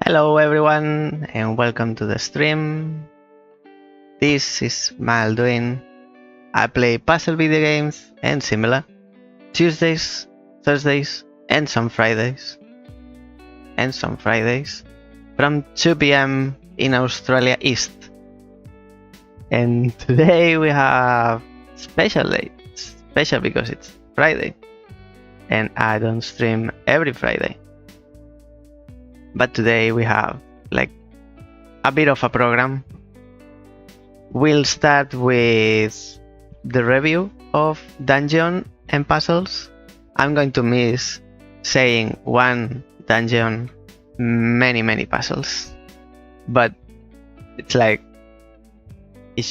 Hello everyone and welcome to the stream. This is Mael Duin. I play puzzle video games and similar Tuesdays, Thursdays and some Fridays. From 2 p.m. in Australia East. And today we have special day. Special because it's Friday. And I don't stream every Friday. But today we have like a bit of a program. We'll start with the review of dungeon and puzzles. I'm going to miss saying one dungeon, many puzzles. But it's like it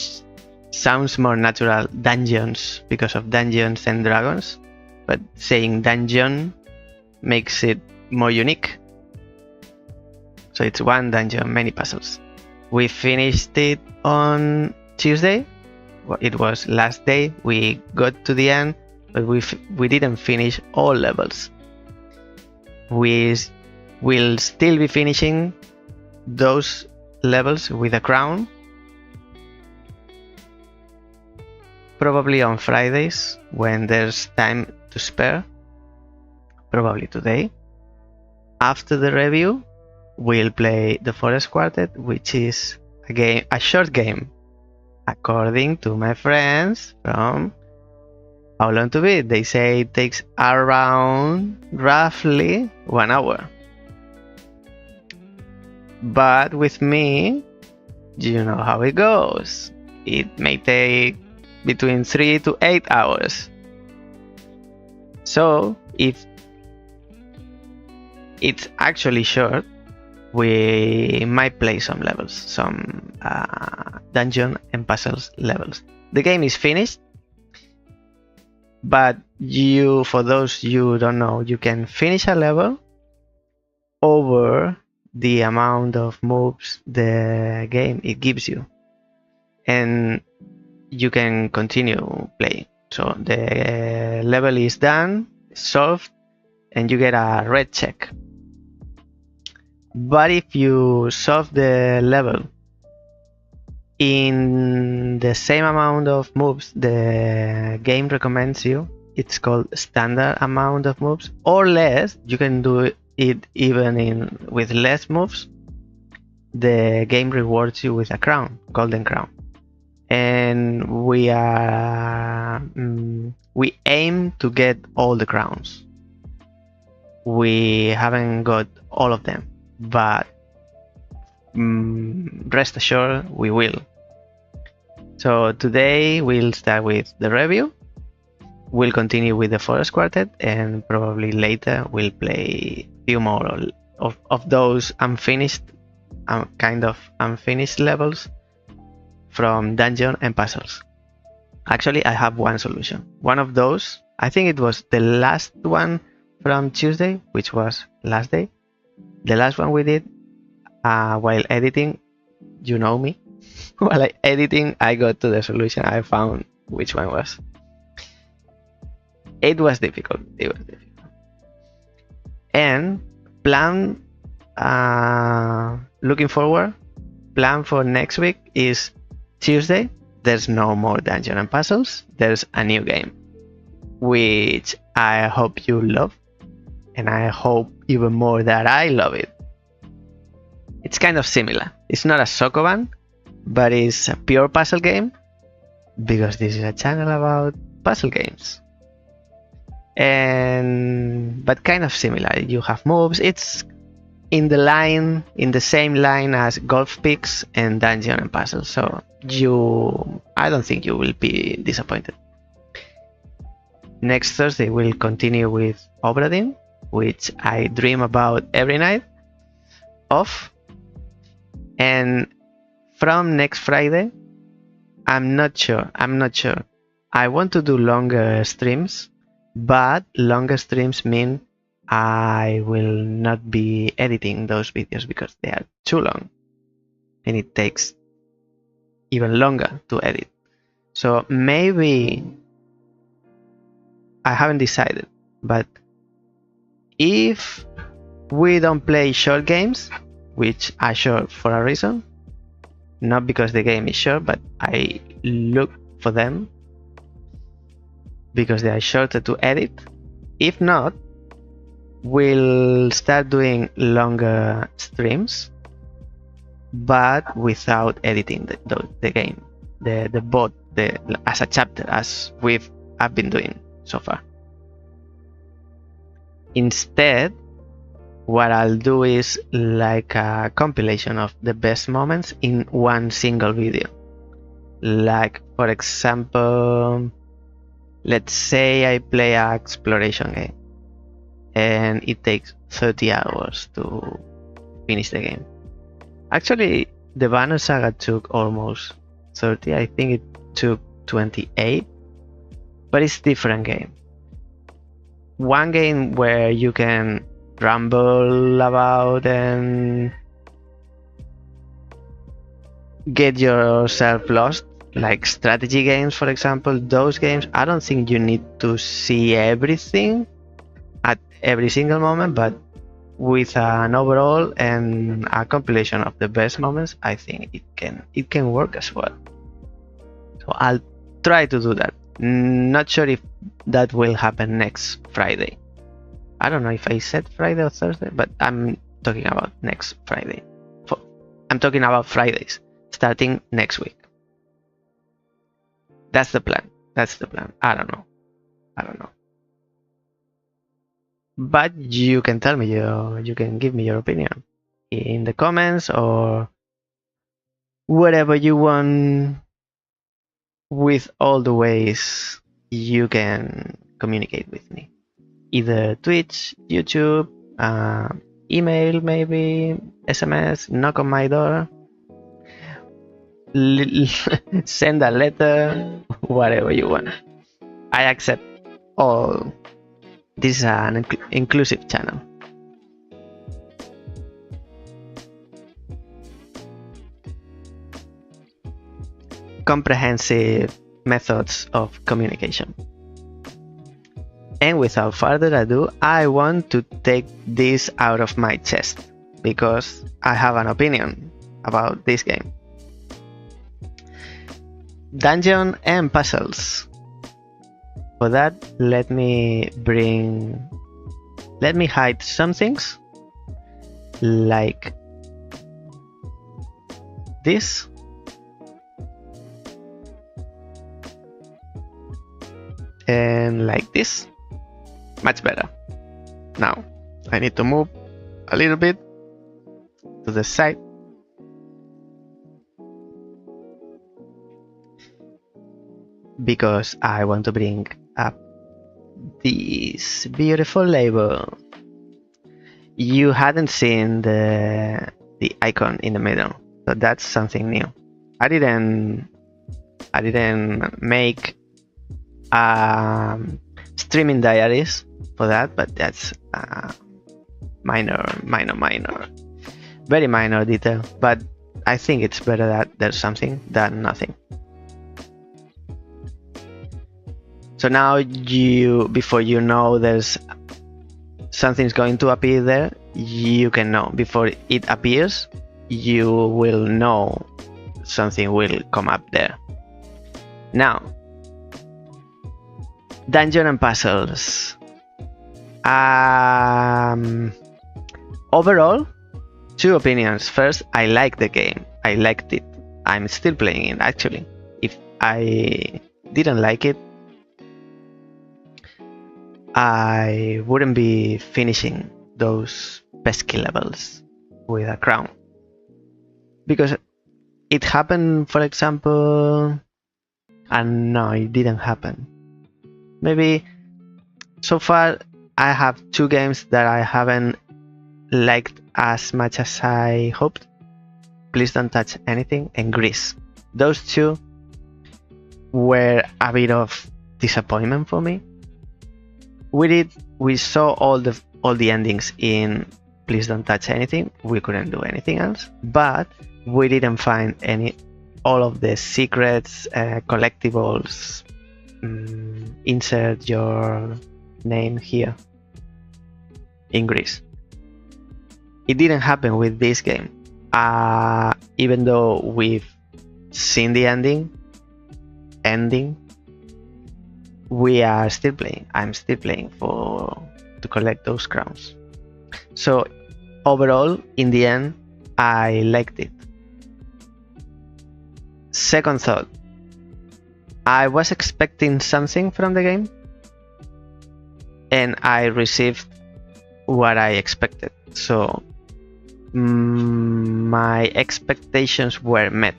sounds more natural dungeons because of Dungeons and Dragons. But saying dungeon makes it more unique. So it's one dungeon, many puzzles. We finished it on Tuesday. Well, it was last day. We got to the end, but we didn't finish all levels. We will still be finishing those levels with a crown. Probably on Fridays when there's time to spare. Probably today. After the review, we'll play the Forest Quartet, which is a short game, according to my friends from How Long to Beat. They say it takes around roughly 1 hour. But with me, you know how it goes. It may take between 3 to 8 hours. So if it's actually short, we might play some levels, some dungeon and puzzles levels. The game is finished, but for those you don't know, you can finish a level over the amount of moves the game it gives you, and you can continue playing. So the level is done, solved, and you get a red check. But if you solve the level in the same amount of moves the game recommends you, it's called standard amount of moves, or less, you can do it even with less moves. The game rewards you with a crown, golden crown. And we aim to get all the crowns. We haven't got all of them, but rest assured we will. So today we'll start with the review. We'll continue with the Forest Quartet, and probably later we'll play a few more of those kind of unfinished levels from dungeon and puzzles. Actually, I have one solution. One of those, I think it was the last one from Tuesday, which was last day. The last one we did while editing, you know me. While editing, I got to the solution. I found which one was. It was difficult. And plan, looking forward, plan for next week is Tuesday. There's no more dungeon and puzzles. There's a new game, which I hope you love. And I hope even more that I love it. It's kind of similar. It's not a Sokoban, but it's a pure puzzle game, because this is a channel about puzzle games. But kind of similar. You have moves. It's in the same line as Golf Picks and Dungeon and Puzzles. So I don't think you will be disappointed. Next Thursday we'll continue with Obradin, which I dream about every night of. And from next Friday, I'm not sure. I want to do longer streams, but longer streams mean I will not be editing those videos because they are too long and it takes even longer to edit. So maybe, I haven't decided, but if we don't play short games, which are short for a reason. Not because the game is short, but I look for them because they are shorter to edit. If not, we'll start doing longer streams, but without editing the game, the bot, as a chapter, as I've been doing so far. Instead, what I'll do is like a compilation of the best moments in one single video. Like, for example, let's say I play an exploration game and it takes 30 hours to finish the game. Actually, the Banner Saga took almost 30. I think it took 28, but it's different game. One game where you can ramble about and get yourself lost, like strategy games, for example. Those games, I don't think you need to see everything at every single moment, but with an overall and a compilation of the best moments, I think it can work as well. So I'll try to do that. Not sure if that will happen next Friday. I don't know if I said Friday or Thursday, but I'm talking about next Friday. I'm talking about Fridays starting next week. That's the plan. I don't know. But you can tell me, you can give me your opinion in the comments or whatever you want. With all the ways you can communicate with me, either Twitch, YouTube, email, maybe SMS, knock on my door, send a letter, whatever you want. I accept all. This is an inclusive channel. Comprehensive methods of communication. And without further ado, I want to take this out of my chest because I have an opinion about this game. Dungeon and puzzles. For that, let me hide some things like this. And like this. Much better. Now I need to move a little bit to the side. Because I want to bring up this beautiful label. You hadn't seen the icon in the middle, so that's something new. I didn't make streaming diaries for that, but that's minor, very minor detail. But I think it's better that there's something than nothing. So now before you know there's something's going to appear there, you can know. Before it appears, you will know something will come up there. Now, dungeon and puzzles. Overall, two opinions. First, I like the game. I liked it. I'm still playing it, actually. If I didn't like it, I wouldn't be finishing those pesky levels with a crown. Because it happened, for example, and no, it didn't happen. Maybe so far I have two games that I haven't liked as much as I hoped. Please Don't Touch Anything and Grease. Those two were a bit of disappointment for me. We saw all the endings in Please Don't Touch Anything. We couldn't do anything else, but we didn't find all of the secrets, collectibles. Insert your name here in Greece. It didn't happen with this game. Even though we've seen the ending, we are still playing. I'm still playing to collect those crowns. So overall, in the end, I liked it. Second thought, I was expecting something from the game, and I received what I expected. So my expectations were met.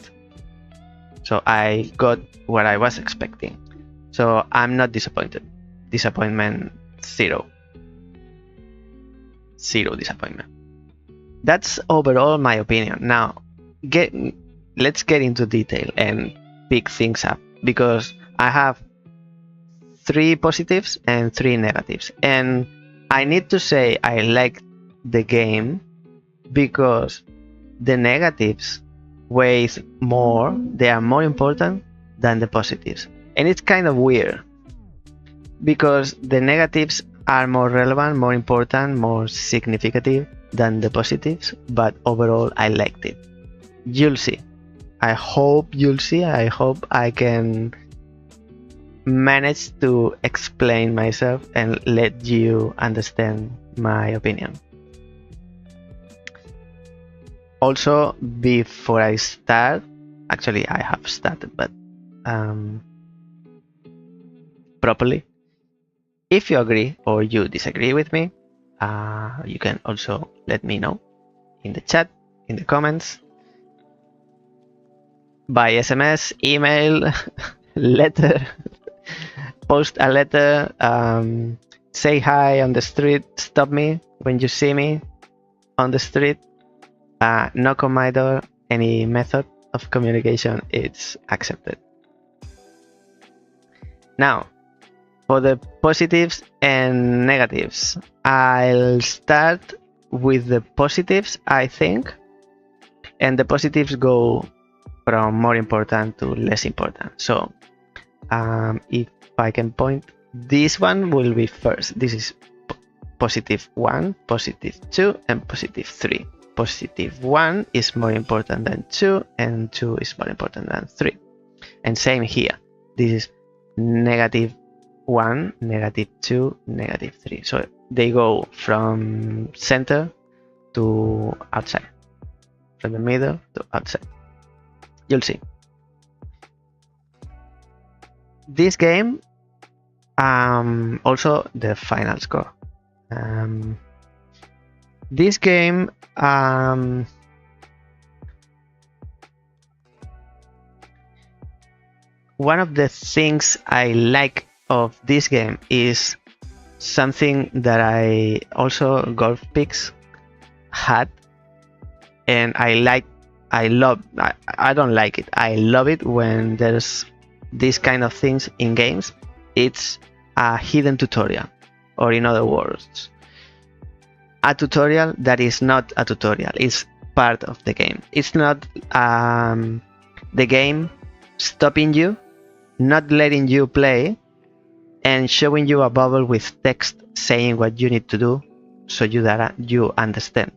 So I got what I was expecting. So I'm not disappointed. Disappointment zero. Zero disappointment. That's overall my opinion. Now, let's get into detail and pick things up, because I have 3 positives and 3 negatives. And I need to say I like the game because the negatives weigh more, they are more important than the positives. And it's kind of weird because the negatives are more relevant, more important, more significant than the positives, but overall I liked it. You'll see. I hope you'll see. I hope I can manage to explain myself and let you understand my opinion. Also, before I start, actually I have started, but properly. If you agree or you disagree with me, you can also let me know in the chat, in the comments, by SMS, email, letter, post a letter, say hi on the street, stop me when you see me on the street, knock on my door. Any method of communication is accepted. Now, for the positives and negatives, I'll start with the positives, I think, and the positives go from more important to less important. So if I can point, this one will be first. This is positive 1, positive 2, and positive 3. Positive 1 is more important than 2, and 2 is more important than 3. And same here. This is negative 1, negative 2, negative 3. So they go from center to outside, from the middle to outside. You'll see. This game, also the final score. This game, one of the things I like of this game is something that I also Golf Picks had, and I don't like it. I love it when there's these kind of things in games. It's a hidden tutorial, or in other words, a tutorial that is not a tutorial. It's part of the game. It's not the game stopping you, not letting you play, and showing you a bubble with text saying what you need to do so you understand.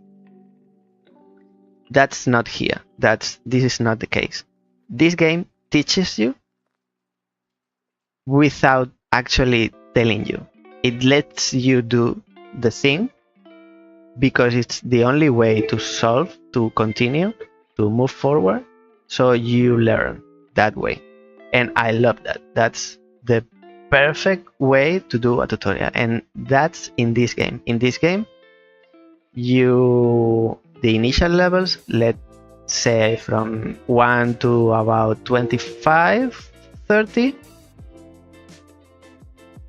That's not here. This is not the case. This game teaches you without actually telling you. It lets you do the thing because it's the only way to solve, to continue, to move forward. So you learn that way. And I love that. That's the perfect way to do a tutorial. And that's in this game. In this game, the initial levels, let's say from 1 to about 25, 30,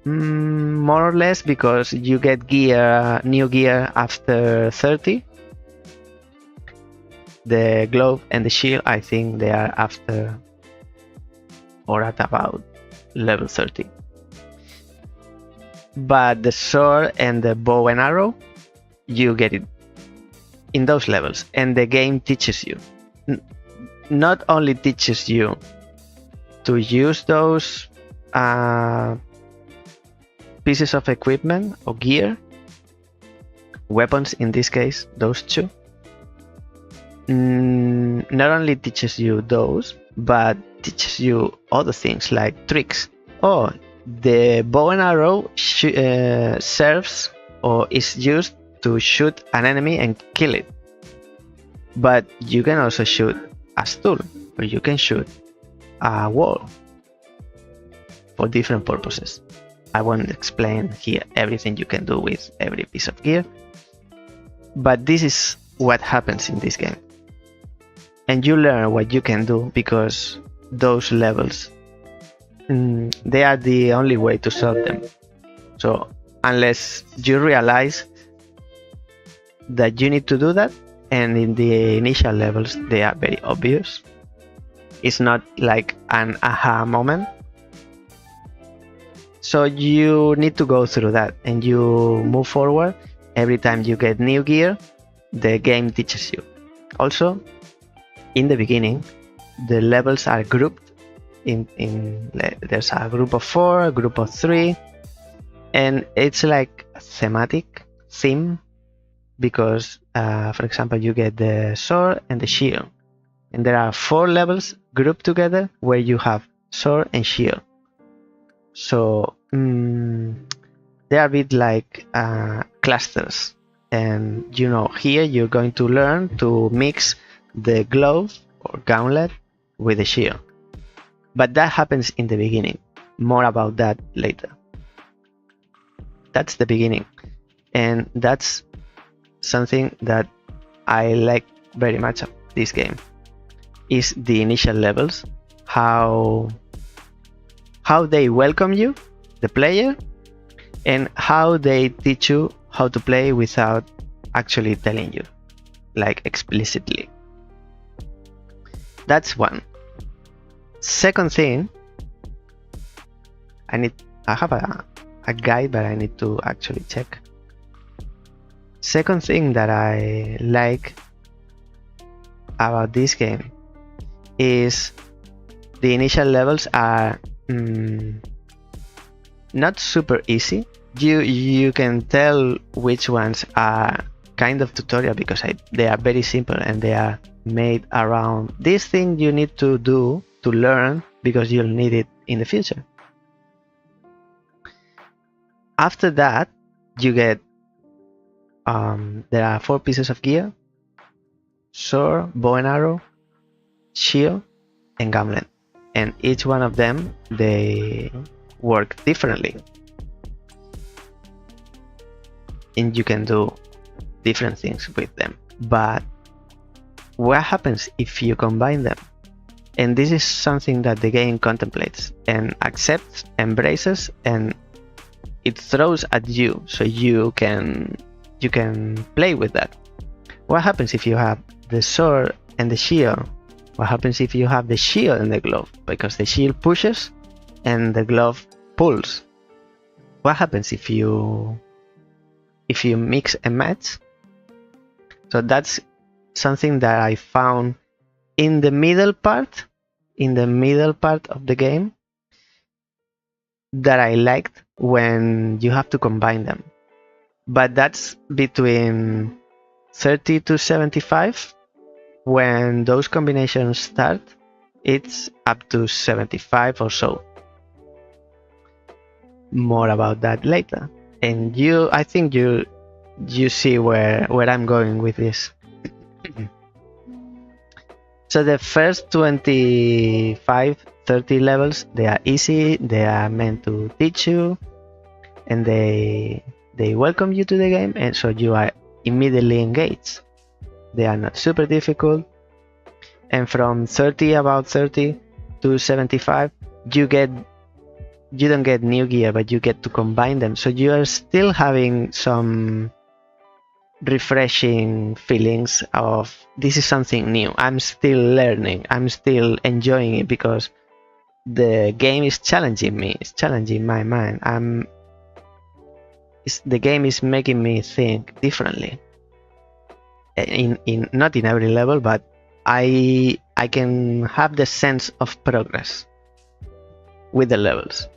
more or less, because you get new gear after 30. The glove and the shield, I think they are after or at about level 30. But the sword and the bow and arrow, you get it in those levels. And the game teaches you, not only teaches you to use those pieces of equipment or gear weapons in this case, those two, not only teaches you those, but teaches you other things like tricks. Oh, the bow and arrow serves or is used to shoot an enemy and kill it. But you can also shoot a stool, or you can shoot a wall for different purposes. I won't explain here everything you can do with every piece of gear, but this is what happens in this game. And you learn what you can do because those levels, they are the only way to solve them. So unless you realize that you need to do that, and in the initial levels they are very obvious, it's not like an aha moment. So you need to go through that and you move forward. Every time you get new gear, the game teaches you. Also, in the beginning, the levels are grouped there's a group of 4, a group of 3, and it's like a thematic theme because, for example, you get the sword and the shield, and there are 4 levels grouped together where you have sword and shield. So they are a bit like clusters, and here you're going to learn to mix the glove or gauntlet with the shield, but that happens in the beginning. More about that later. That's the beginning, and that's something that I like very much of this game, is the initial levels, how they welcome you, the player, and how they teach you how to play without actually telling you, like explicitly. That's one. Second thing, I have a guide, but I need to actually check. Second thing that I like about this game is the initial levels are not super easy. You can tell which ones are kind of tutorial because they are very simple and they are made around this thing you need to do to learn because you'll need it in the future. After that, you get there are 4 pieces of gear: sword, bow and arrow, shield, and gauntlet, and each one of them, they work differently, and you can do different things with them. But what happens if you combine them? And this is something that the game contemplates and accepts, embraces, and it throws at you so you can play with that. What happens if you have the sword and the shield? What happens if you have the shield and the glove? Because the shield pushes and the glove pulls. What happens if you mix and match? So that's something that I found in the middle part of the game that I liked when you have to combine them. But that's between 30 to 75. When those combinations start, it's up to 75 or so. More about that later. And I think you see where I'm going with this. So the first 25, 30 levels, they are easy, they are meant to teach you, and they welcome you to the game, and so you are immediately engaged. They are not super difficult, and from about 30 to 75, you don't get new gear, but you get to combine them. So you are still having some refreshing feelings of this is something new. I'm still learning. I'm still enjoying it because the game is challenging me. It's challenging my mind. The game is making me think differently. In not in every level, but I can have the sense of progress with the levels.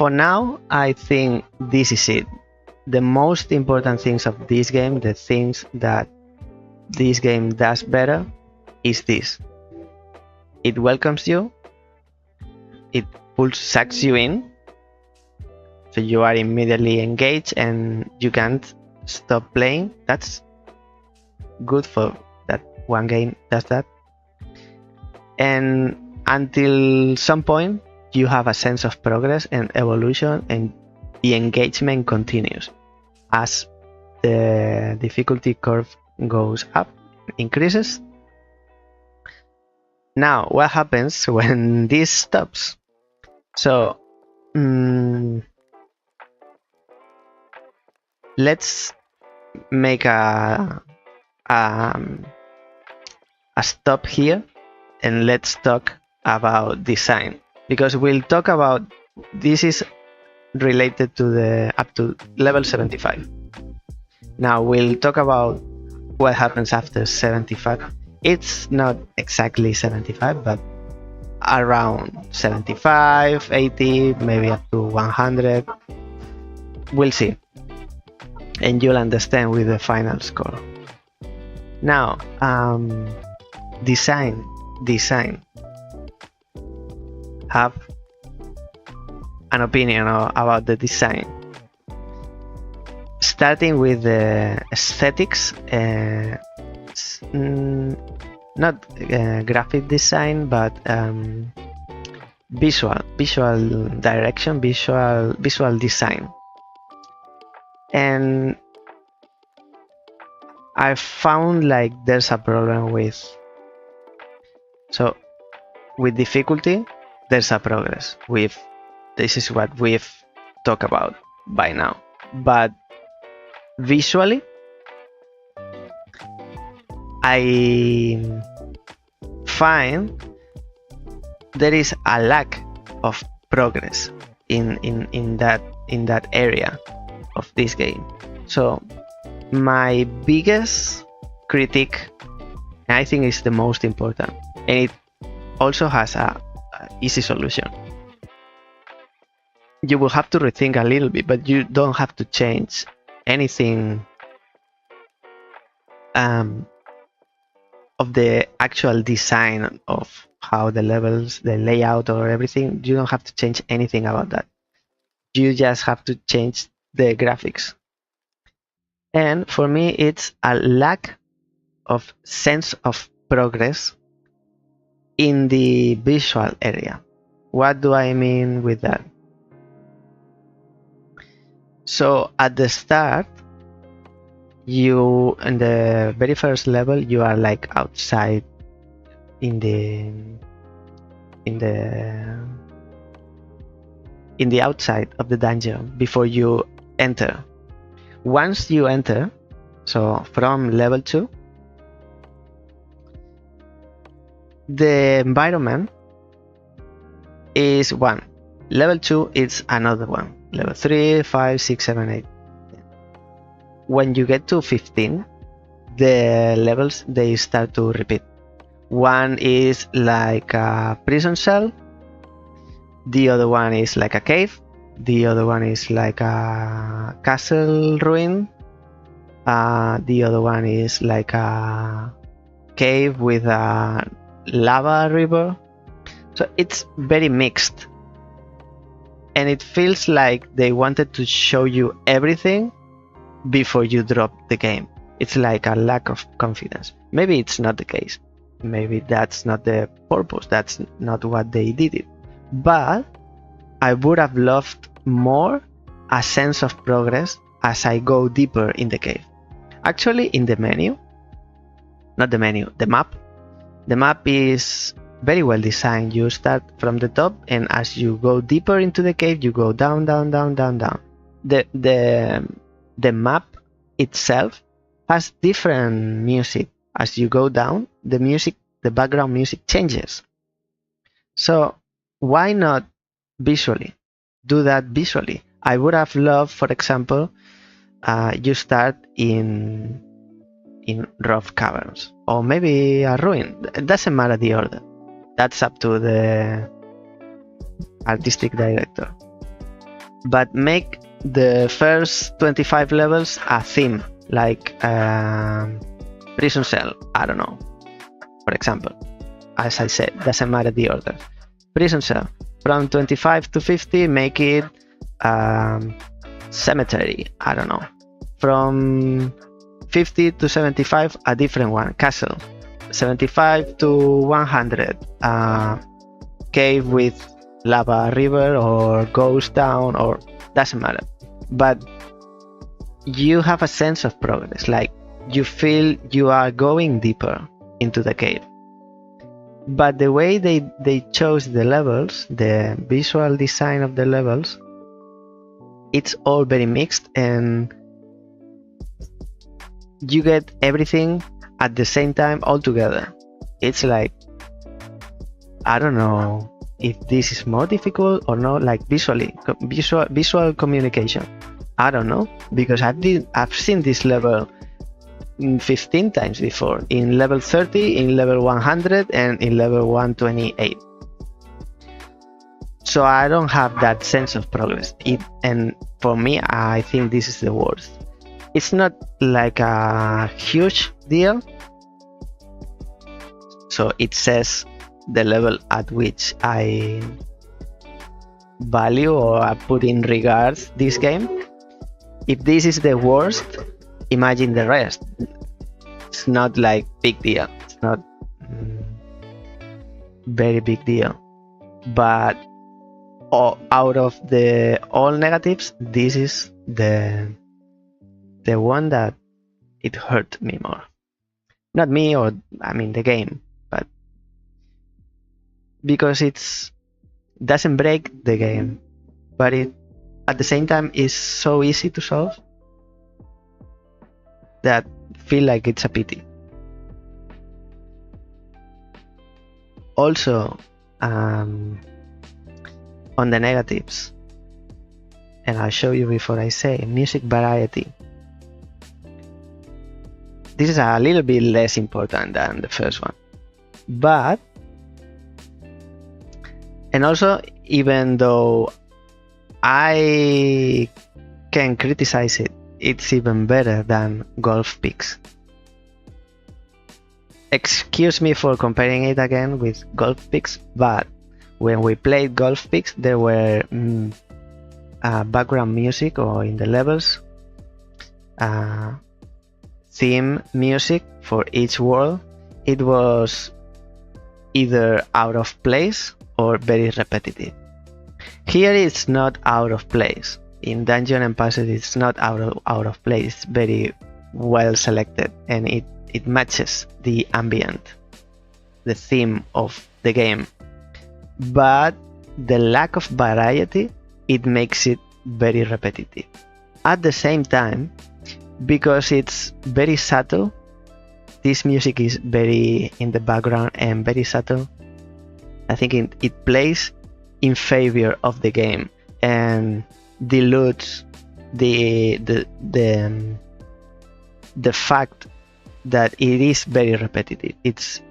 for now, I think this is it. The most important things of this game, the things that this game does better, is this. It welcomes you, it sucks you in, so you are immediately engaged and you can't stop playing. That's good for that one game does that. And until some point, you have a sense of progress and evolution, and the engagement continues as the difficulty curve goes up, increases. Now, what happens when this stops? So, let's make a stop here, and let's talk about design, because we'll talk about this is related to the up to level 75. Now we'll talk about what happens after 75. It's not exactly 75, but around 75, 80, maybe up to 100. We'll see, and you'll understand with the final score. Now, design. Have an opinion about the design. Starting with the aesthetics, not graphic design, but visual direction, visual design. And I found like there's a problem with difficulty. There's a progress with this is what we've talked about by now, but visually I find there is a lack of progress in that area of this game. So my biggest critique, and I think it's the most important, and it also has a easy solution. You will have to rethink a little bit, but you don't have to change anything of the actual design of how the levels, the layout, or everything. You don't have to change anything about that. You just have to change the graphics. And for me, it's a lack of sense of progress in the visual area. What do I mean with that? So at the start, you in the very first level, you are like outside in the outside of the dungeon before you enter. Once you enter, so from level 2, the environment is one. Level 2 is another one. Level 3, 5, 6, 7, 8. When you get to 15, the levels, they start to repeat. One is like a prison cell, the other one is like a cave, the other one is like a castle ruin, the other one is like a cave with a lava river. So it's very mixed, and it feels like they wanted to show you everything before you drop the game. It's like a lack of confidence. Maybe it's not the case. Maybe that's not the purpose. That's not what they did it. But I would have loved more a sense of progress as I go deeper in the cave. Actually, in the menu, not the menu, the map. The map is very well designed. You start from the top, and as you go deeper into the cave, you go down, down, down, down, down. The map itself has different music. As you go down, the background music changes. So why not visually? Do that visually. I would have loved, for example, you start in rough caverns, or maybe a ruin. It doesn't matter the order. That's up to the artistic director. but make the first 25 levels a theme, like prison cell, I don't know, for example. As I said, doesn't matter the order. Prison cell, from 25 to 50, make it cemetery, I don't know. From 50 to 75, a different one, castle. 75 to 100, cave with lava river or ghost town, or doesn't matter. But you have a sense of progress, like you feel you are going deeper into the cave. But the way they chose the levels, the visual design of the levels, it's all very mixed, and you get everything at the same time all together. It's like, I don't know if this is more difficult or not, like visual communication. I don't know, because I've seen this level 15 times before, in level 30, in level 100, and in level 128. So I don't have that sense of progress. And for me, I think this is the worst. It's not like a huge deal. So it says the level at which I value or I put in regards this game. If this is the worst, imagine the rest. It's not like big deal. It's not very big deal. But out of all negatives, this is the one that it hurt me more. Not me, or I mean the game, but because it doesn't break the game, but it at the same time is so easy to solve that feel like it's a pity. Also, on the negatives, and I'll show you before I say, music variety. This is a little bit less important than the first one, but, and also, even though I can criticize it, it's even better than Golf Picks. Excuse me for comparing it again with Golf Picks, but when we played Golf Picks, there were background music, or in the levels, theme music for each world. It was either out of place or very repetitive. Here it's not out of place. In Dungeon and Puzzle, it's not out of place. It's very well selected, and it matches the ambient, the theme of the game. But the lack of variety, it makes it very repetitive. At the same time, because it's very subtle, this music is very in the background and very subtle, I think it plays in favor of the game and dilutes the fact that it is very repetitive. It's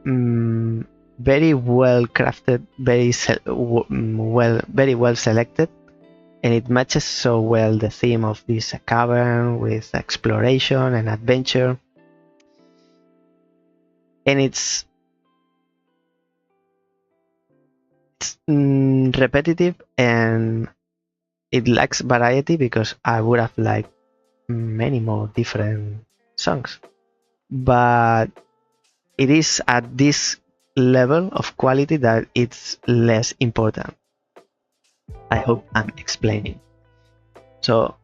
very well crafted, very well selected, and it matches so well the theme of this cavern with exploration and adventure. And it's repetitive, and it lacks variety, because I would have liked many more different songs. But it is at this level of quality that it's less important. I hope I'm explaining. So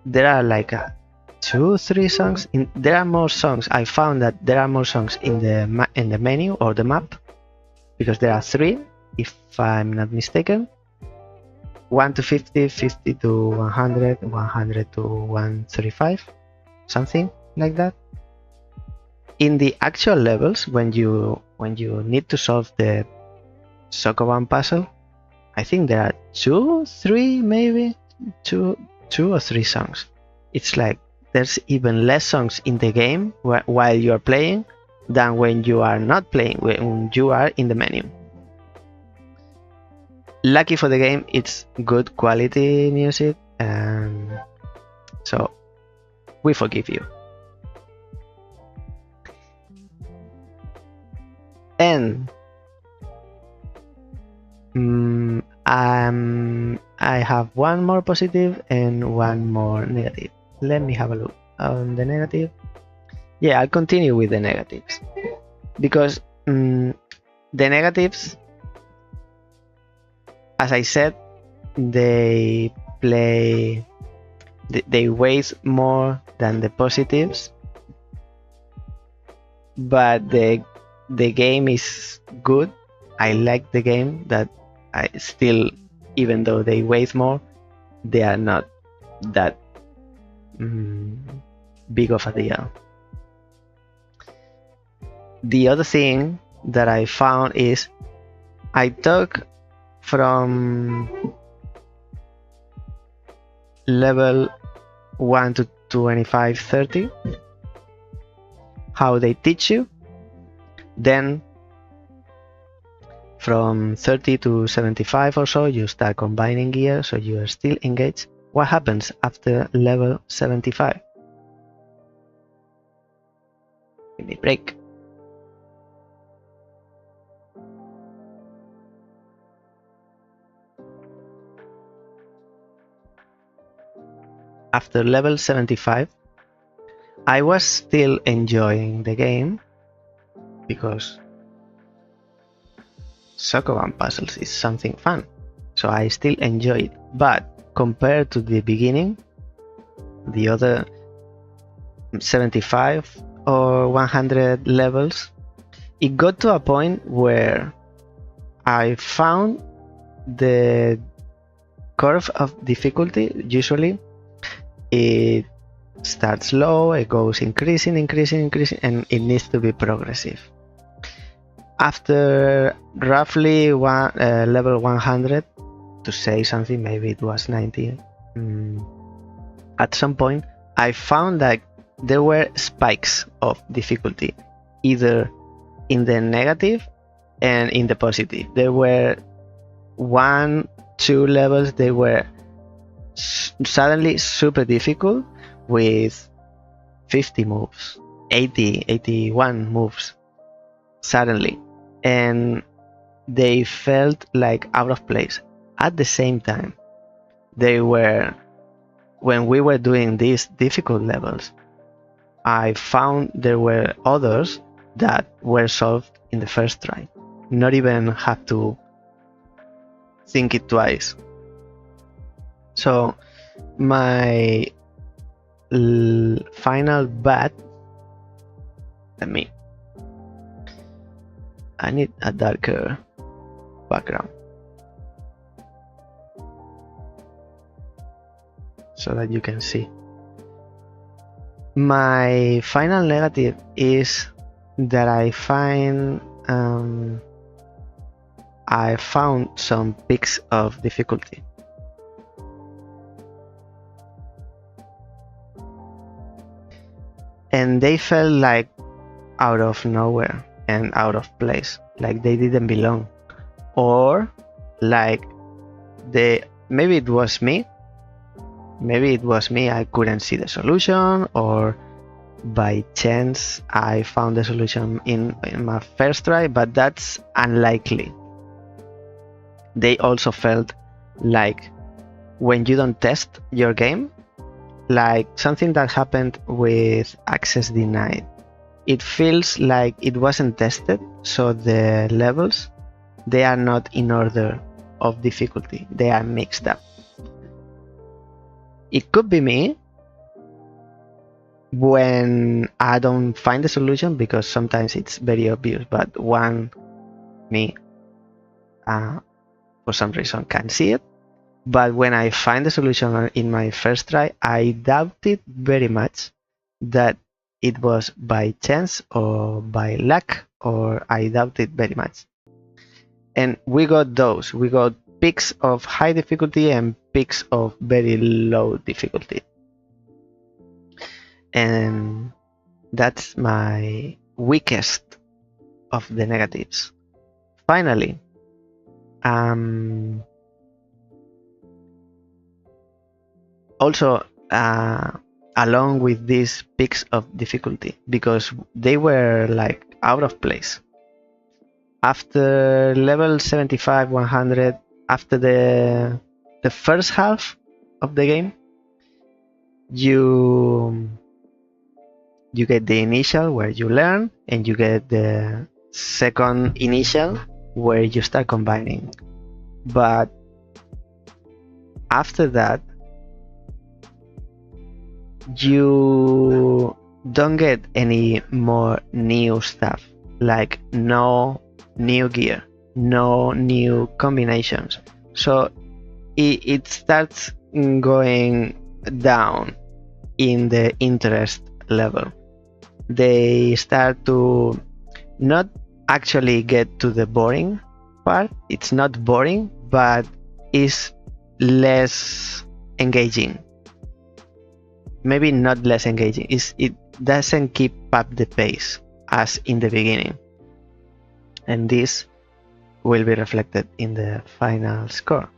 there are like 2-3 songs. There are more songs. I found that there are more songs in the menu or the map, because there are 3, if I'm not mistaken. 1 to 50, 50 to 100, 100 to 135, something like that. In the actual levels, when you need to solve the Sokoban puzzle, I think there are 2, 3, maybe 2 or 3 songs. It's like there's even less songs in the game while you're playing than when you are not playing, when you are in the menu. lucky for the game, it's good quality music, and so we forgive you. And I have one more positive and one more negative. Let me have a look on the negative. Yeah, I'll continue with the negatives, because the negatives, as I said, they waste more than the positives, but the game is good. I like the game. That I still, even though they waste more, they are not that big of a deal. The other thing that I found is I took from level 1 to 25, 30 how they teach you, then from 30 to 75 or so you start combining gear, so you are still engaged. What happens after level 75? Give me a break. After level 75, I was still enjoying the game because Sokoban puzzles is something fun, so I still enjoy it. But compared to the beginning, the other 75 or 100 levels, it got to a point where I found the curve of difficulty. Usually it starts low, it goes increasing, and it needs to be progressive. After roughly level 100, to say something, maybe it was 90, at some point I found that there were spikes of difficulty, either in the negative and in the positive. There were 1-2 levels, they were suddenly super difficult with 50 moves, 81 moves suddenly, and they felt like out of place. At the same time, they were, when we were doing these difficult levels, I found there were others that were solved in the first try, not even have to think it twice. So my final bat, I need a darker background so that you can see. My final negative is that I found some peaks of difficulty. And they felt like out of nowhere and out of place, like they didn't belong, or like maybe it was me, I couldn't see the solution, or by chance I found the solution in my first try, but that's unlikely. They also felt like when you don't test your game, like something that happened with Access Denied. It feels like it wasn't tested, so the levels, they are not in order of difficulty, they are mixed up. It could be me when I don't find the solution, because sometimes it's very obvious, but me for some reason can't see it. But when I find the solution in my first try, I doubted very much that it was by chance or by luck, or I doubted very much. And we got those. We got peaks of high difficulty and peaks of very low difficulty. And that's my weakest of the negatives. Finally, Also, along with these peaks of difficulty, because they were like out of place. After level 75, 100, after the first half of the game, you get the initial where you learn, and you get the second initial where you start combining. But after that, you don't get any more new stuff, like no new gear, no new combinations. So it starts going down in the interest level. They start to not actually get to the boring part. It's not boring, but it's less engaging. Maybe not less engaging. It doesn't keep up the pace as in the beginning. And this will be reflected in the final score.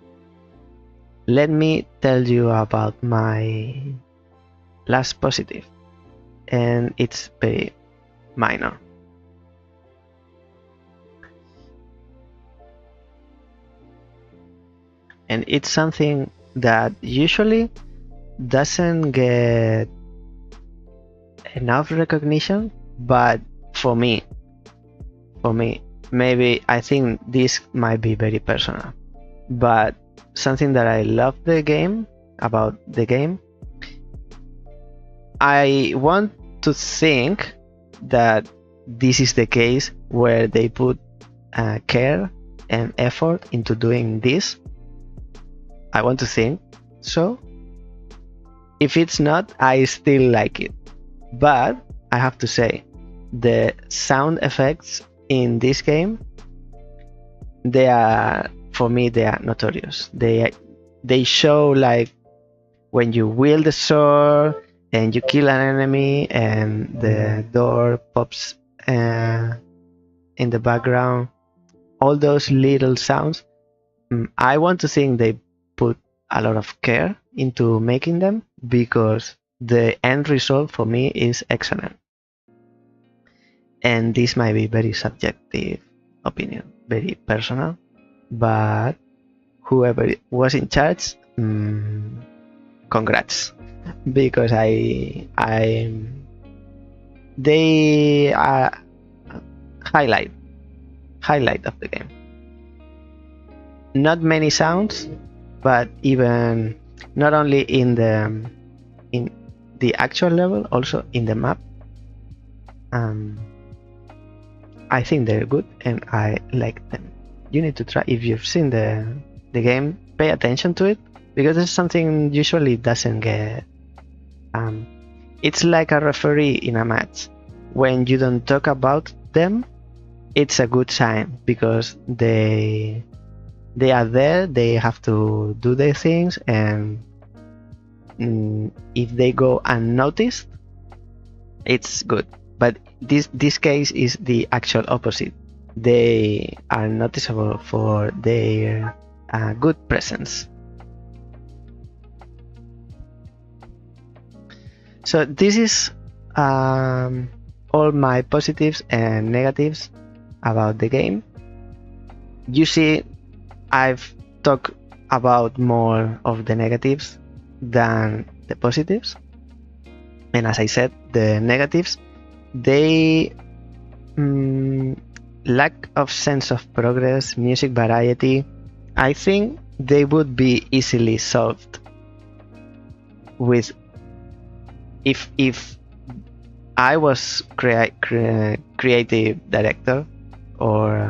Let me tell you about my last positive, and it's very minor. And it's something that usually doesn't get enough recognition, but for me, maybe I think this might be very personal, but something that I love about the game, I want to think that this is the case where they put care and effort into doing this. I want to think so. If it's not, I still like it. But I have to say, the sound effects in this game, for me, they are notorious. They show like when you wield the sword and you kill an enemy and the door pops in the background, all those little sounds. I want to think they put a lot of care into making them, because the end result for me is excellent. And this might be very subjective opinion, very personal, but whoever was in charge, congrats, because they are highlight of the game. Not many sounds, but even not only in the actual level, also in the map. I think they're good and I like them. You need to try. If you've seen the game, pay attention to it, because it's something usually doesn't get. It's like a referee in a match. When you don't talk about them, it's a good sign, because they are there, they have to do their things, and if they go unnoticed, it's good. But this case is the actual opposite. They are noticeable for their good presence. So this is all my positives and negatives about the game. You see, I've talked about more of the negatives than the positives. And as I said, the negatives, they lack of sense of progress, music variety. I think they would be easily solved with if I was creative director, or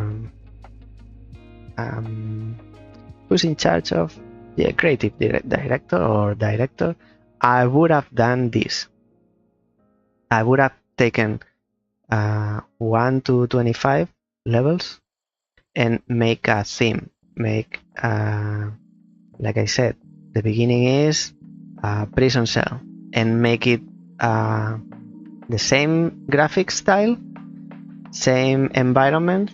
who's in charge of the creative director, I would have done this. I would have taken 1 to 25 levels and make a theme. Make like I said, the beginning is a prison cell, and make it the same graphic style, same environment,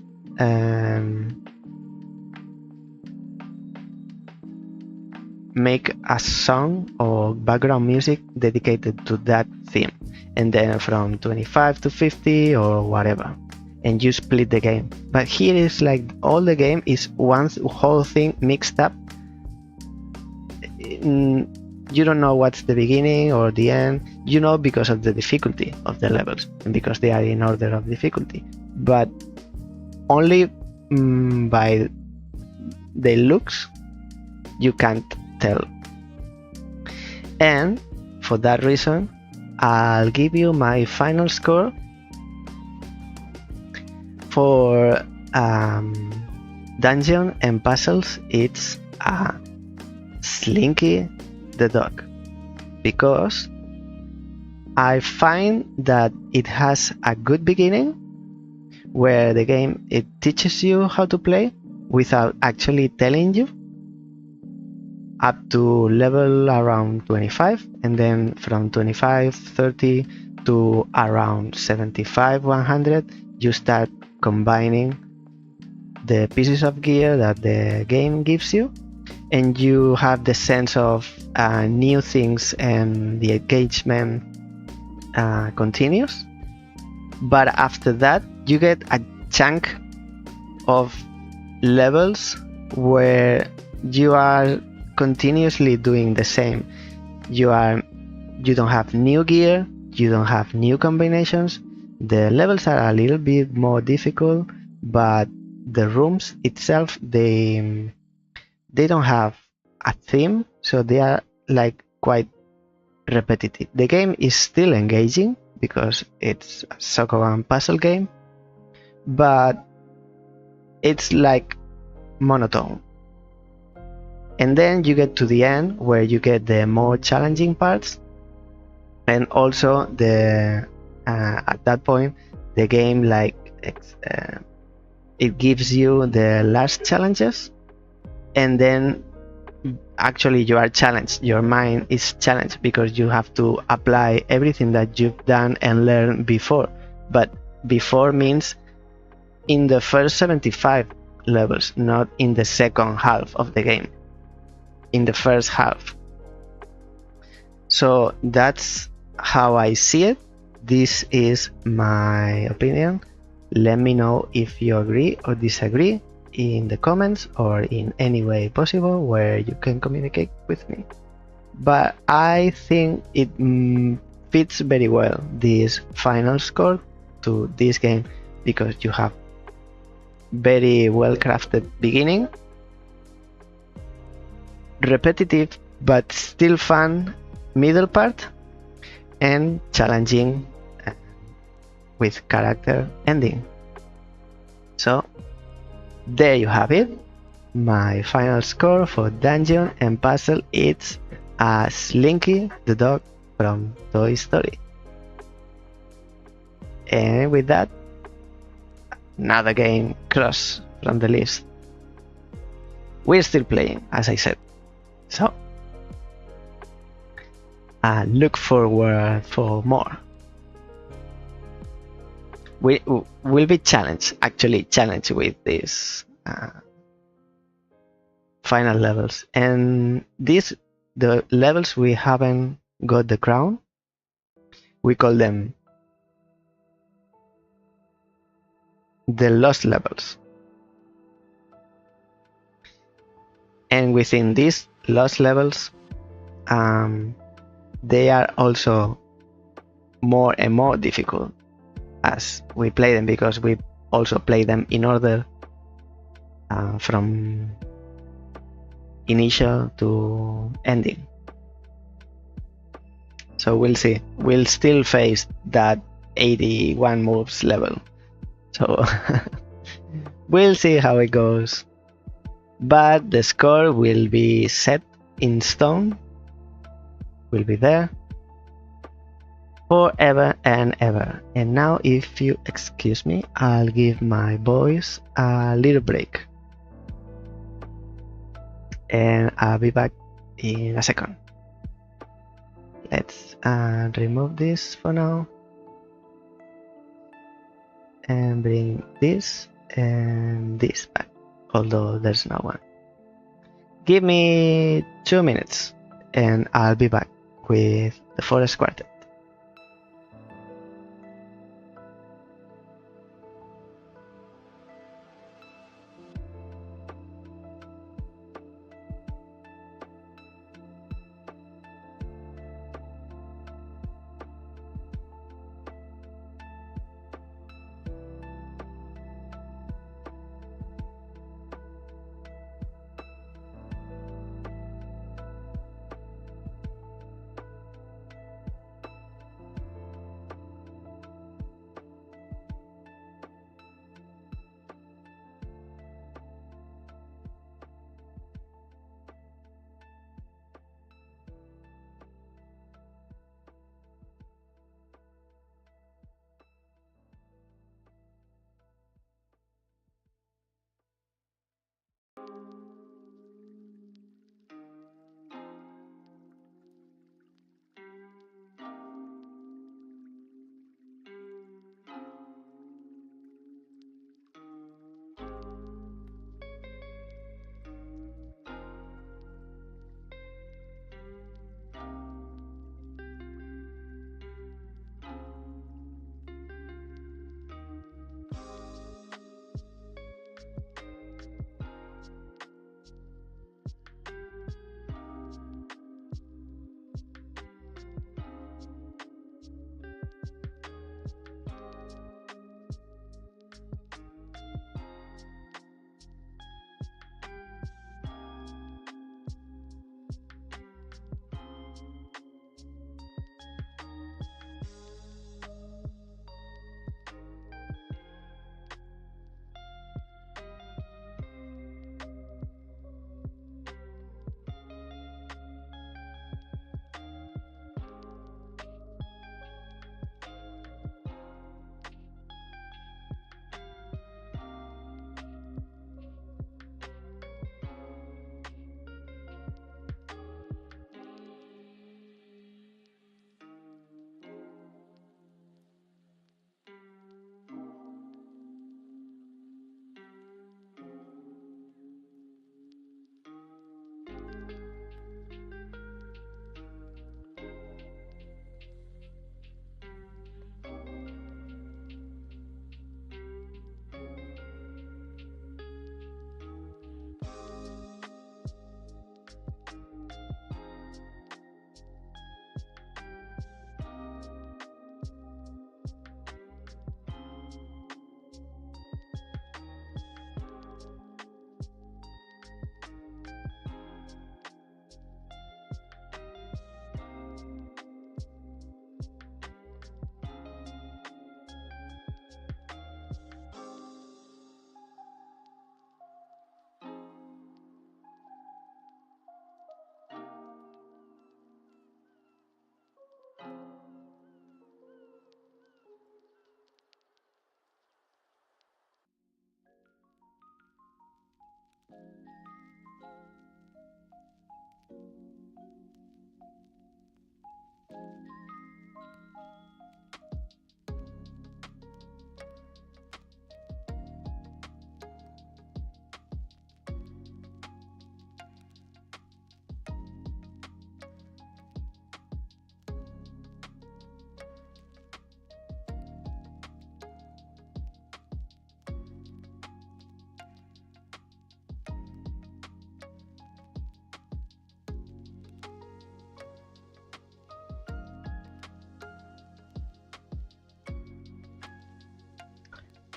make a song or background music dedicated to that theme, and then from 25 to 50 or whatever, and you split the game. But here is like all the game is one whole thing mixed up. You don't know what's the beginning or the end, you know, because of the difficulty of the levels and because they are in order of difficulty, but only by the looks you can't tell. And for that reason, I'll give you my final score for dungeon and puzzles. It's Slinky the Dog, because I find that it has a good beginning where the game, it teaches you how to play without actually telling you, up to level around 25, and then from 25, 30 to around 75, 100, you start combining the pieces of gear that the game gives you, and you have the sense of new things, and the engagement continues. But after that, you get a chunk of levels where you are continuously doing the same. You don't have new gear, you don't have new combinations. The levels are a little bit more difficult, but the rooms itself, they don't have a theme, so they are like quite repetitive. The game is still engaging because it's a Sokoban puzzle game, but it's like monotone. And then you get to the end where you get the more challenging parts, and also the at that point the game it gives you the last challenges, and then actually you are challenged. Your mind is challenged because you have to apply everything that you've done and learned before. But before means in the first 75 levels, not in the second half of the game, in the first half. So that's how I see it. This is my opinion. Let me know if you agree or disagree in the comments or in any way possible where you can communicate with me. But I think it fits very well, this final score, to this game, because you have very well crafted beginning, repetitive but still fun middle part, and challenging with character ending. So there you have it. My final score for dungeon and puzzle, it's Slinky the Dog from Toy Story. And with that, another game crossed from the list. We're still playing, as I said, so look forward for more. We will be challenged with these final levels, and the levels we haven't got the crown, we call them the lost levels. And within these lost levels, they are also more and more difficult as we play them, because we also play them in order from initial to ending. So we'll see. We'll still face that 81 moves level. So we'll see how it goes. But the score will be set in stone. Will be there forever and ever. And now, if you excuse me, I'll give my voice a little break, and I'll be back in a second. Let's remove this for now and bring this and this back, although there's no one. Give me 2 minutes and I'll be back with the Forest Quartet.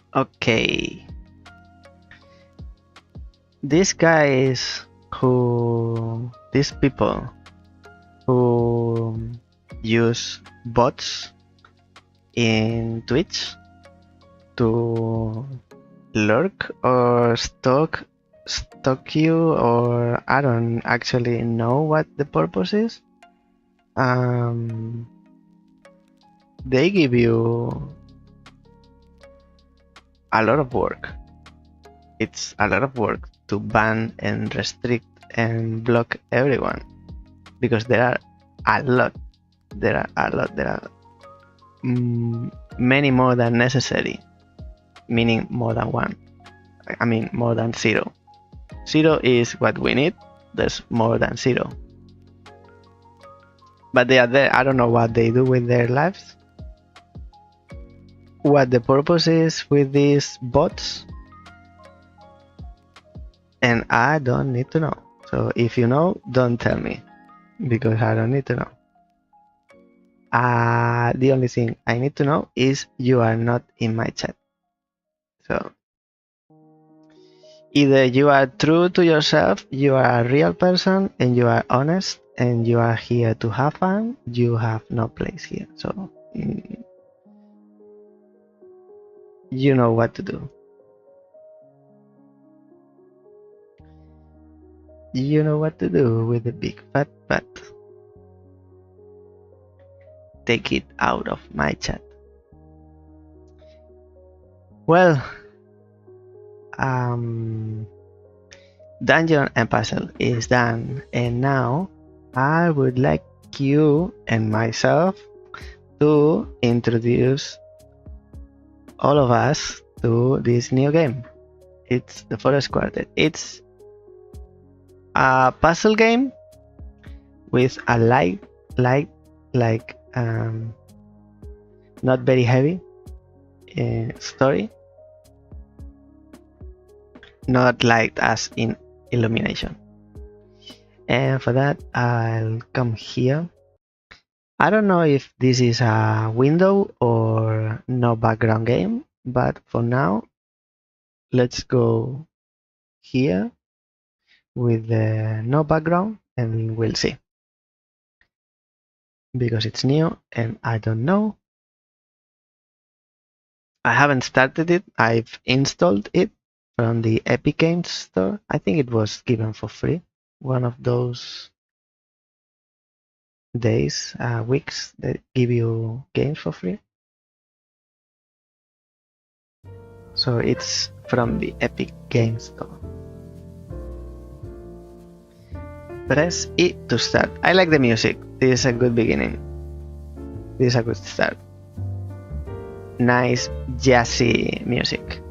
Okay. These people who use bots in Twitch to lurk or stalk you, or I don't actually know what the purpose is. They give you a lot of work. It's a lot of work to ban and restrict and block everyone, because there are a lot. There are many more than necessary, meaning more than one. I mean more than zero. Zero is what we need, there's more than 0. But they are there. I don't know what they do with their lives. What the purpose is with these bots. And I don't need to know. So if you know, don't tell me, because I don't need to know. The only thing I need to know is you are not in my chat. So either you are true to yourself, you are a real person, and you are honest, and you are here to have fun, you have no place here. So you know what to do. You know what to do with the big fat butt. Take it out of my chat. Well, dungeon and puzzle is done, and now I would like you and myself to introduce all of us to this new game. It's the Forest Quartet. It's a puzzle game with a light, not very heavy story. Not light as in illumination. And for that, I'll come here. I don't know if this is a window or no background game, but for now, let's go here with the no background and we'll see. Because it's new and I don't know. I haven't started it. I've installed it from the Epic Games store. I think it was given for free. One of those days, weeks that give you games for free. So it's from the Epic Games store. Press E to start. I like the music. This is a good beginning. This is a good start. Nice jazzy music.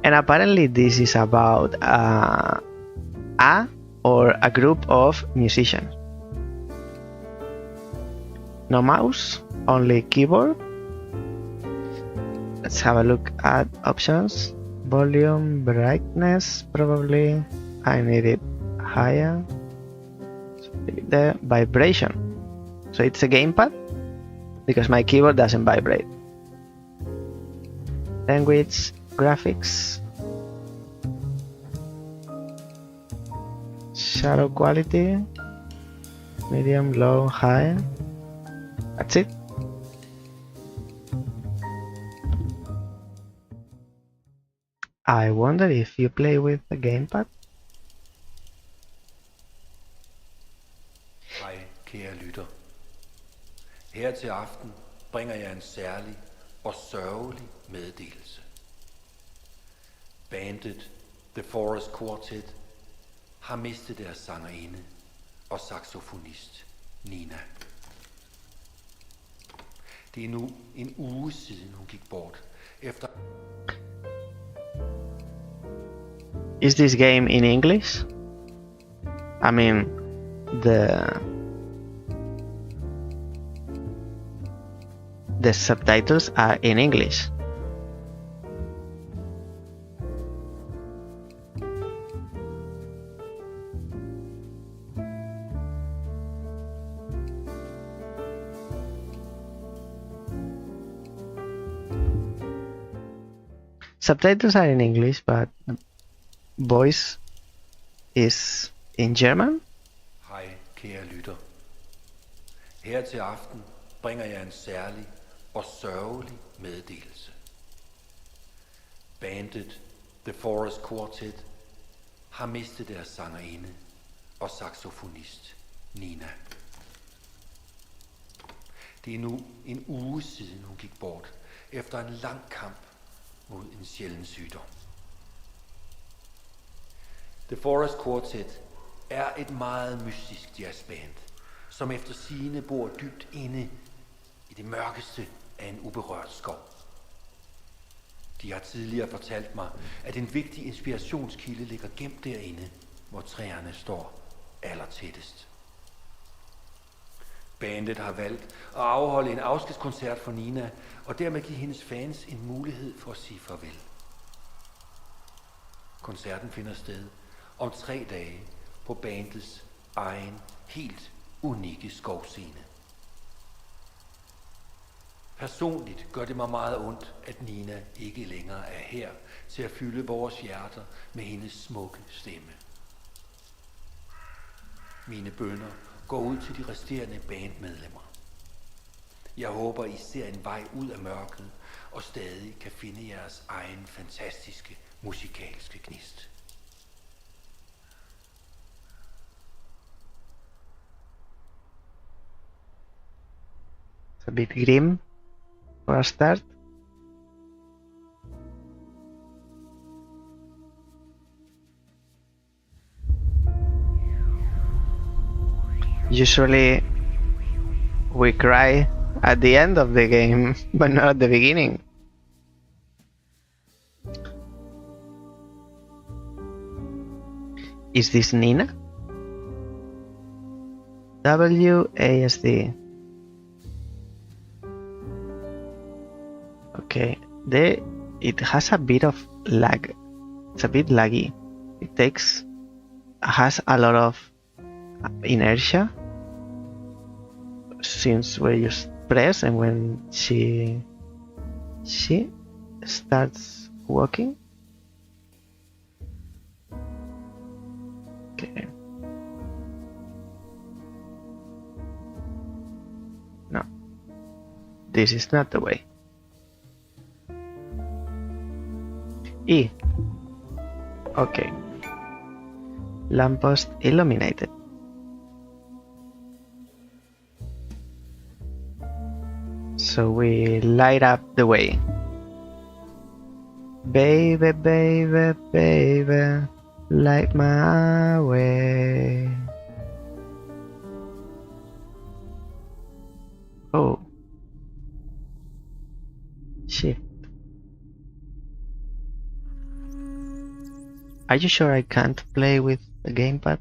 And apparently this is about a group of musicians. No mouse, only keyboard. Let's have a look at options. Volume, brightness, probably. I need it higher. The vibration. So it's a gamepad because my keyboard doesn't vibrate. Language, graphics, shadow quality, medium, low, high. That's it. I wonder if you play with a gamepad. Hej, kære lytter. Her til aften bringer jeg en særlig og sørgelig meddelelse. Bandet The Forest Quartet har mistet deres sangerinde og saxofonist Nina. Det er nu en uge siden hun gik bort efter... Is this game in English? I mean, the subtitles are in English. Subtitles are in English, but voice is in German. Hej, kære lytter. Her til aften bringer jeg en særlig og sørgelig meddelelse. Bandet The Forest Quartet har mistet deres sangerinde og saxofonist Nina. Det er nu en uge siden hun gik bort efter en lang kamp mod en sjælden sygdom. The Forest Quartet er et meget mystisk jazzband, som efter sigende bor dybt inde i det mørkeste af en uberørt skov. De har tidligere fortalt mig, at en vigtig inspirationskilde ligger gemt derinde, hvor træerne står allertættest. Bandet har valgt at afholde en afskedskoncert for Nina, og dermed give hendes fans en mulighed for at sige farvel. Koncerten finder sted om 3 dage på bandets egen, helt unikke skovscene. Personligt gør det mig meget ondt, at Nina ikke længere er her til at fylde vores hjerter med hendes smukke stemme. Mine bønner går ud til de resterende bandmedlemmer. Jeg håber, I ser en vej ud af mørket og stadig kan finde jeres egen fantastiske musikalske gnist. It's a bit grim for a start. Usually we cry at the end of the game, but not at the beginning. Is this Nina? WASD. Okay, it has a bit of lag. It's a bit laggy. Has a lot of inertia since where you press and when she starts walking. Okay. No, this is not the way. E. Okay. Lamppost illuminated. So we light up the way. Baby, baby, baby, light my way. Oh. Shift. Are you sure I can't play with the gamepad?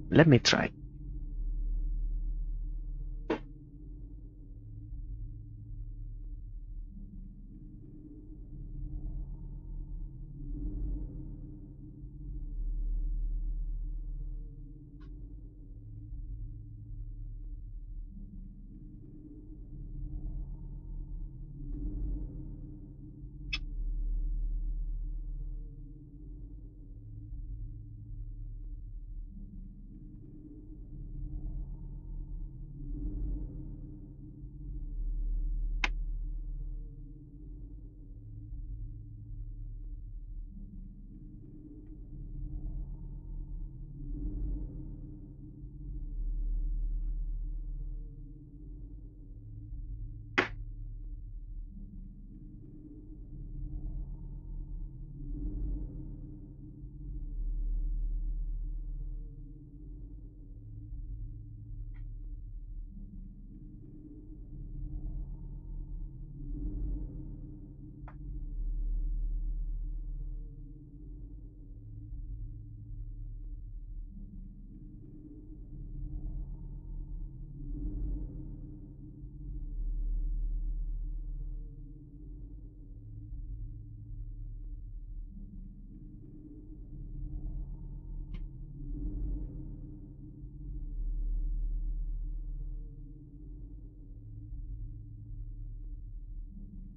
Let me try.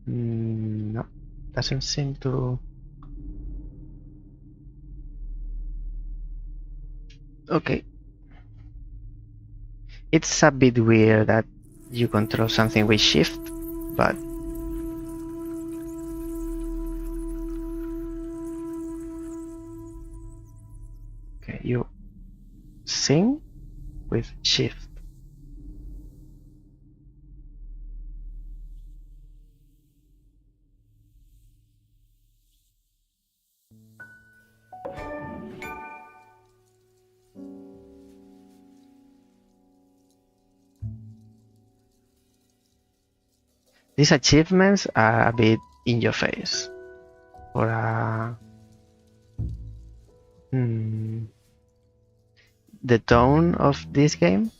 No, doesn't seem to. Okay. It's a bit weird that you control something with shift, but okay, you sing with shift. These achievements are a bit in your face. for a the tone of this game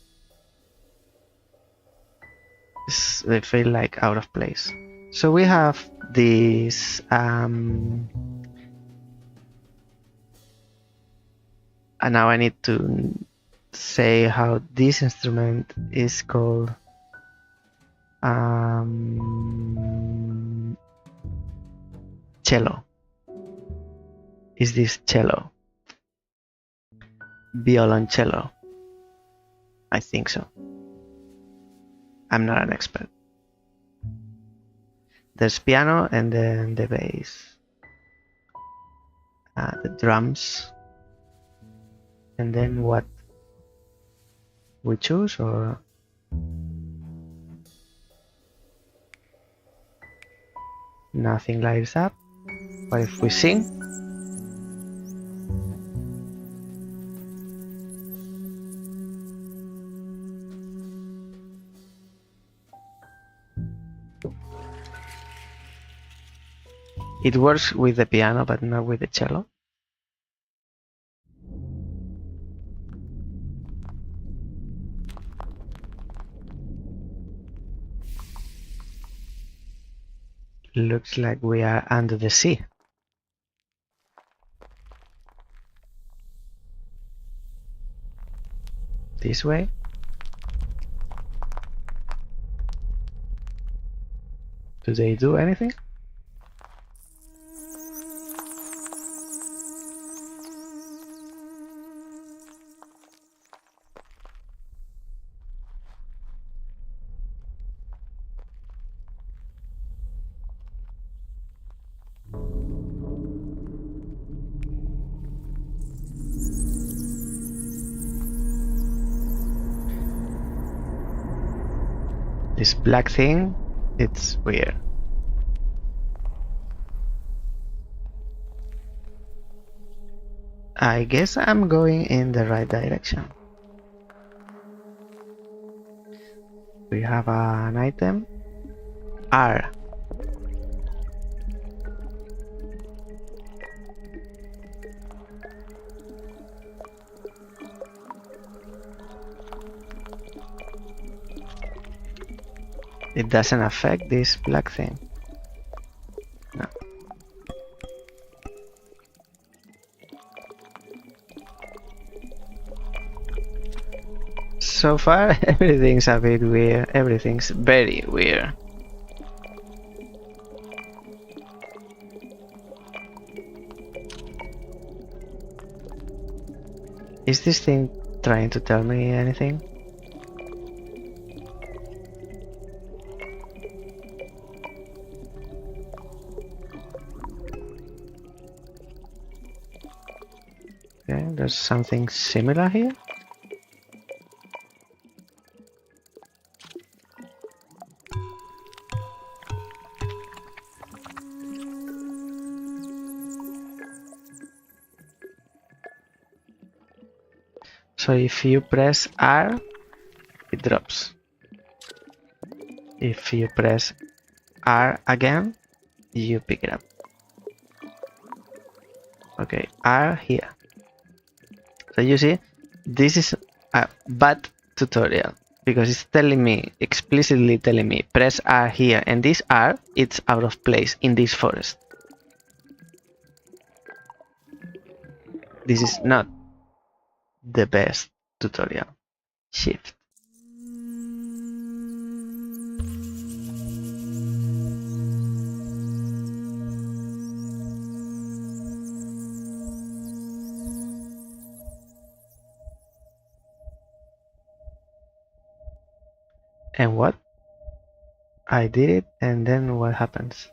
they feel like out of place. So we have this and now I need to say how this instrument is called. Cello. Is this cello? Violoncello. I think so. I'm not an expert. There's piano and then the bass, the drums, and then what we choose, or nothing lights up. But if we sing, it works with the piano but not with the cello. Looks like we are under the sea. This way. Do they do anything? This black thing, it's weird. I guess I'm going in the right direction. We have an item. R. It doesn't affect this black thing. No. So far, everything's a bit weird. Everything's very weird. Is this thing trying to tell me anything? Okay, there's something similar here. So if you press R, it drops. If you press R again, you pick it up. Okay, R here. So you see, this is a bad tutorial because it's telling me, explicitly telling me, press R here, and this R, it's out of place in this forest. This is not the best tutorial. Shift. And what? I did it, and then what happens?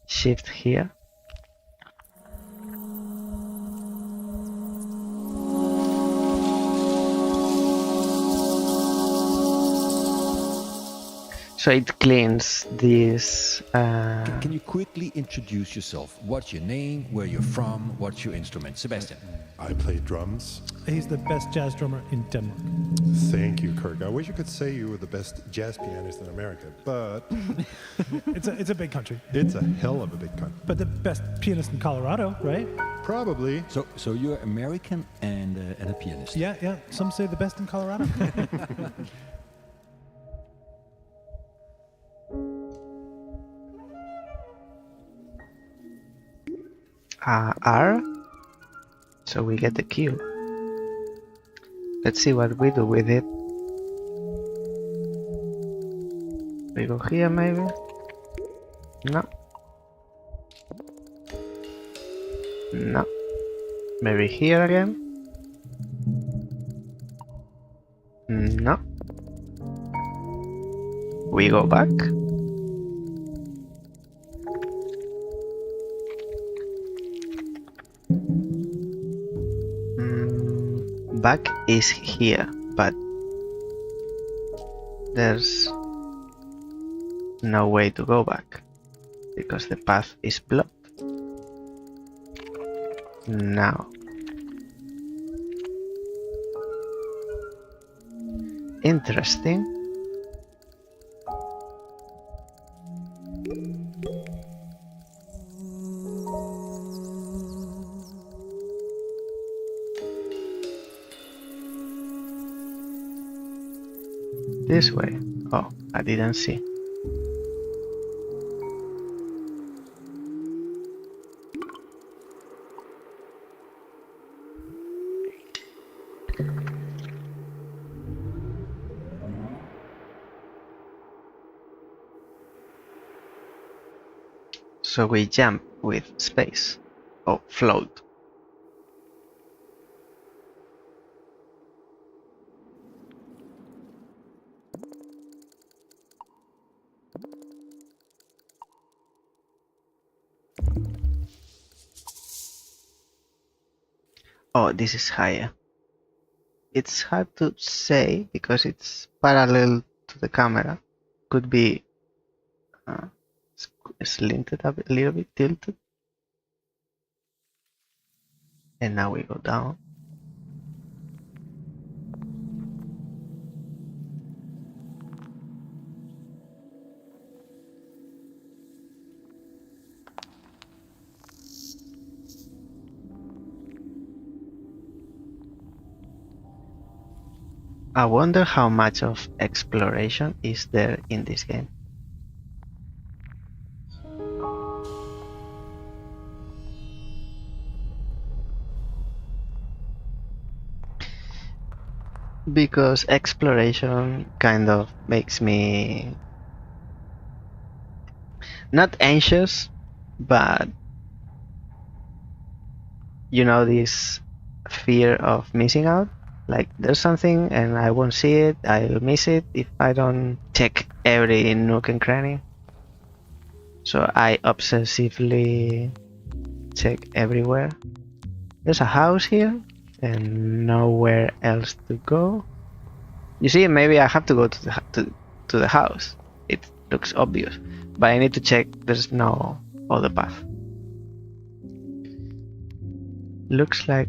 Shift here. So it cleans this. Can you quickly introduce yourself? What's your name? Where you're from? What's your instrument? Sebastian. I play drums. He's the best jazz drummer in Denmark. Thank you, Kirk. I wish I could say you were the best jazz pianist in America, but It's a big country, it's a hell of a big country. but the best pianist in Colorado, right? Probably. So you're American and a pianist. Yeah. Some say the best in Colorado. R. So we get the cube. Let's see what we do with it. We go here maybe? No. No. Maybe here again? No. We go back? Back is here, but there's no way to go back because the path is blocked. Now, interesting. This way. Oh, I didn't see. So we jump with space. Oh, float. Oh, this is higher. It's hard to say because it's parallel to the camera. Could be slanted up a little bit, tilted. And now we go down. I wonder how much of exploration is there in this game. Because exploration kind of makes me not anxious, but you know, this fear of missing out. Like there's something and I won't see it, I'll miss it if I don't check every nook and cranny. So I obsessively check everywhere. There's a house here and nowhere else to go. You see, maybe I have to go to the house. It looks obvious, but I need to check there's no other path. Looks like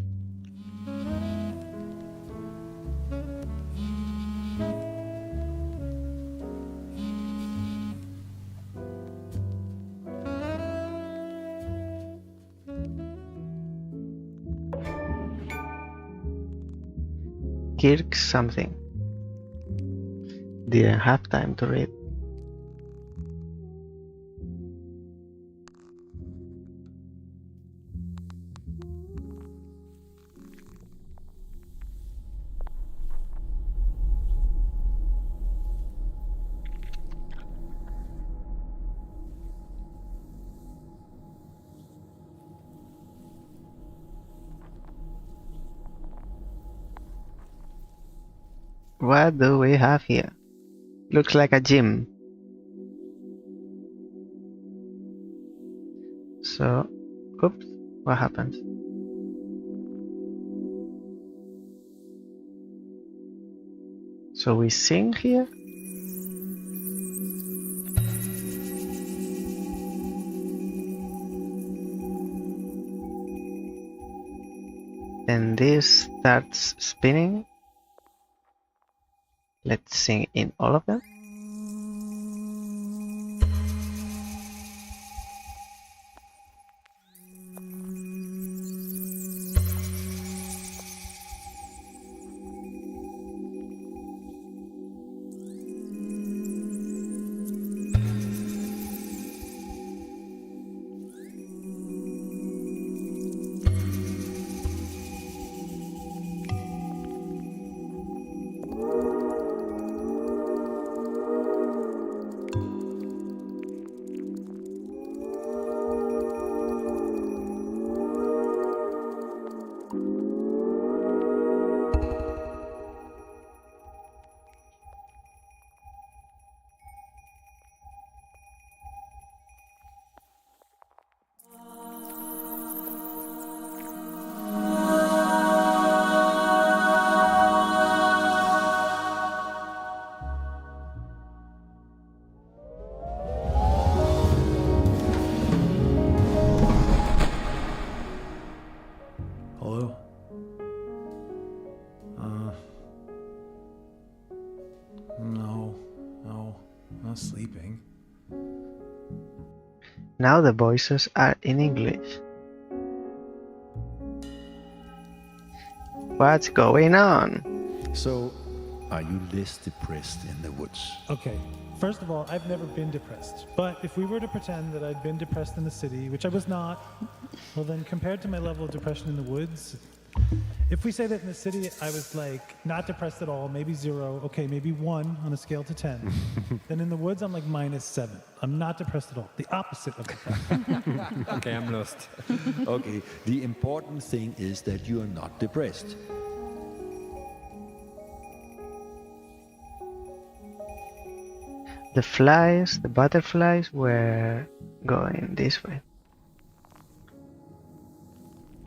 Kirk something. Didn't have time to read. What do we have here? Looks like a gym. So, oops, what happened? So we sing here? Then this starts spinning. Let's sing in all of them. Hello? No, not sleeping. Now the voices are in English. What's going on? So, are you less depressed in the woods? Okay. First of all, I've never been depressed. But if we were to pretend that I'd been depressed in the city, which I was not, well then compared to my level of depression in the woods, if we say that in the city I was like not depressed at all, maybe 0, okay, maybe 1 on a scale to 10, then in the woods I'm like -7. I'm not depressed at all. The opposite of depressed. Okay, I'm lost. Okay, the important thing is that you are not depressed. The flies, the butterflies were going this way.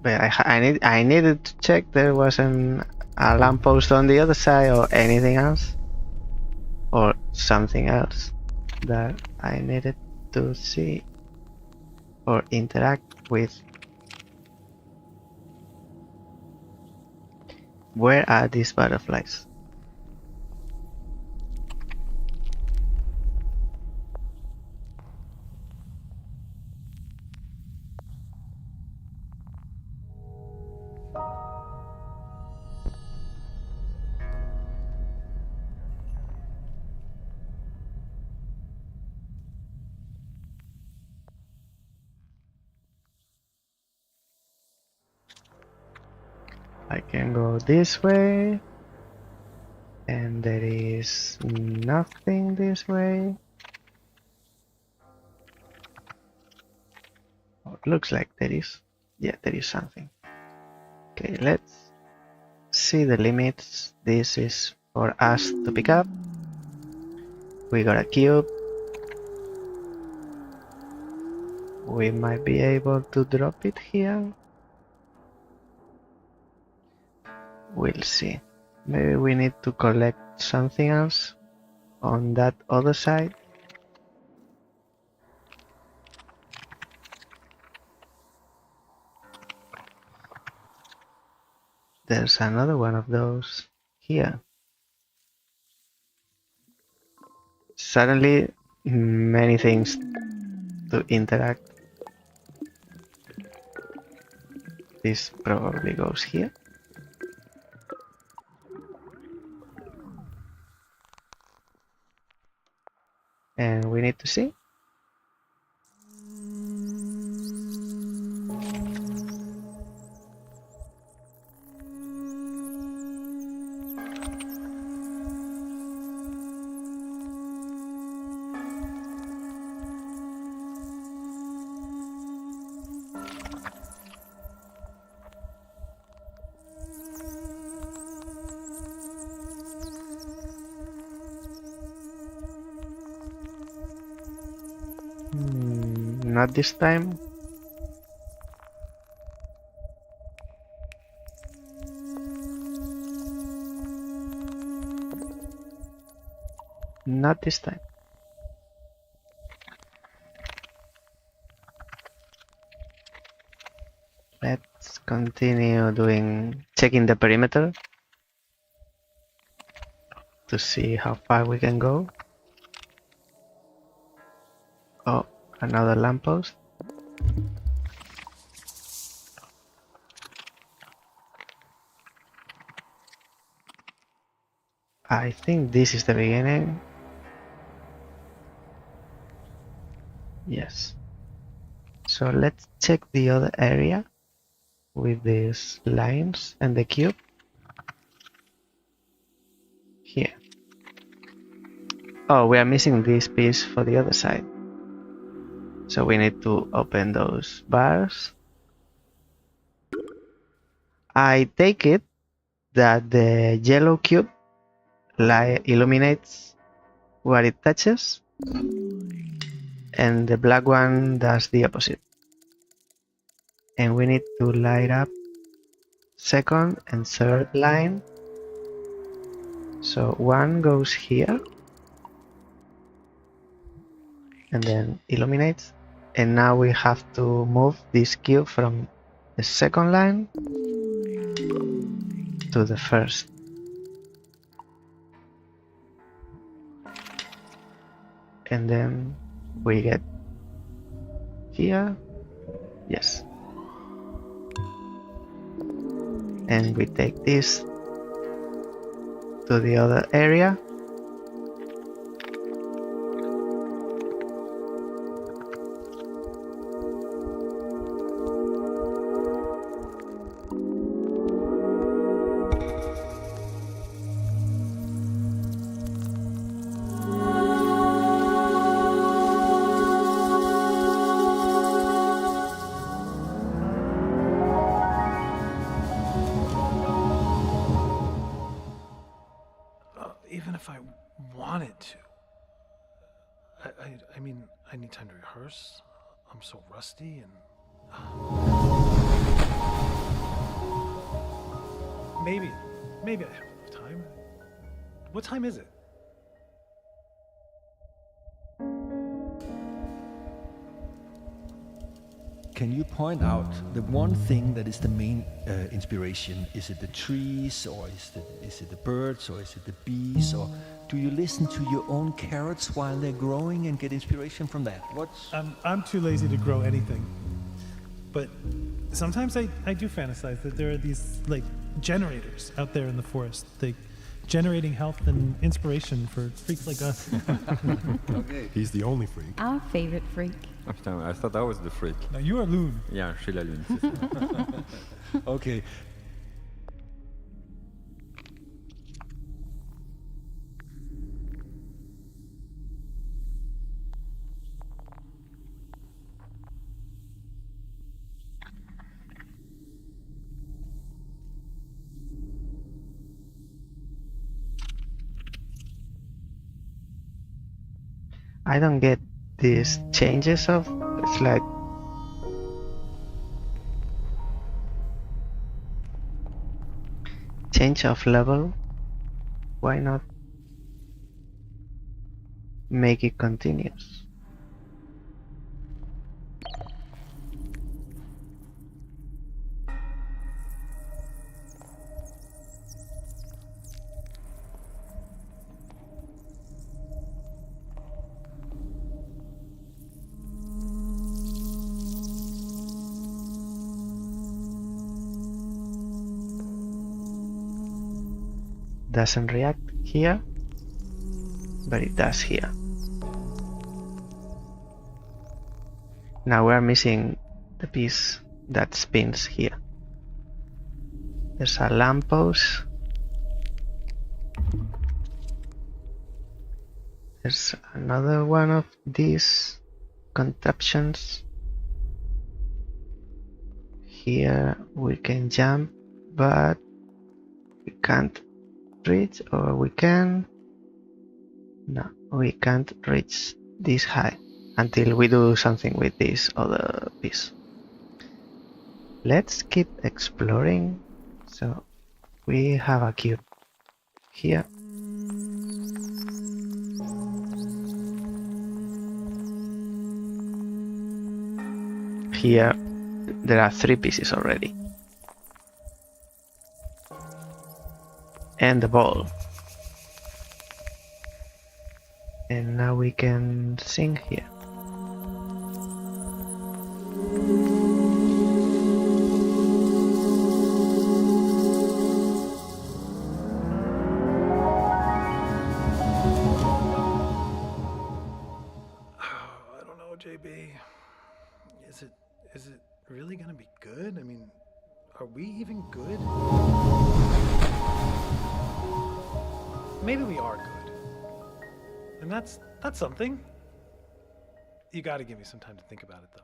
But I needed to check there wasn't a lamppost on the other side or anything else. Or something else that I needed to see or interact with. Where are these butterflies? I can go this way, and there is nothing this way. Oh, it looks like there is. Yeah, there is something. Okay, let's see the limits. This is for us to pick up. We got a cube. We might be able to drop it here. We'll see. Maybe we need to collect something else on that other side. There's another one of those here. Suddenly, many things to interact. This probably goes here. And we need to see. Not this time. Not this time. Let's continue checking the perimeter to see how far we can go. Oh, another lamppost. I think this is the beginning. Yes. So let's check the other area with these lines and the cube. Here. Oh, we are missing this piece for the other side. So we need to open those bars. I take it that the yellow cube illuminates where it touches, and the black one does the opposite. And we need to light up second and third line. So one goes here and then illuminates, and now we have to move this cube from the second line to the first. And then we get here. Yes. And we take this to the other area. Even if I wanted to. I mean, I need time to rehearse. I'm so rusty and... Maybe I have enough time. What time is it? Can you point out the one thing that is the main inspiration? Is it the trees, or is it the birds, or is it the bees, or do you listen to your own carrots while they're growing and get inspiration from that? What's I'm too lazy to grow anything. But sometimes I do fantasize that there are these like generators out there in the forest, like generating health and inspiration for freaks like us. okay? He's the only freak. Our favorite freak. Oh, putain, I thought that was the freak. Now you are Loon. Yeah, je suis la lune, c'est ça. Okay. I don't get these changes of, it's like change of level. Why not make it continuous? Doesn't react here, but it does here. Now we're missing the piece that spins here. There's a lamppost. There's another one of these contraptions. Here we can jump, but we can't reach, or we can. No, we can't reach this high until we do something with this other piece. Let's keep exploring. So we have a cube here. Here there are 3 pieces already. And the ball. And now we can sing here. I don't know, JB. Is it really gonna be good? I mean, are we even good? Maybe we are good. And that's something. You gotta give me some time to think about it, though.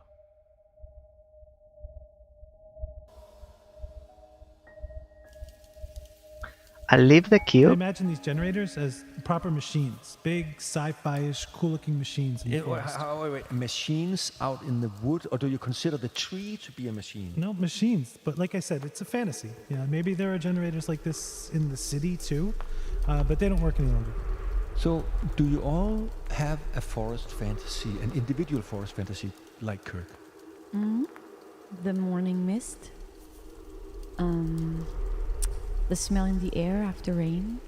I'll leave the I cube. imagine these generators as proper machines, big sci-fi-ish, cool-looking machines in the forest. Wait. Machines out in the wood, or do you consider the tree to be a machine? No, machines. But like I said, it's a fantasy. Yeah, maybe there are generators like this in the city too, but they don't work any longer. So, do you all have a forest fantasy, an individual forest fantasy, like Kirk? The morning mist. The smell in the air after rain.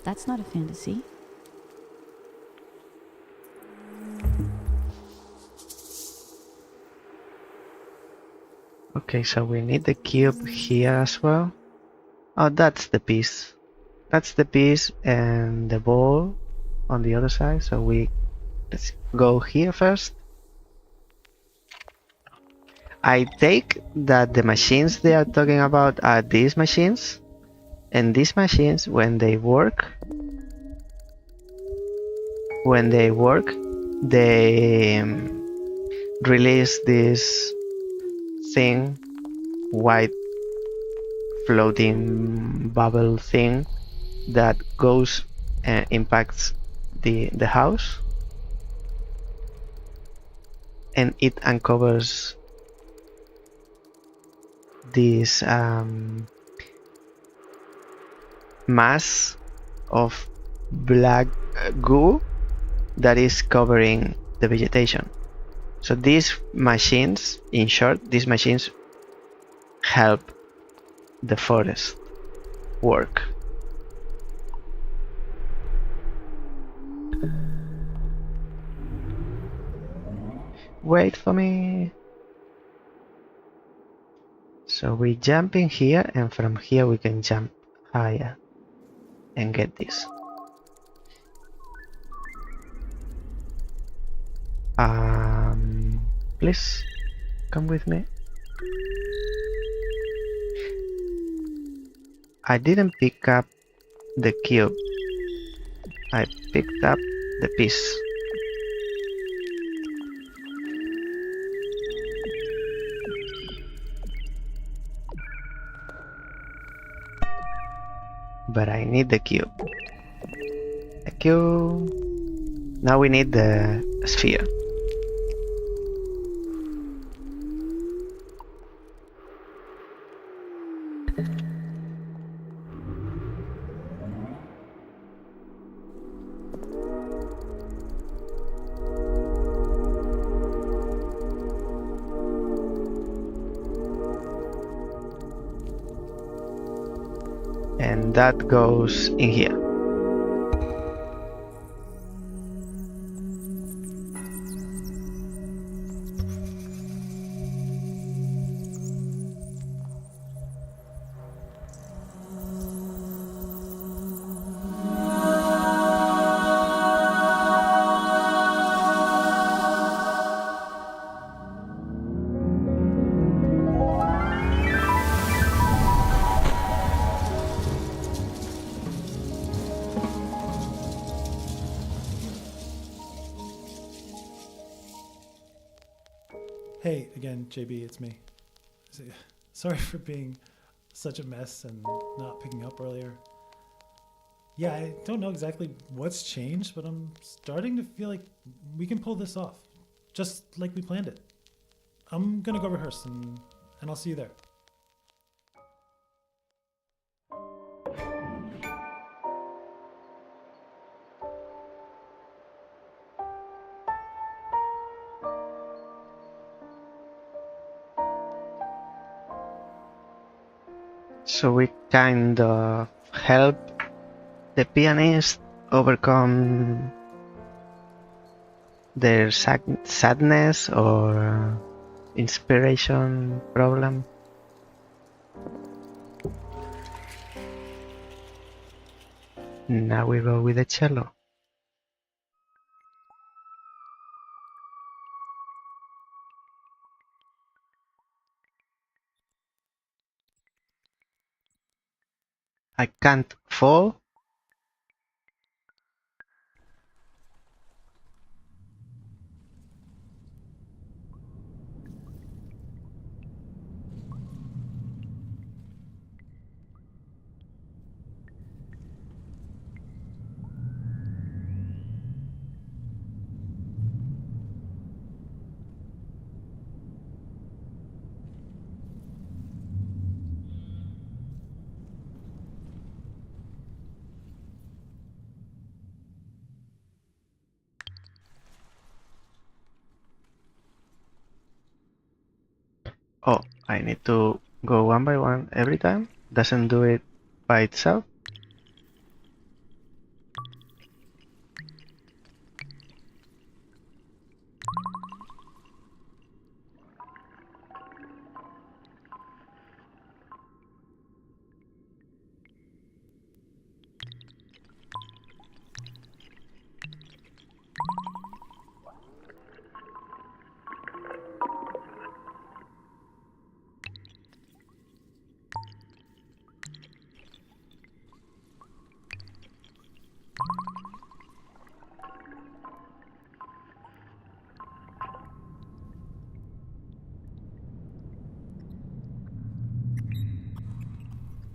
That's not a fantasy. Okay, so we need the cube here as well. Oh, that's the piece. That's the piece and the ball on the other side. So let's go here first. I take that the machines they are talking about are these machines. And these machines, when they work, they release this thing, white floating bubble thing that goes and impacts the house, and it uncovers this mass of black goo that is covering the vegetation. So these machines, in short, these machines help the forest work. Wait for me. So we jump in here, and from here we can jump higher and get this. Please come with me. I didn't pick up the cube. I picked up the piece. But I need the cube. The cube. Now we need the sphere. And that goes in here. Hey, again, JB, it's me. Sorry for being such a mess and not picking up earlier. Yeah, I don't know exactly what's changed, but I'm starting to feel like we can pull this off, just like we planned it. I'm gonna go rehearse, and I'll see you there. So we kind of help the pianist overcome their sadness or inspiration problem. Now we go with the cello. I can't fall. Oh, I need to go one by one every time? Doesn't do it by itself?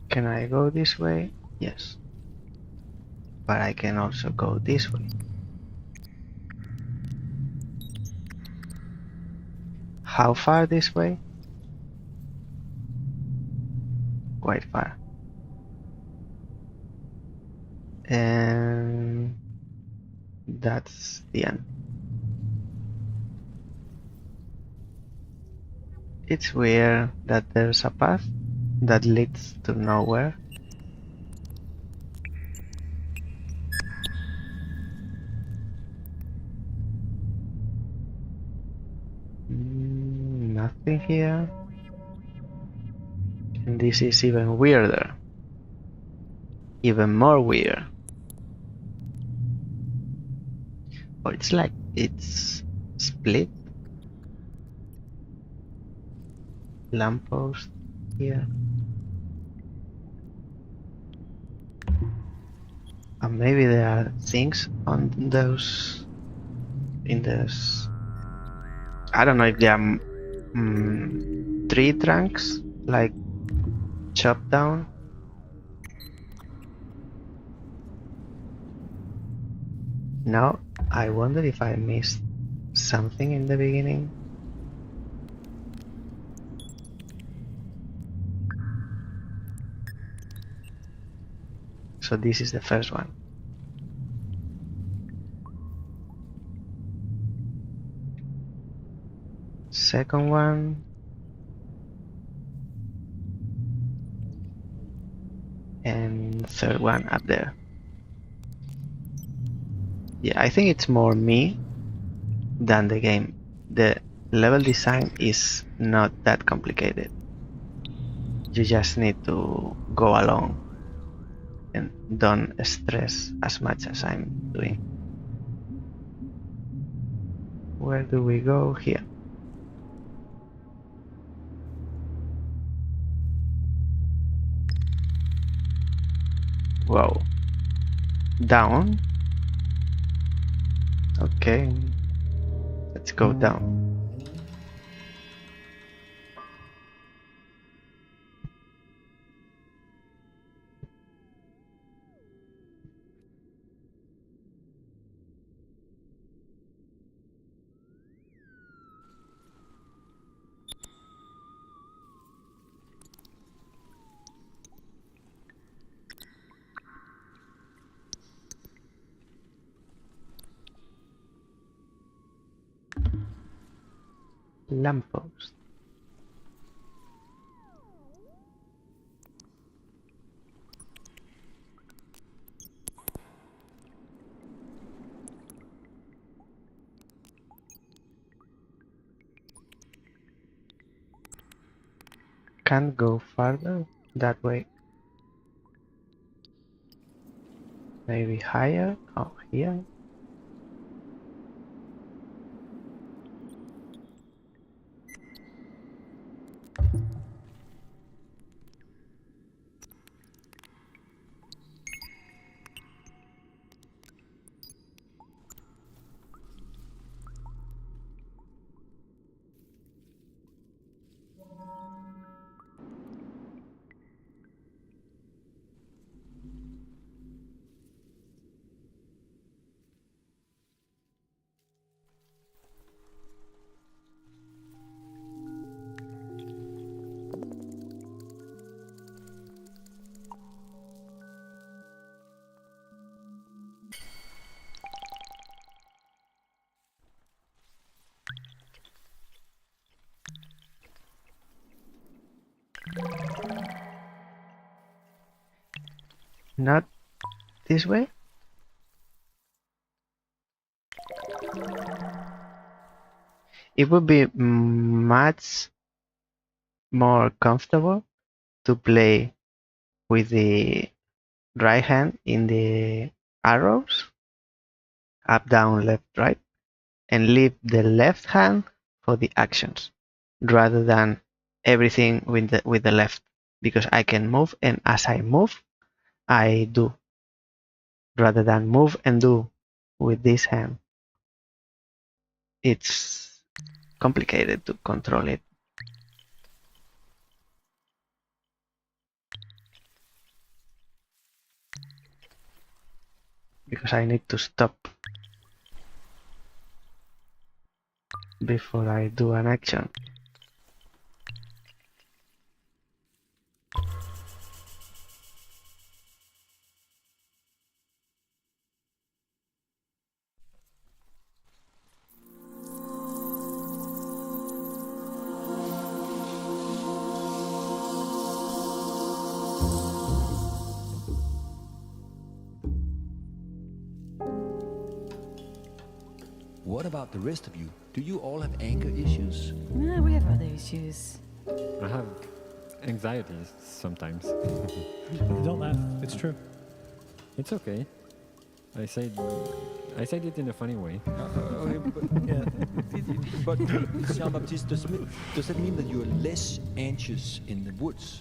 Can I go this way? Yes. But I can also go this way. How far this way? Quite far. And that's the end. It's weird that there's a path that leads to nowhere. Nothing here. And this is even weirder. Even more weird. Oh, it's like it's split. Lamppost here. And maybe there are things on those. In those. I don't know if they are tree trunks, like chopped down. Now I wonder if I missed something in the beginning. So this is the first one. Second one. And third one up there. Yeah, I think it's more me than the game. The level design is not that complicated. You just need to go along and don't stress as much as I'm doing. Where do we go? Here. Whoa. Down? Okay. Let's go down. Lamppost. can't go farther that way. Maybe higher? Oh, here? Not this way? It would be much more comfortable to play with the right hand in the arrows, up, down, left, right, and leave the left hand for the actions, rather than everything with the left, because I can move, and as I move, I do, rather than move and do with this hand. It's complicated to control it. Because I need to stop before I do an action. What about the rest of you? Do you all have anger issues? Nah, we have other issues. I have anxiety sometimes. Don't laugh. It's true. It's okay. I said it in a funny way. Okay, but Jean-Baptiste, does that mean that you're less anxious in the woods?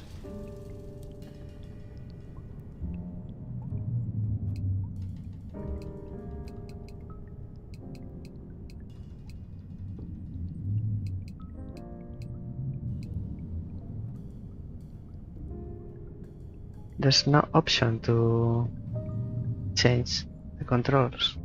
There's no option to change the controls.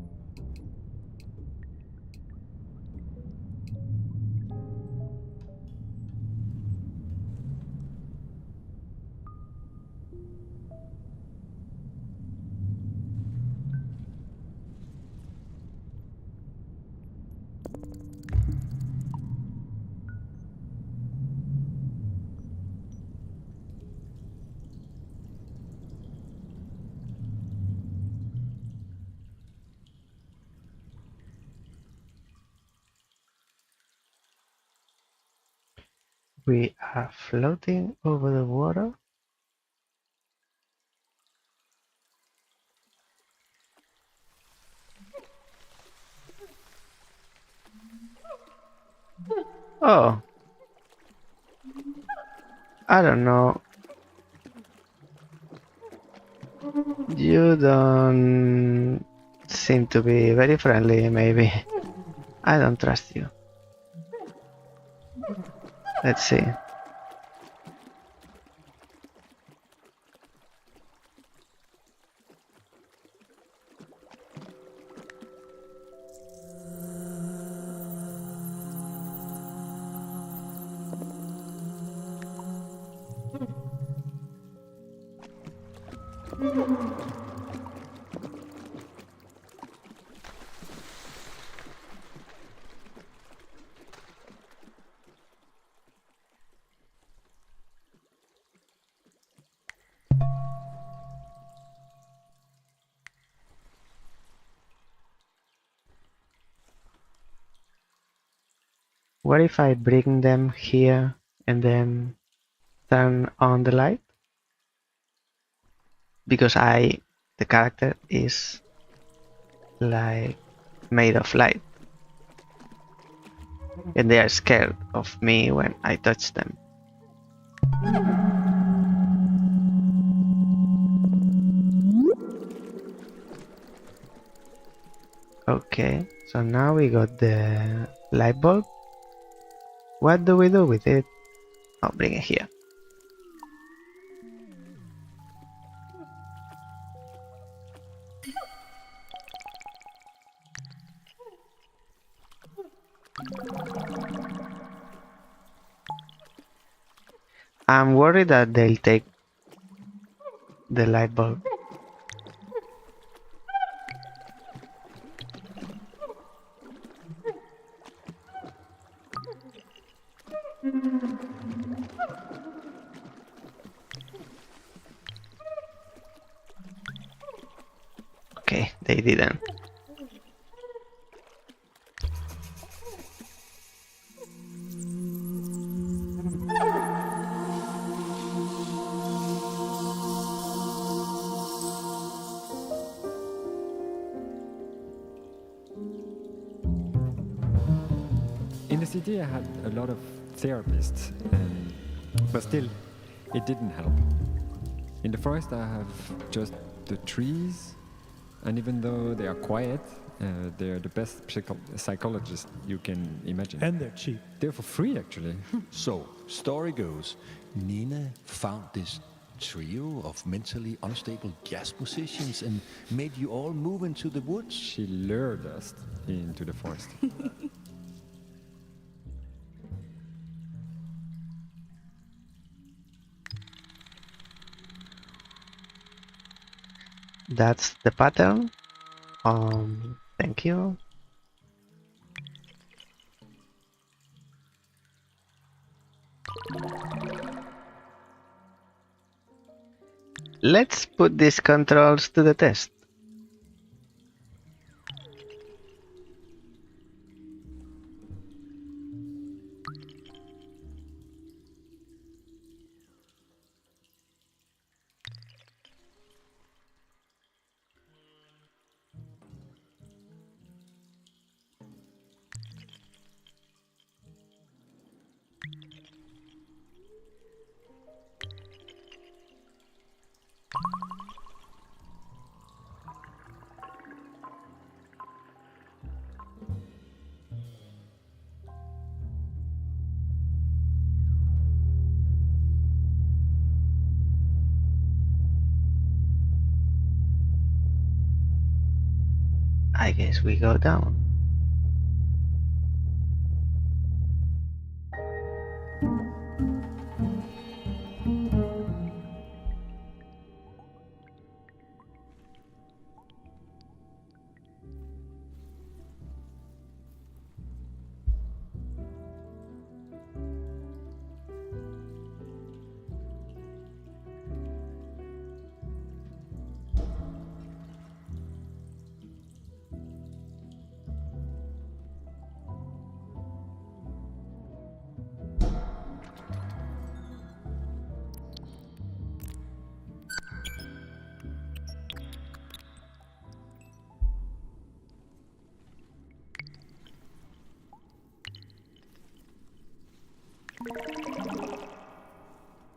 We are floating over the water. Oh, I don't know. You don't seem to be very friendly, maybe. I don't trust you. Let's see. What if I bring them here and then turn on the light because the character is like made of light and they are scared of me when I touch them. Okay, so now we got the light bulb. What do we do with it? I'll bring it here. I'm worried that they'll take the light bulb. Okay, they didn't. In the city, I had a lot of therapists, but still, it didn't help. In the forest, I have just the trees, and even though they are quiet, they're the best psychologists you can imagine. And they're cheap. They're for free, actually. So, story goes, Nina found this trio of mentally unstable jazz musicians and made you all move into the woods. She lured us into the forest. That's the pattern. Thank you. Let's put these controls to the test. I guess we go down.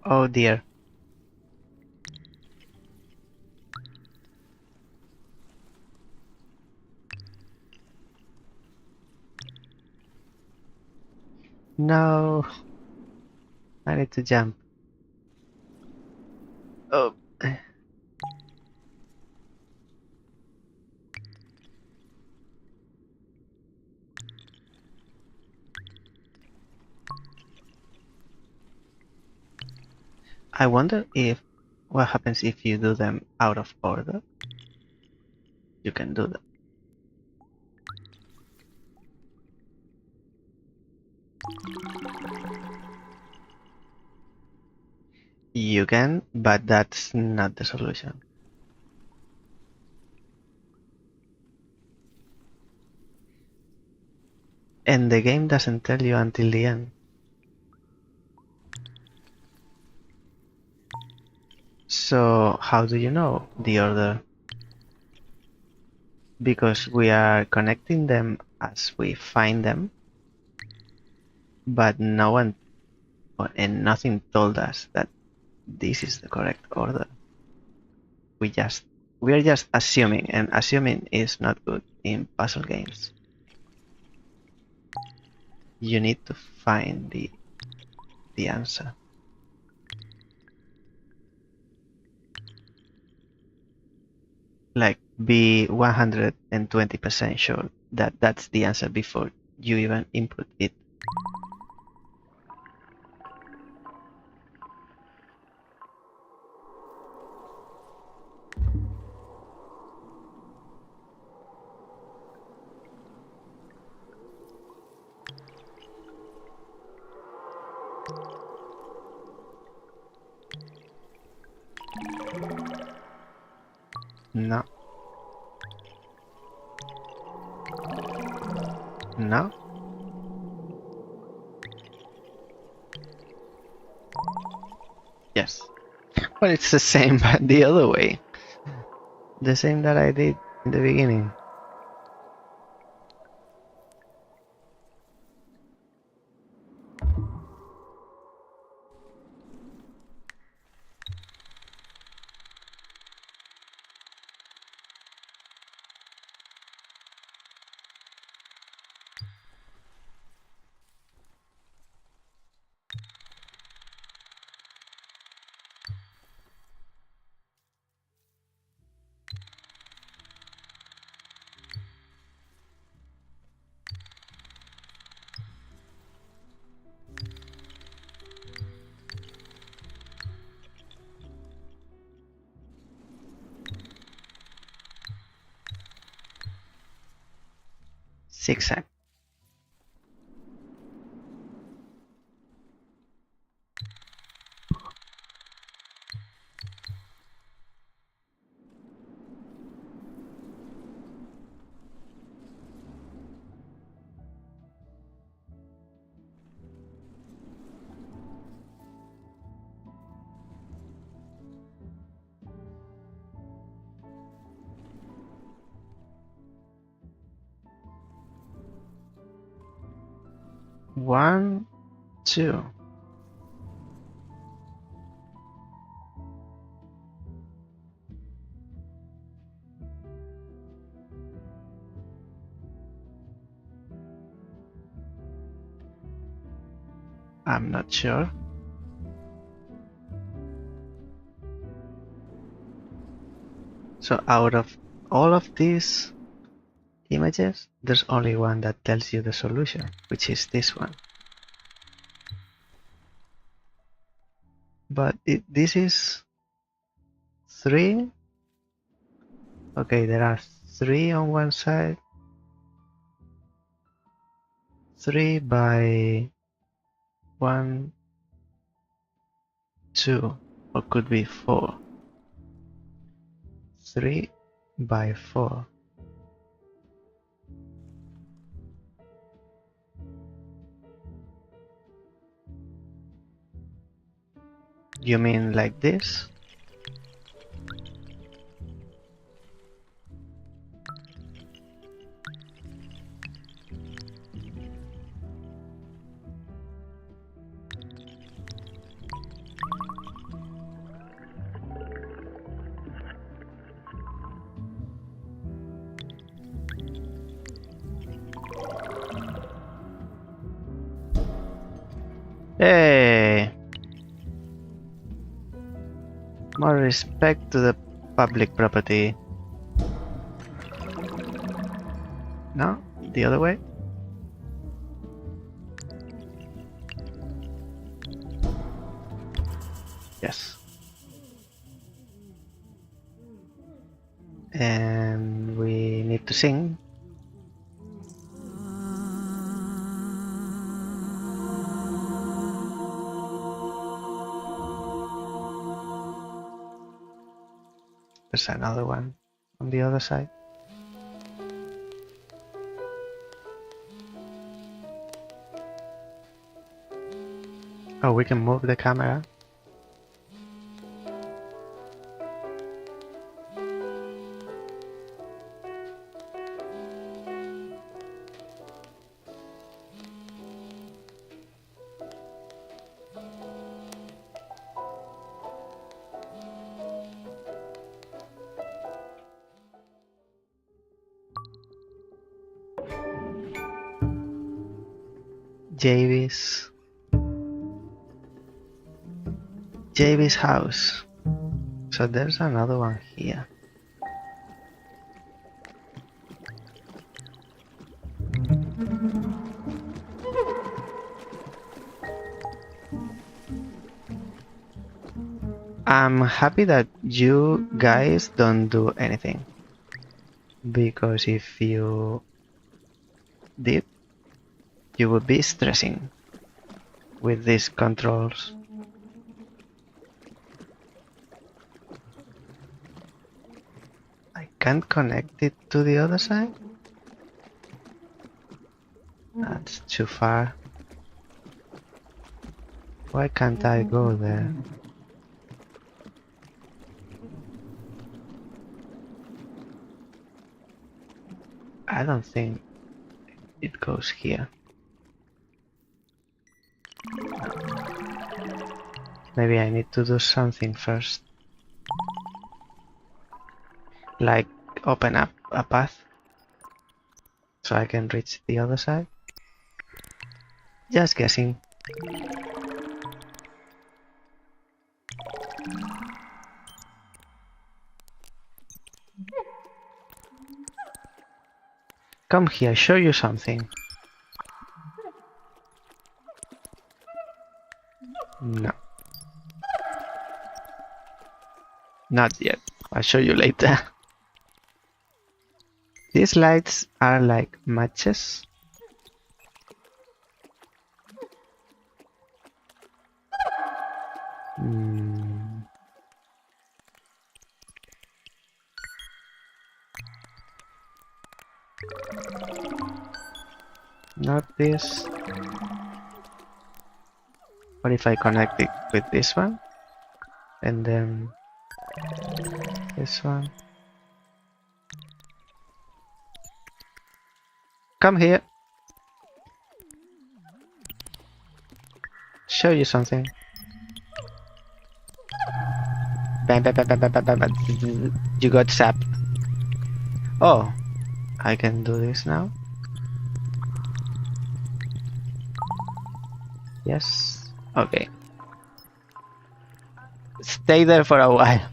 Oh dear. No. I need to jump. Oh. I wonder what happens if you do them out of order. You can do that. You can, but that's not the solution. And the game doesn't tell you until the end. So how do you know the order? Because we are connecting them as we find them, but no one and nothing told us that this is the correct order. We are just assuming, and assuming is not good in puzzle games. You need to find the answer. Like, be 120% sure that that's the answer before you even input it. No. No. Yes. Well, it's the same, but the other way. The same that I did in the beginning. Zigzag. One, two. I'm not sure. So out of all of these images, there's only one that tells you the solution, which is this one. But this is 3. Okay, there are 3 on one side. 3 by 1, 2, or could be 4. 3 by 4. You mean like this? Hey! More respect to the public property. No? The other way? Yes. And we need to sing. There's another one on the other side. Oh, we can move the camera. JB's house. So there's another one here. I'm happy that you guys don't do anything, because if you did, you would be stressing with these controls. I can't connect it to the other side? That's too far. Why can't I go there? I don't think it goes here. Maybe I need to do something first. Like open up a path so I can reach the other side. Just guessing. Come here, show you something. No. Not yet. I'll show you later. These lights are like matches. Not this. What if I connect it with this one? And then this one. Come here. Show you something. Bam, bam, bam, bam, bam, bam, bam. You got zapped. Oh, I can do this now. Yes. Okay. Stay there for a while.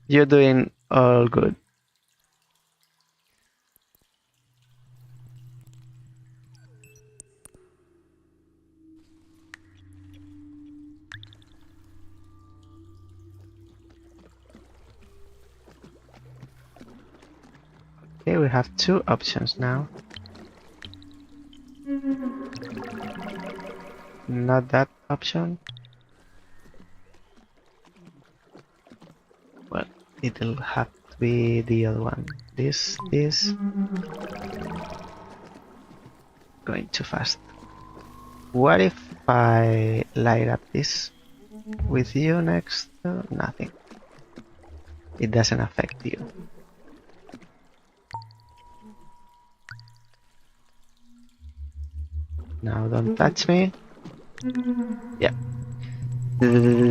You're doing all good. Okay, we have two options now. Not that option. Well, it'll have to be the other one. This. Going too fast. What if I light up this with you next to nothing? It doesn't affect you. Now don't touch me. Yeah. There's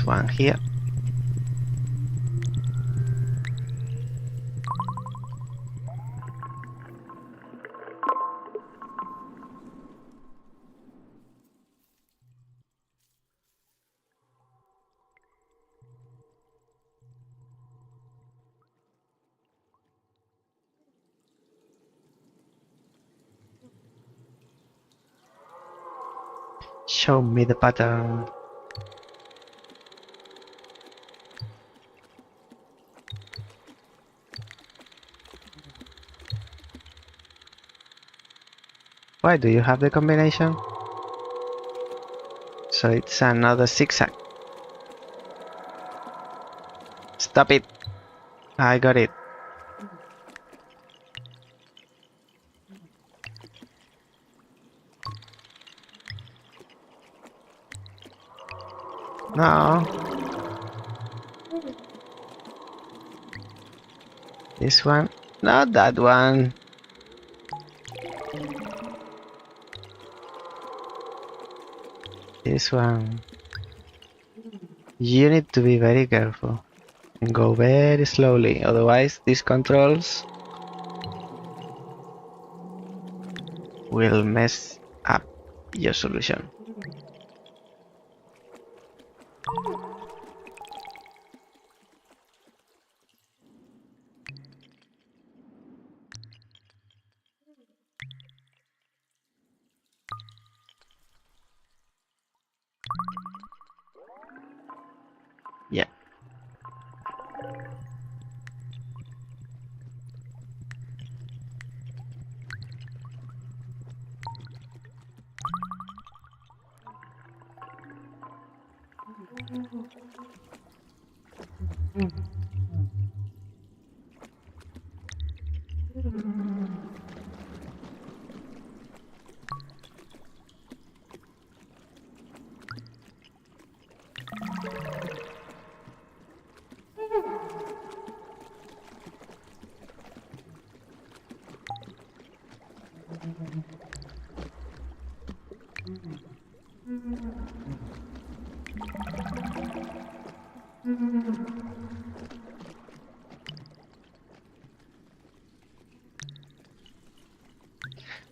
one here. Show me the pattern. Why do you have the combination? So it's another zigzag. Stop it. I got it. No. This one. Not that one. This one. You need to be very careful. Go very slowly, otherwise these controls will mess up your solution. Yeah.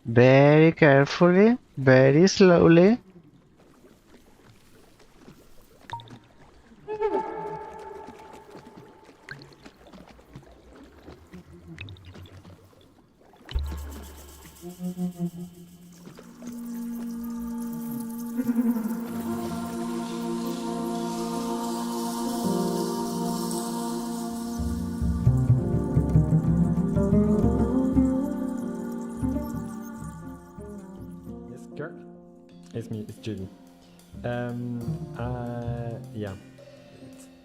Very carefully, very slowly. Yes, Kirk? It's me, it's Jim. Yeah.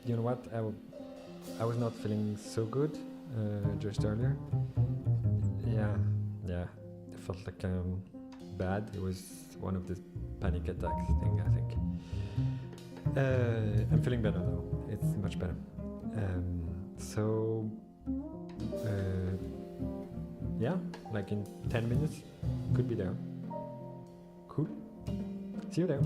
You know what? I was not feeling so good just earlier. Yeah. I felt like bad. It was one of the panic attacks thing, I think. I'm feeling better now. It's much better. So, yeah, like in 10 minutes, could be there. Cool. See you there.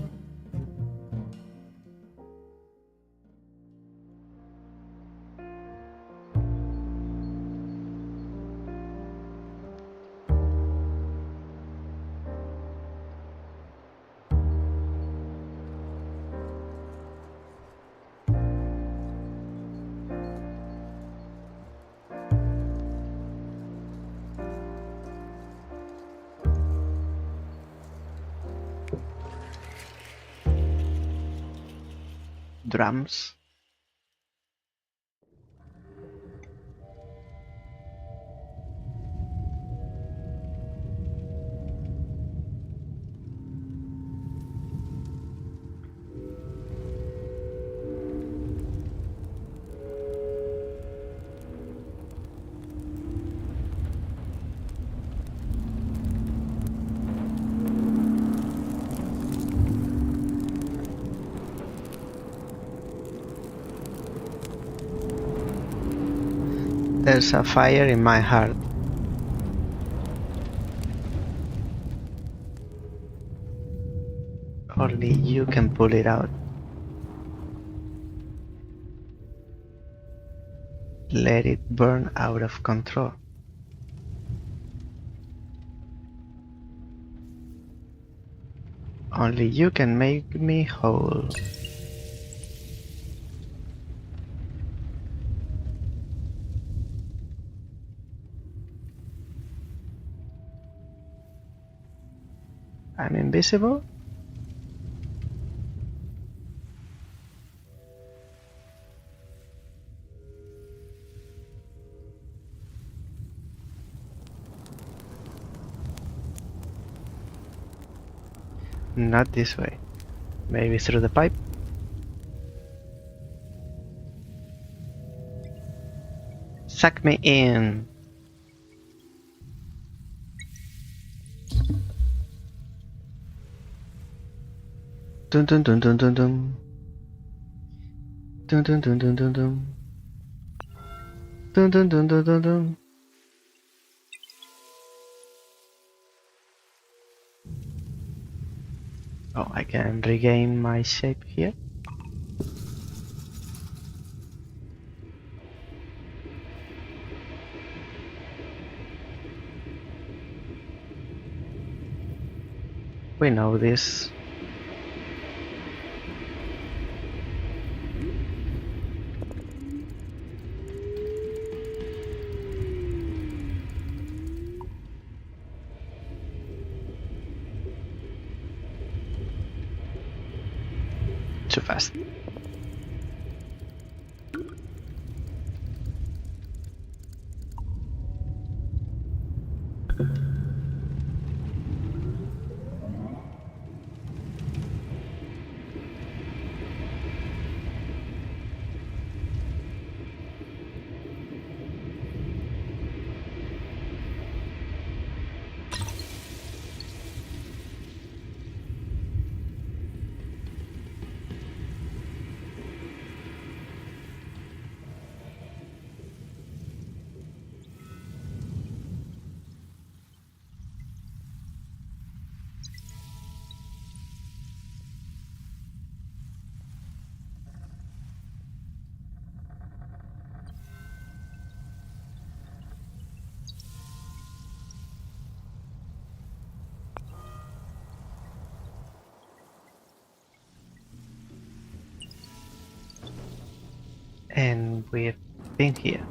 Drums. There's a fire in my heart. Only you can pull it out. Let it burn out of control. Only you can make me whole. I'm invisible? Not this way. Maybe through the pipe? Suck me in! Dun dun dun dun dun dun. Dun dun dun dun dun dun. Dun dun dun dun dun dun. Oh, I can regain my shape here. We know this. Too fast. And we've been here.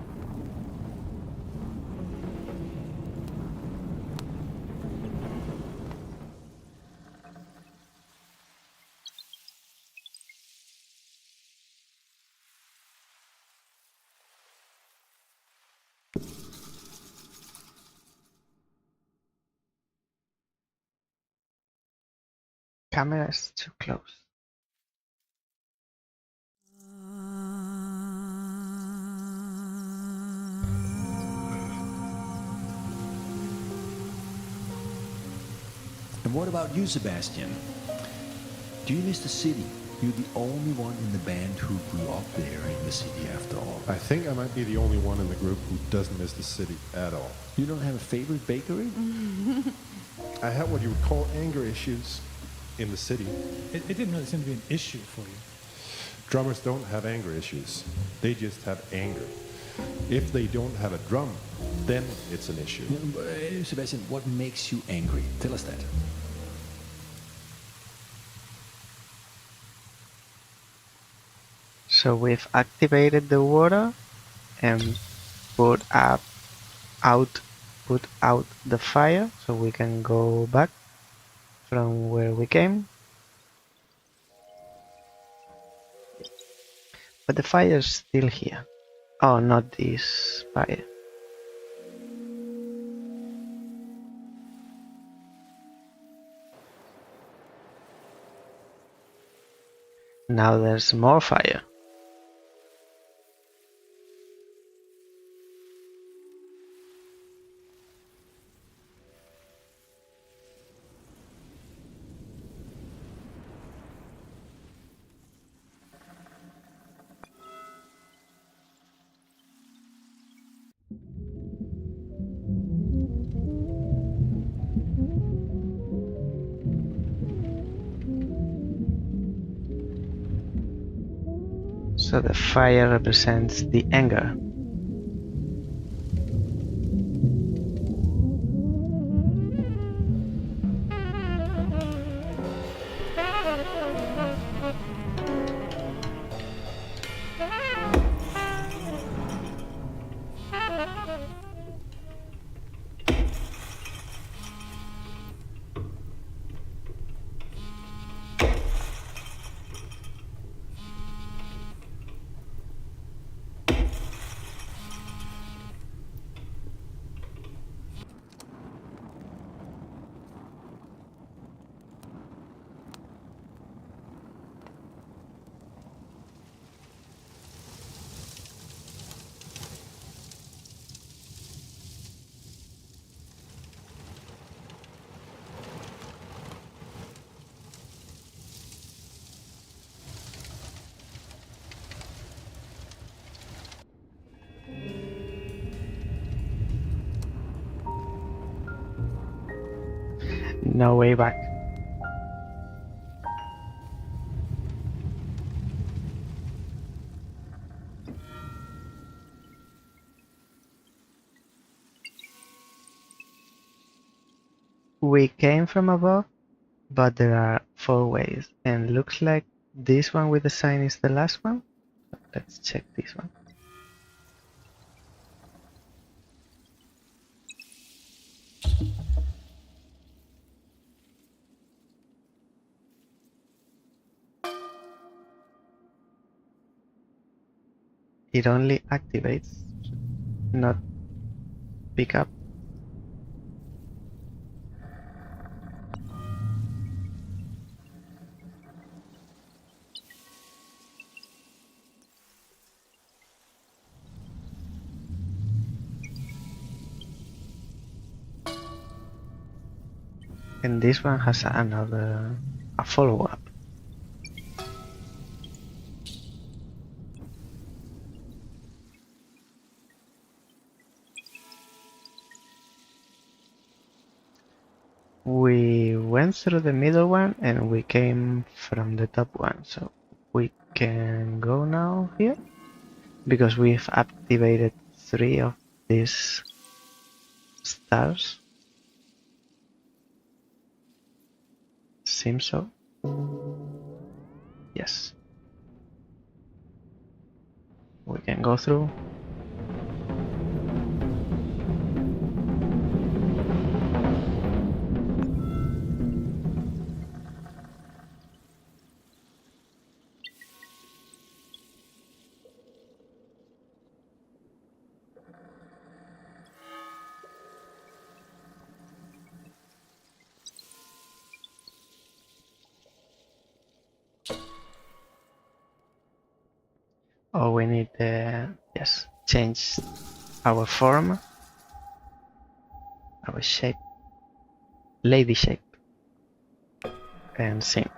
Camera is too close. And what about you, Sebastian? Do you miss the city? You're the only one in the band who grew up there in the city after all. I think I might be the only one in the group who doesn't miss the city at all. You don't have a favorite bakery? I have what you would call anger issues in the city. It didn't really seem to be an issue for you. Drummers don't have anger issues. They just have anger. If they don't have a drum, then it's an issue. Sebastian, what makes you angry? Tell us that. So we've activated the water and put out the fire so we can go back from where we came. But the fire's still here. Oh, not this fire. Now there's more fire. So the fire represents the anger. No way back. We came from above but there are 4 ways, and looks like this one with the sign is the last one. Let's check this one. It only activates, not pick up. And this one has a follow-up. We went through the middle one and we came from the top one, so we can go now here because we've activated 3 of these stars. Seems so. Yes. We can go through. Oh, we need yes, change our form, our shape, lady shape, and sing.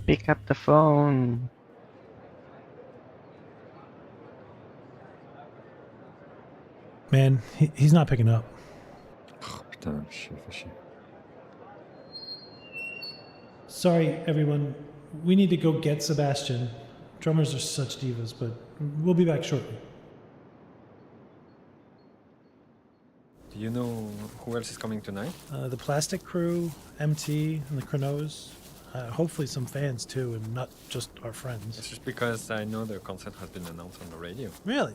Pick up the phone. Man, he's not picking up. Putain, chier, fais chier. Sorry, everyone. We need to go get Sebastian. Drummers are such divas, but we'll be back shortly. Do you know who else is coming tonight? The Plastic Crew, MT, and the Chronos. Hopefully some fans too, and not just our friends. It's just because I know the concert has been announced on the radio. Really?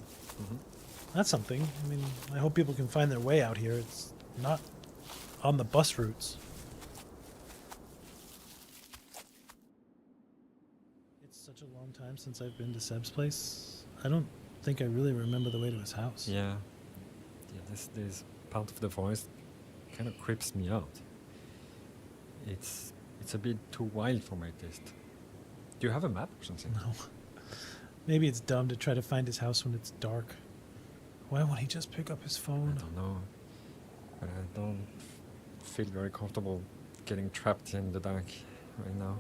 That's something. I mean, I hope people can find their way out here. It's not on the bus routes. It's such a long time since I've been to Seb's place. I don't think I really remember the way to his house. Yeah, this part of the voice kind of creeps me out. It's a bit too wild for my taste. Do you have a map or something? No. Maybe it's dumb to try to find his house when it's dark. Why won't he just pick up his phone? I don't know. But I don't feel very comfortable getting trapped in the dark right now.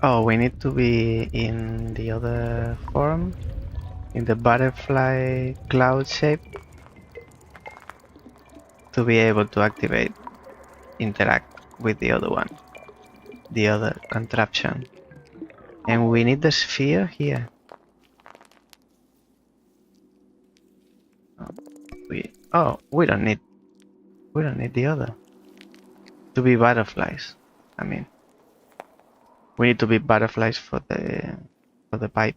Oh, we need to be in the other form, in the butterfly cloud shape, to be able to activate, interact with the other one, the other contraption. And we need the sphere here. We don't need We don't need the other. To be butterflies. I mean, we need to be butterflies for the pipe.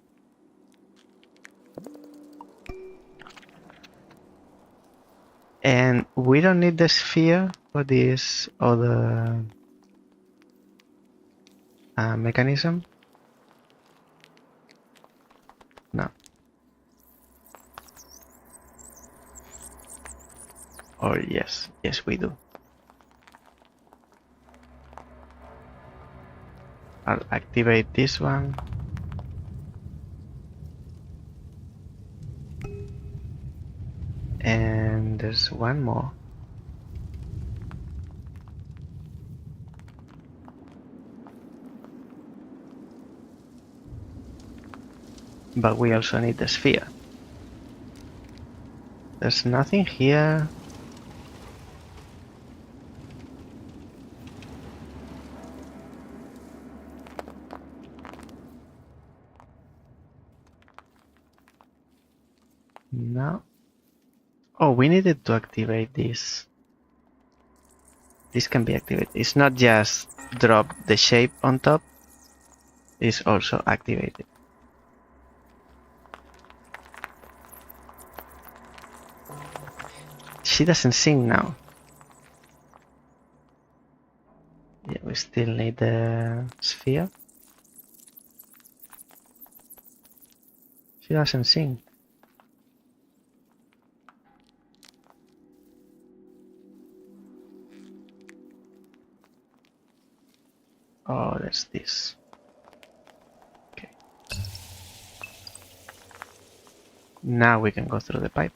And we don't need the sphere for this other mechanism. No. Or yes, we do. I'll activate this one. And there's one more. But we also need the sphere. There's nothing here. No. Oh, we needed to activate this. This can be activated. It's not just drop the shape on top. It's also activated. She doesn't sing now. Yeah, we still need the sphere. She doesn't sing. Oh, there's this. Okay. Now we can go through the pipe.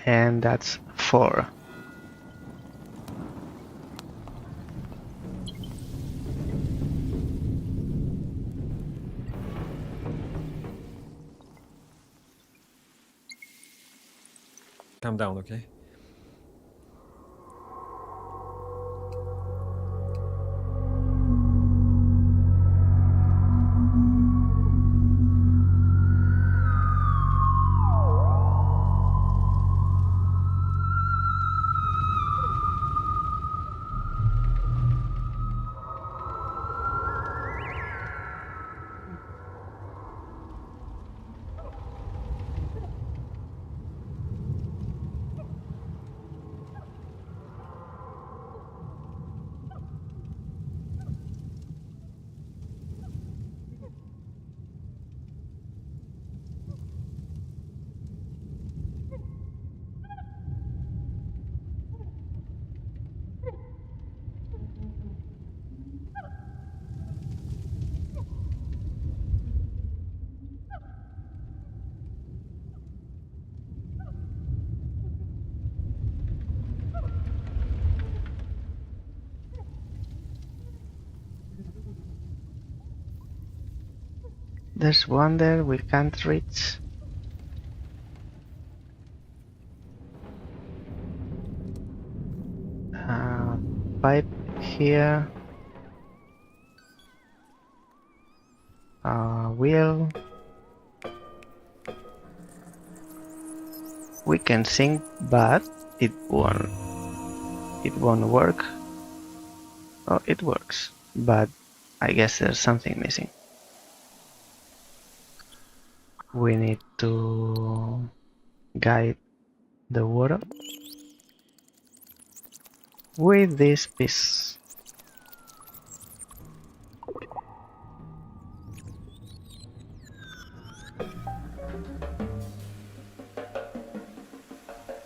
And that's 4. Calm down, okay? There's one there we can't reach. Pipe here. Wheel. We can sing, but it won't work. Oh, it works, but I guess there's something missing. We need to guide the water with this piece.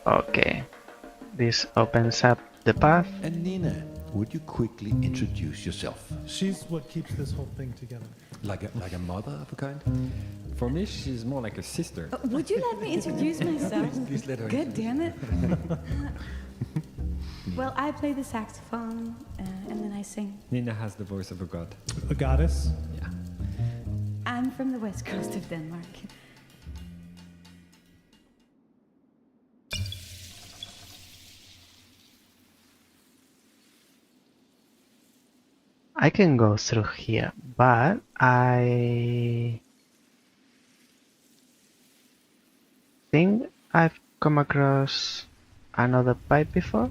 Okay, this opens up the path. And Nina, would you quickly introduce yourself? She's what keeps this whole thing together. Like a mother of a kind? For me, she's more like a sister. Would you let me introduce myself? Please let her. God damn it. Well, I play the saxophone and then I sing. Nina has the voice of a god. A goddess. Yeah. I'm from the west coast of Denmark. I can go through here, but I think I've come across another pipe before.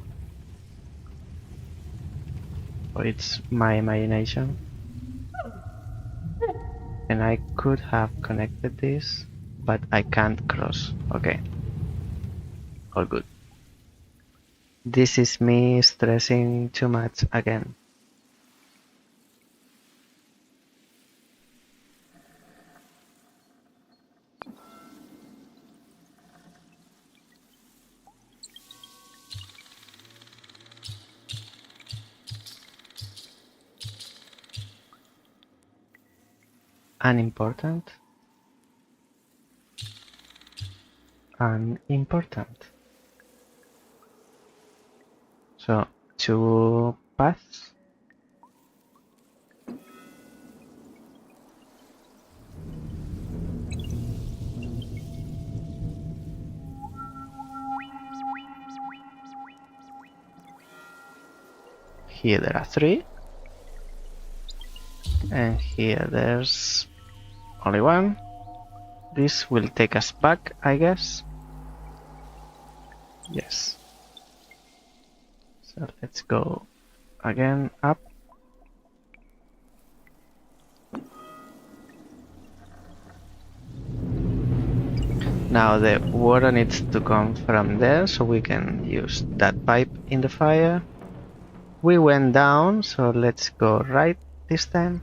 Or it's my imagination. And I could have connected this, but I can't cross. Okay. All good. This is me stressing too much again. Unimportant. Unimportant. So, two paths. Here there are three. And here there's only one. This will take us back, I guess. Yes. So let's go again up. Now the water needs to come from there, so we can use that pipe in the fire. We went down, so let's go right this time.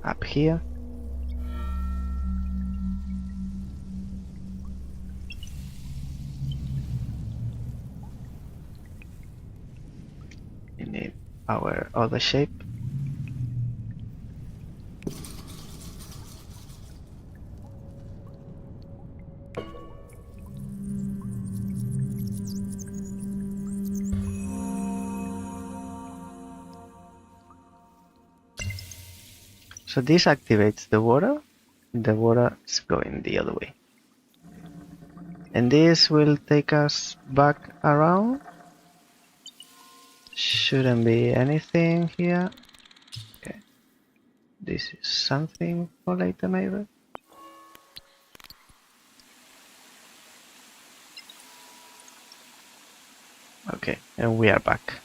Up here. We need our other shape. So this activates the water is going the other way. And this will take us back around. Shouldn't be anything here. Okay. This is something for later maybe. Okay, and we are back.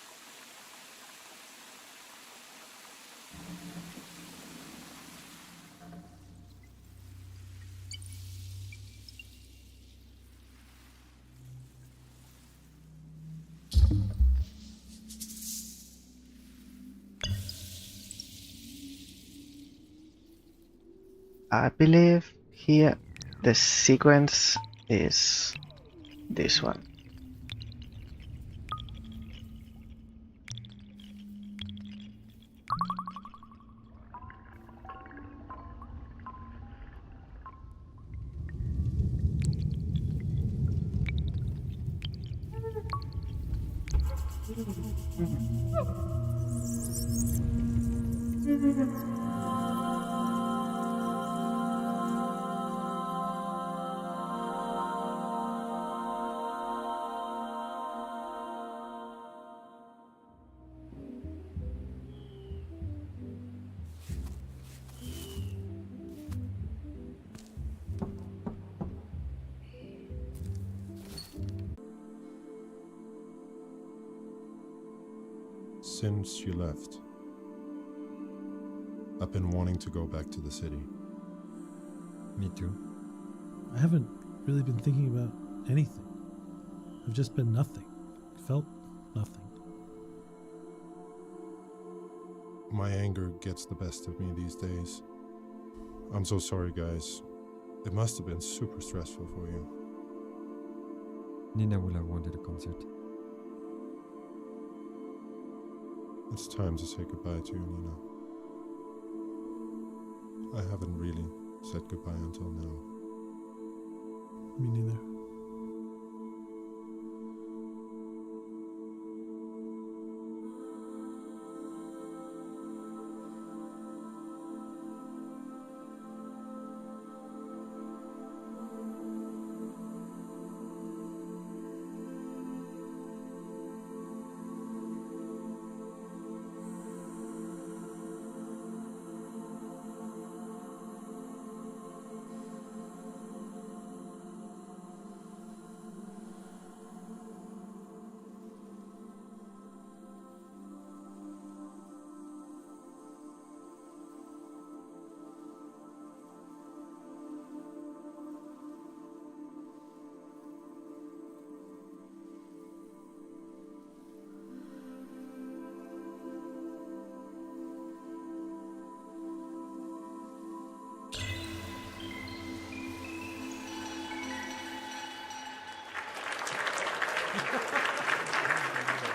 I believe here the sequence is this one. Since you left, I've been wanting to go back to the city. Me too. I haven't really been thinking about anything. I've just been nothing. Felt nothing. My anger gets the best of me these days. I'm so sorry, guys. It must have been super stressful for you. Nina will have wanted a concert. It's time to say goodbye to you, Nina. I haven't really said goodbye until now. Me neither.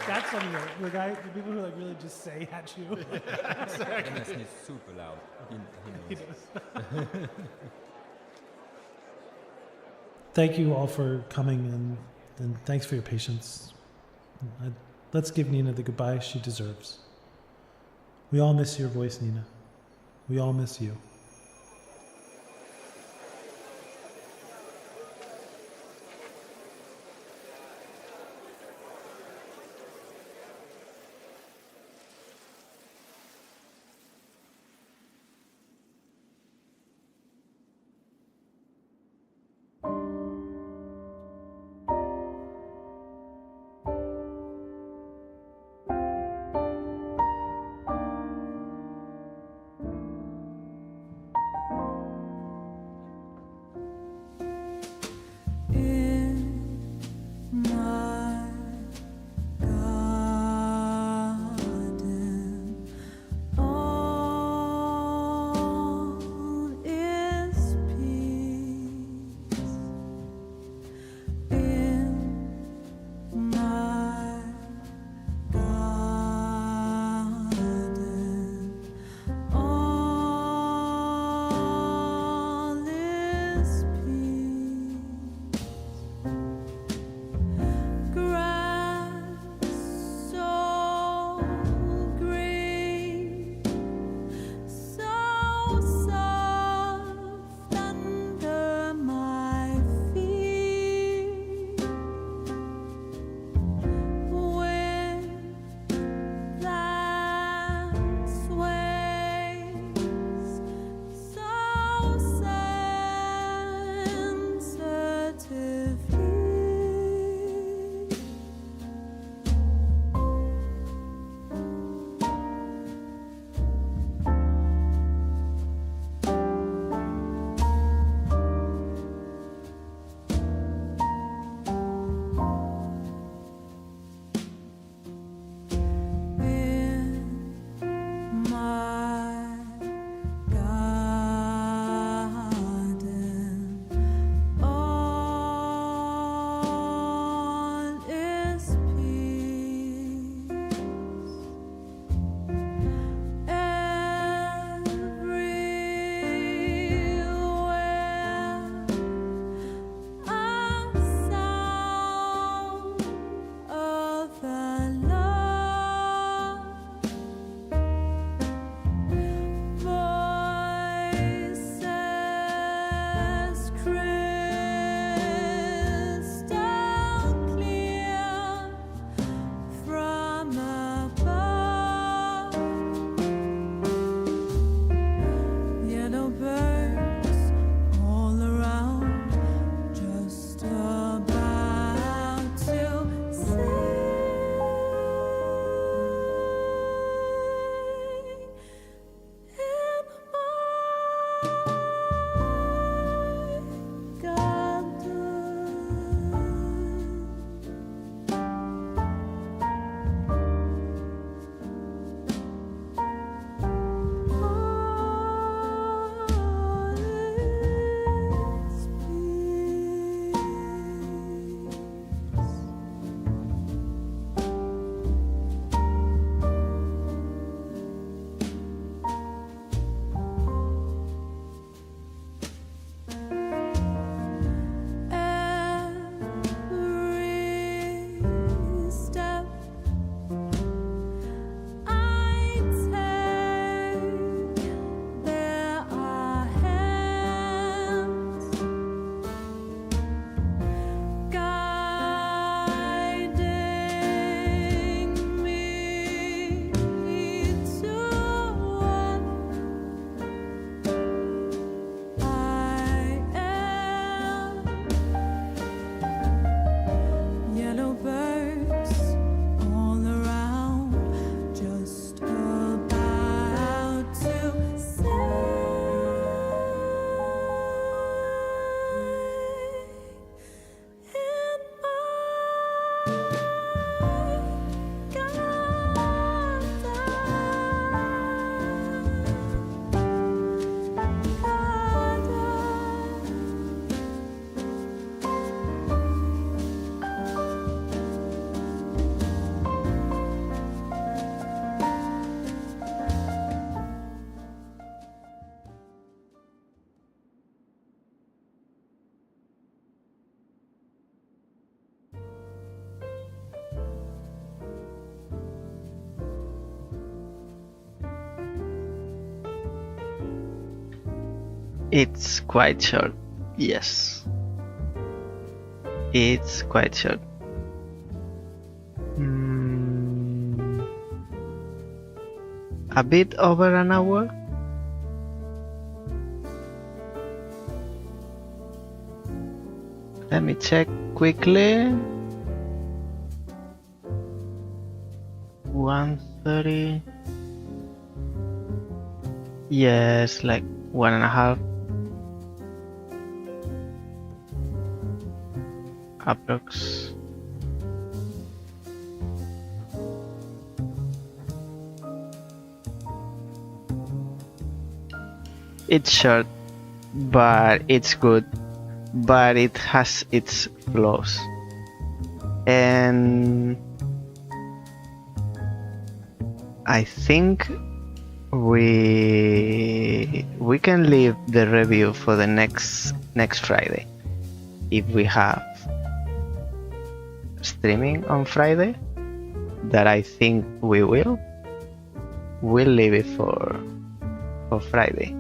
That's funny though. The people who like really just say at you. Dennis is super loud. He knows. Thank you all for coming and thanks for your patience. Let's give Nina the goodbye she deserves. We all miss your voice, Nina. We all miss you. It's quite short. Yes. It's quite short. A bit over an hour. Let me check quickly. 1:30. Yes, like 1.5. Approx. It's short, but it's good. But it has its flaws. And I think we can leave the review for the next Friday. If we have streaming on Friday, that I think we'll leave it for Friday.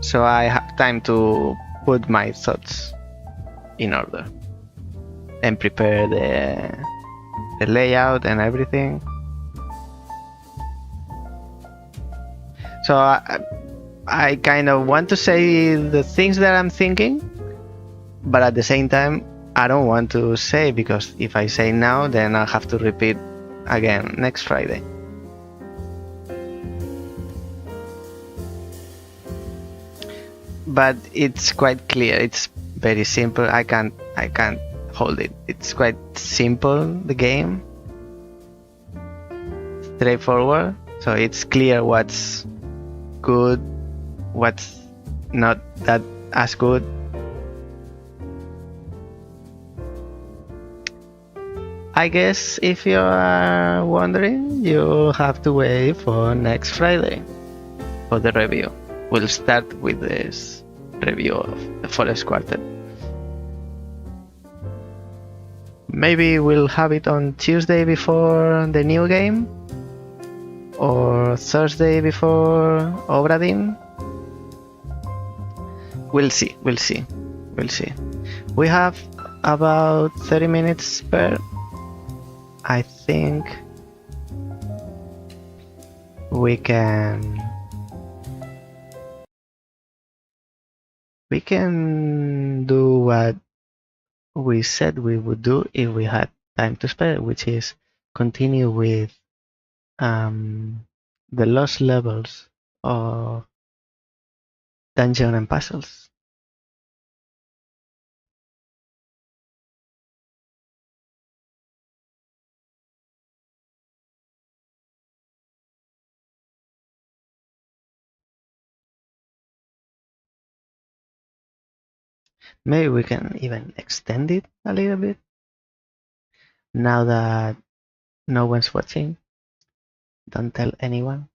So I have time to put my thoughts in order and prepare the layout and everything. So I kind of want to say the things that I'm thinking, but at the same time, I don't want to say, because if I say now, then I'll have to repeat again next Friday. But it's quite clear. It's very simple. I can't hold it. It's quite simple, the game. Straightforward. So it's clear what's good, what's not that as good. I guess if you are wondering, you have to wait for next Friday for the review. We'll start with this review of the Forest Quartet. Maybe we'll have it on Tuesday before the new game, or Thursday before Obra Dinn. We'll see. We have about 30 minutes spare. I think we can do what we said we would do if we had time to spare, which is continue with the lost levels of Dungeon and Puzzles. Maybe we can even extend it a little bit now that no one's watching. Don't tell anyone.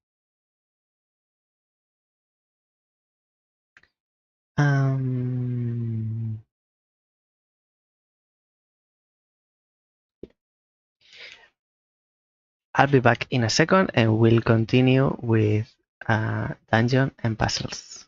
I'll be back in a second and we'll continue with Dungeon and Puzzles.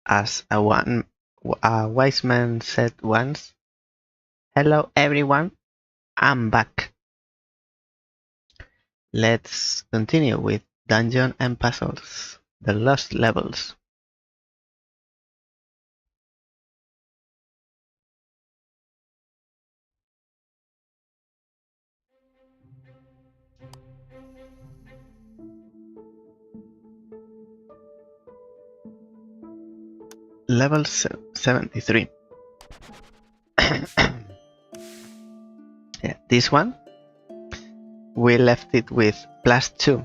as a wise man said once, "Hello everyone, I'm back." Let's continue with Dungeon and Puzzles, the Lost Levels. Level 73. Yeah, this one, we left it with +2.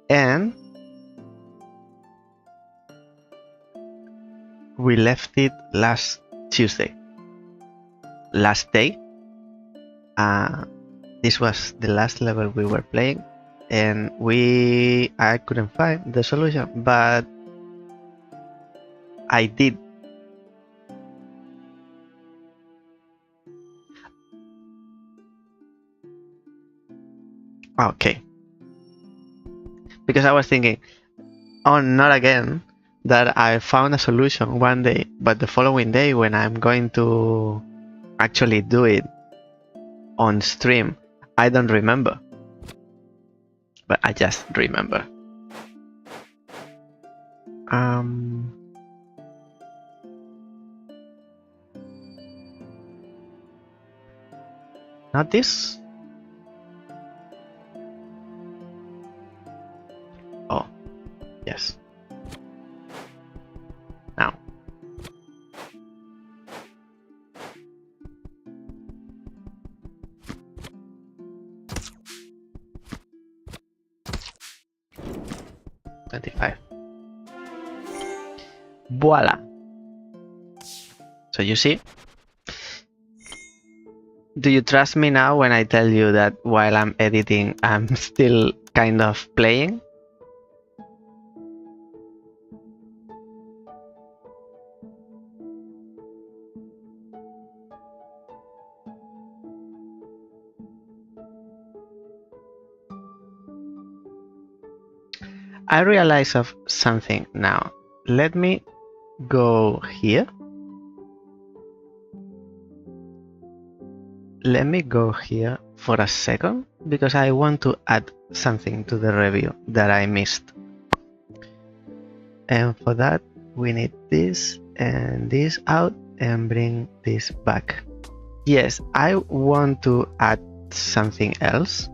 And we left it last Tuesday. Last day. This was the last level we were playing, and I couldn't find the solution, but I did. Okay. Because I was thinking, oh, not again, that I found a solution one day, but the following day when I'm going to actually do it on stream, I don't remember. But I just remember. Not this? Oh, yes. Now. $25. Voila. So you see? Do you trust me now when I tell you that while I'm editing, I'm still kind of playing? I realize of something now. Let me go here. Let me go here for a second because I want to add something to the review that I missed. And for that, we need this and this out and bring this back. Yes, I want to add something else.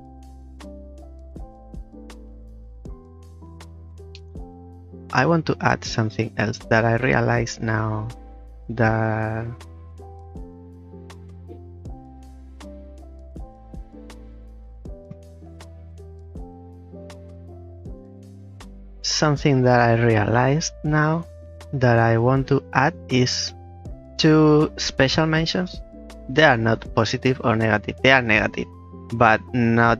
I want to add something else that I realize now that something that I realized now that I want to add is 2 special mentions. They are not positive or negative. They are negative, but not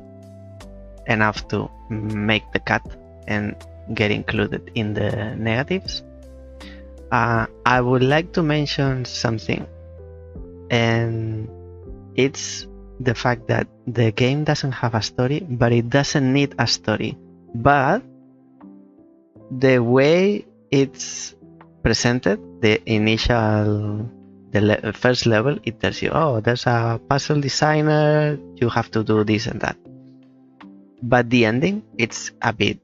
enough to make the cut and get included in the negatives. I would like to mention something, and it's the fact that the game doesn't have a story, but it doesn't need a story. But the way it's presented, the first level, it tells you, oh, there's a puzzle designer, you have to do this and that. But the ending, it's a bit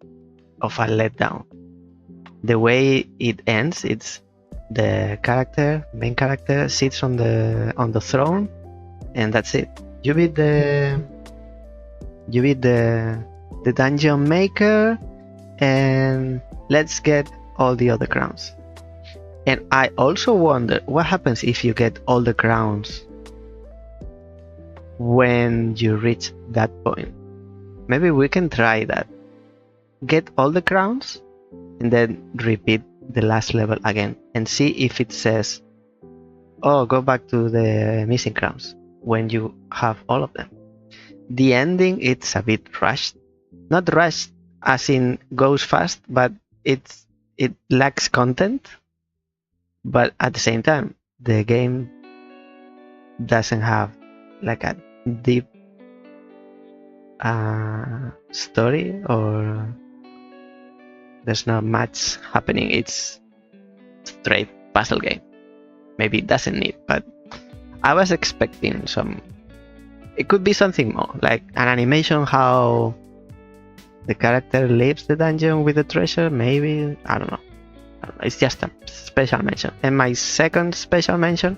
of a letdown. The way it ends, it's the main character sits on the throne, and that's it. You beat the dungeon maker, and let's get all the other crowns. And I also wonder what happens if you get all the crowns when you reach that point. Maybe we can try that. Get all the crowns and then repeat the last level again and see if it says, oh, go back to the missing crowns when you have all of them. The ending, it's a bit rushed. Not rushed as in goes fast, but it lacks content. But at the same time, the game doesn't have like a deep story, or there's not much happening. It's straight puzzle game. Maybe it doesn't need, but I was expecting some. It could be something more, like an animation how the character leaves the dungeon with the treasure. Maybe, I don't know. It's just a special mention. And my second special mention,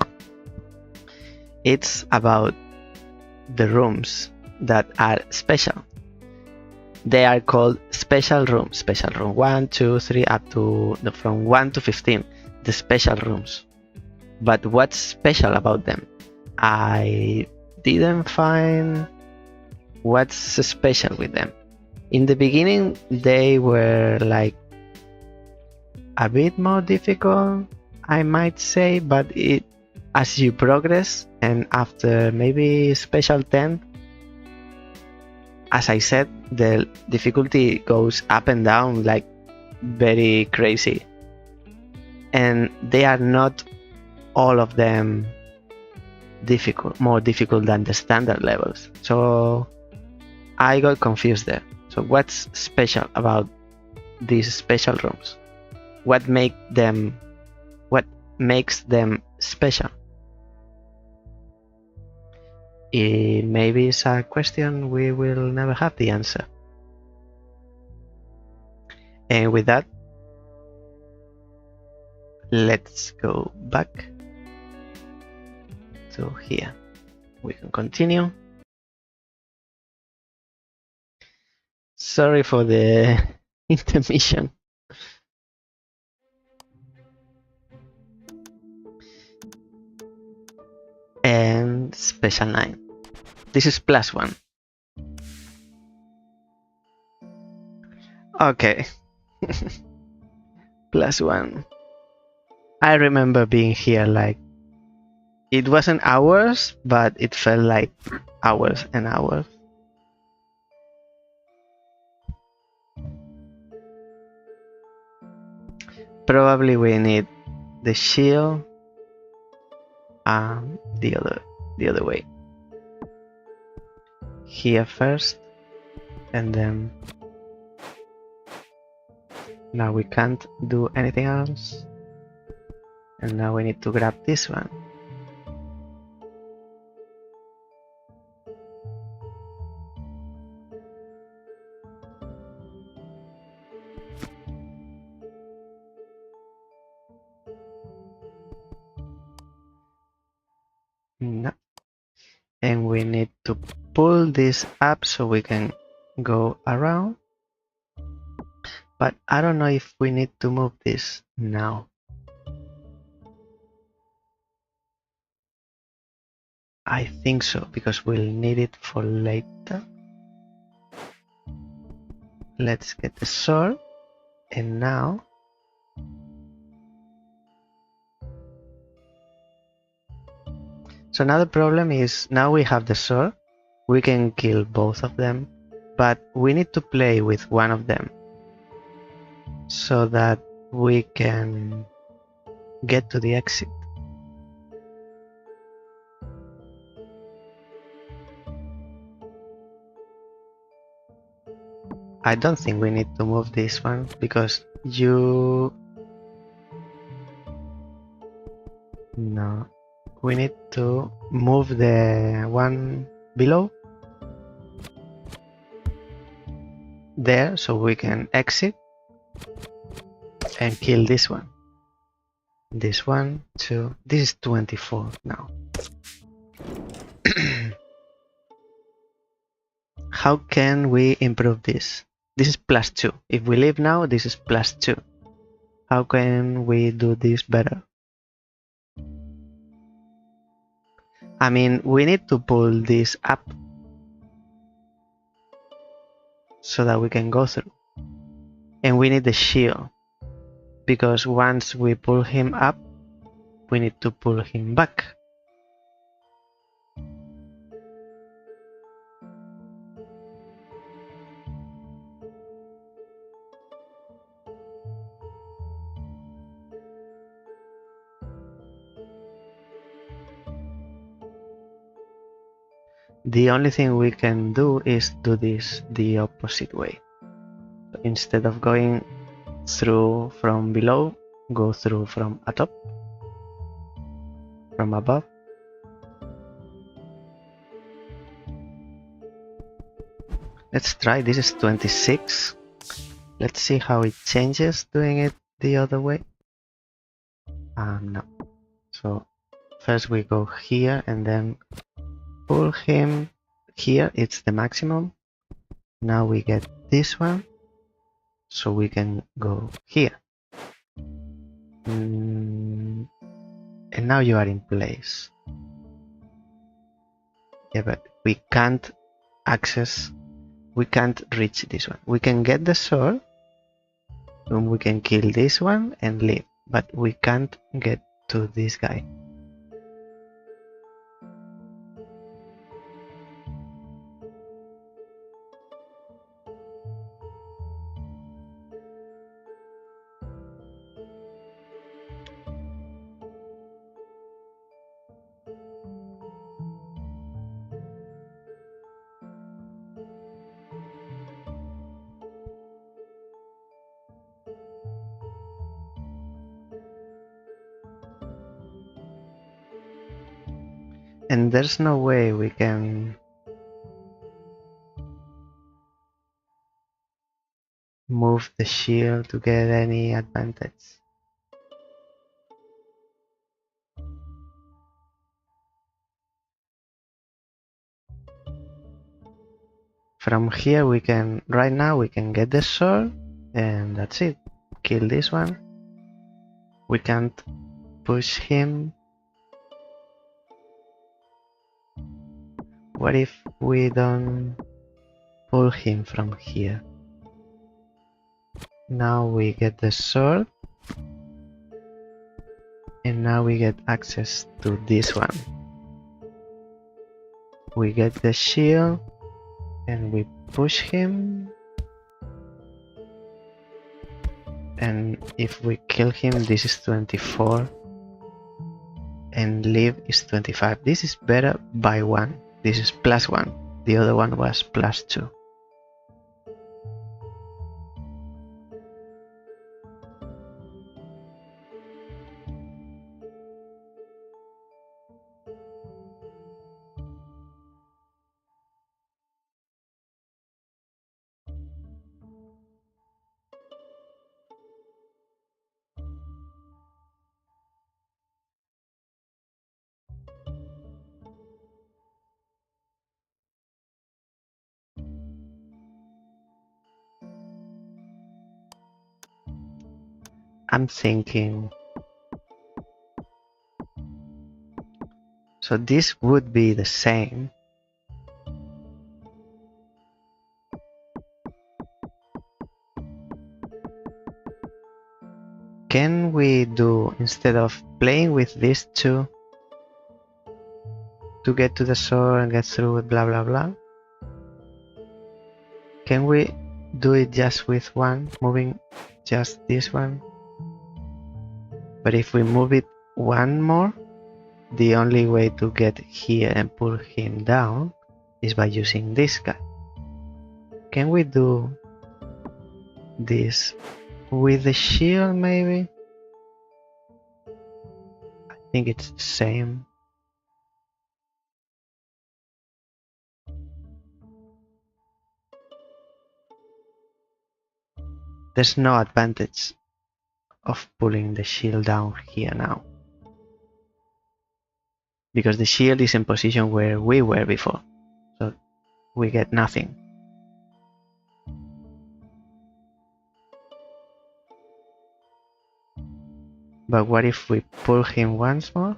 it's about the rooms that are special. They are called special rooms. Special room 1, 2, 3, up to from 1 to 15. The special rooms. But what's special about them? I didn't find what's special with them. In the beginning, they were like a bit more difficult, I might say, but as you progress and after maybe special 10, as I said, the difficulty goes up and down like very crazy. And they are not all of them more difficult than the standard levels. So I got confused there. So what's special about these special rooms? What makes them special? Maybe it's a question we will never have the answer. And with that, let's go back to here. We can continue. Sorry for the intermission. And special 9. This is +1. Okay. +1. I remember being here like it wasn't hours, but it felt like hours and hours. Probably we need the shield the other way. Here first, and then now we can't do anything else. And now we need to grab this one. No. And we need to pull this up so we can go around. But I don't know if we need to move this now. I think so, because we'll need it for later. Let's get the sword. And now so now the problem is, now we have the sword, we can kill both of them, but we need to play with one of them so that we can get to the exit. I don't think we need to move this one because no. We need to move the one below there so we can exit and kill this one. This one, two. This is 24 now. How can we improve this? This is +2. If we leave now, this is +2. How can we do this better? I mean, we need to pull this up so that we can go through. And we need the shield, because once we pull him up, we need to pull him back. The only thing we can do is do this the opposite way. Instead of going through from below, go through from atop, from above. Let's try. This is 26. Let's see how it changes doing it the other way. No. So first we go here and then pull him here. It's the maximum. Now we get this one, so we can go here. And now you are in place. Yeah, but we can't access, we can't reach this one. We can get the sword, and we can kill this one and leave, but we can't get to this guy. And there's no way we can move the shield to get any advantage. From here we can, right now we can get the sword and that's it. Kill this one. We can't push him. What if we don't pull him from here? Now we get the sword. And now we get access to this one. We get the shield. And we push him. And if we kill him, this is 24. And leave is 25. This is better by 1. This is +1. The other one was +2. I'm thinking. So this would be the same. Can we do, instead of playing with these two to get to the sword and get through with blah blah blah, can we do it just with one, moving just this one? But if we move it one more, the only way to get here and pull him down is by using this guy. Can we do this with the shield maybe? I think it's the same. There's no advantage of pulling the shield down here now, because the shield is in position where we were before, so we get nothing. But what if we pull him once more?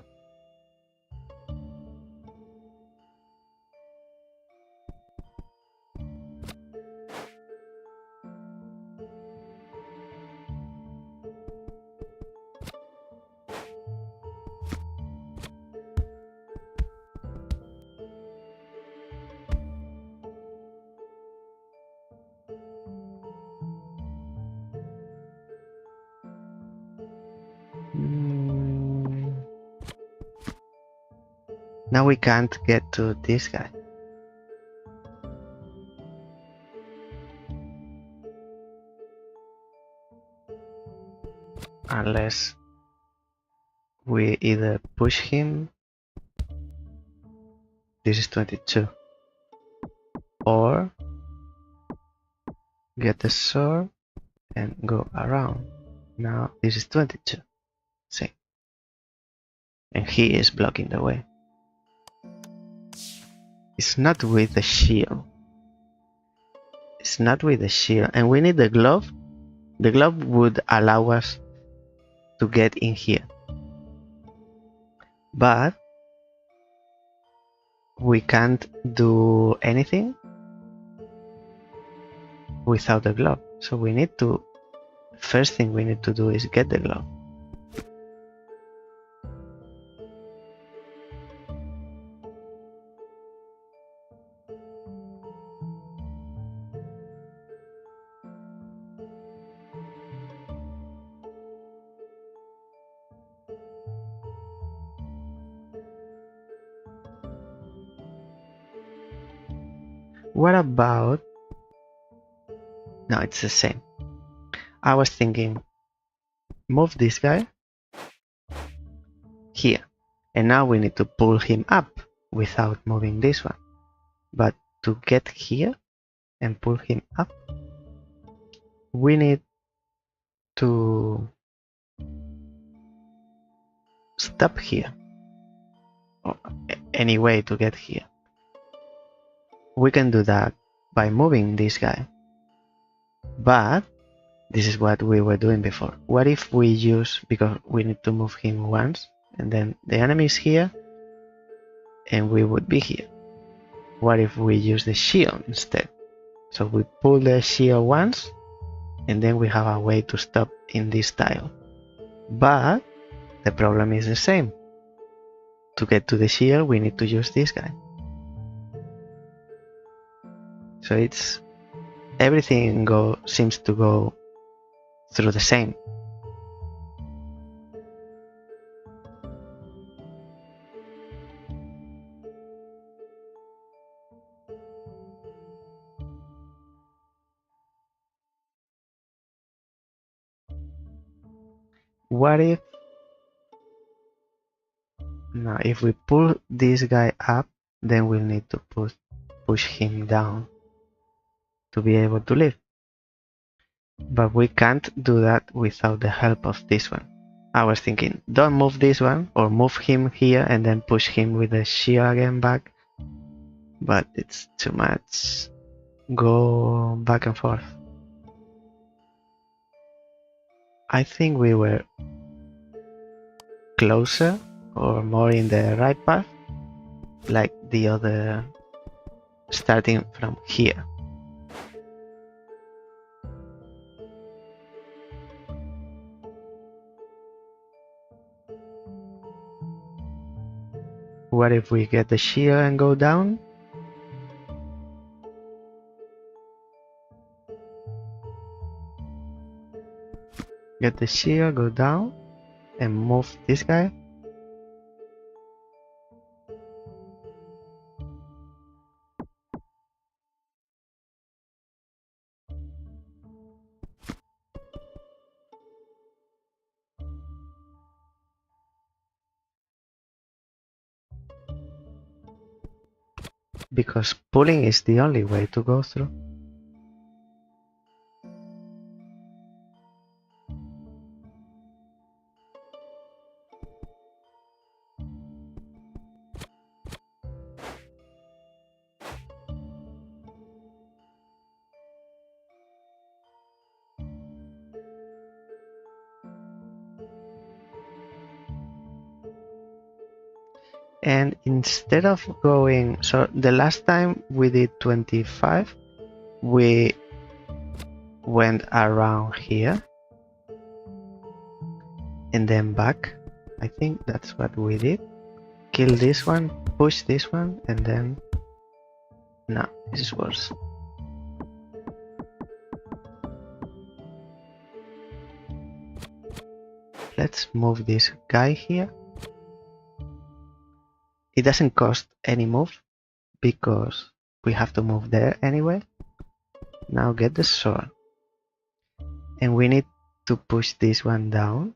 Now we can't get to this guy. unless we either push him, this is 22, or get the sword and go around. Now this is 22, see, and he is blocking the way. It's not with the shield. It's not with the shield, and we need the glove. The glove would allow us to get in here, but we can't do anything without the glove. So we need to, first thing we need to do is get the glove. What about, no, it's the same. I was thinking, move this guy here, and now we need to pull him up without moving this one. But to get here and pull him up, we need to stop here, or any way to get here. We can do that by moving this guy, but this is what we were doing before. What if we use, because we need to move him once, and then the enemy is here, and we would be here. What if we use the shield instead? So we pull the shield once, and then we have a way to stop in this tile. But the problem is the same. To get to the shield, we need to use this guy. So it's everything seems to go through the same. What if, now if we pull this guy up, then we'll need to push him down to be able to live. But we can't do that without the help of this one. I was thinking, don't move this one, or move him here and then push him with the shield again back. But it's too much. Go back and forth. I think we were closer or more in the right path, like the other, starting from here. What if we get the shield and go down? Get the shield, go down, and move this guy. Because pulling is the only way to go through. And instead of going, so the last time we did 25, we went around here and then back. I think that's what we did. Kill this one, push this one, and then no, this is worse. Let's move this guy here. It doesn't cost any move because we have to move there anyway. Now get the sword, and we need to push this one down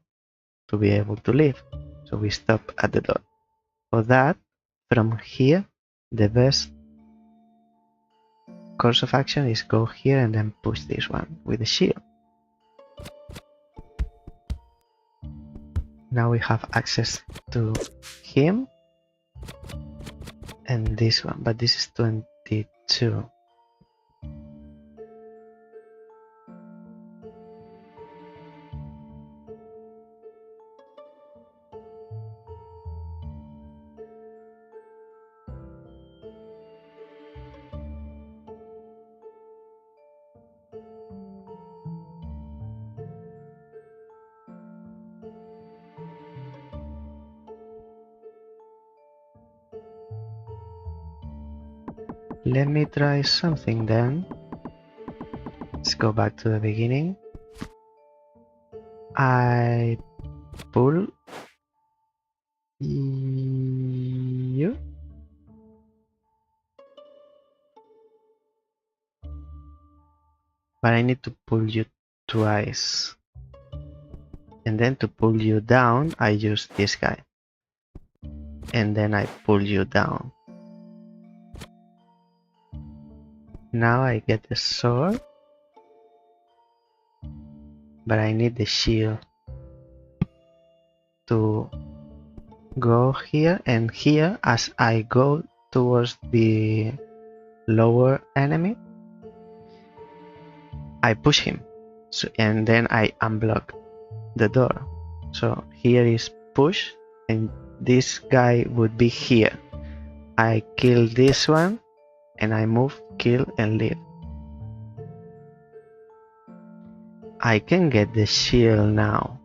to be able to leave. So we stop at the door. For that, from here, the best course of action is go here and then push this one with the shield. Now we have access to him and this one, but this is 22. Let me try something then. Let's go back to the beginning. I pull you. But I need to pull you twice. And then to pull you down, I use this guy. And then I pull you down. Now I get the sword. But I need the shield to go here and here as I go towards the lower enemy. I push him, so, and then I unblock the door. So here is push, and this guy would be here. I kill this one, and I move, kill, and leave. I can get the shield now,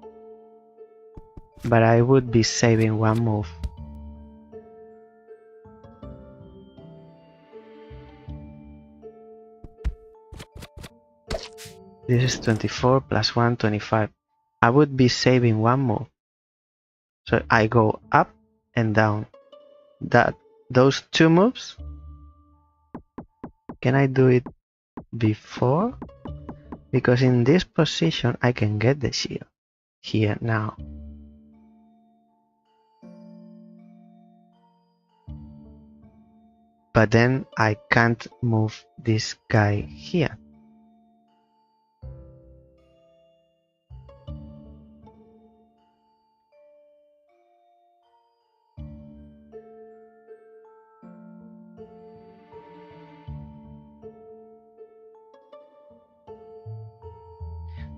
but I would be saving one move. This is 24 plus 1, 25. I would be saving one move. So I go up and down. Those two moves, can I do it before? Because in this position I can get the shield here now. But then I can't move this guy here.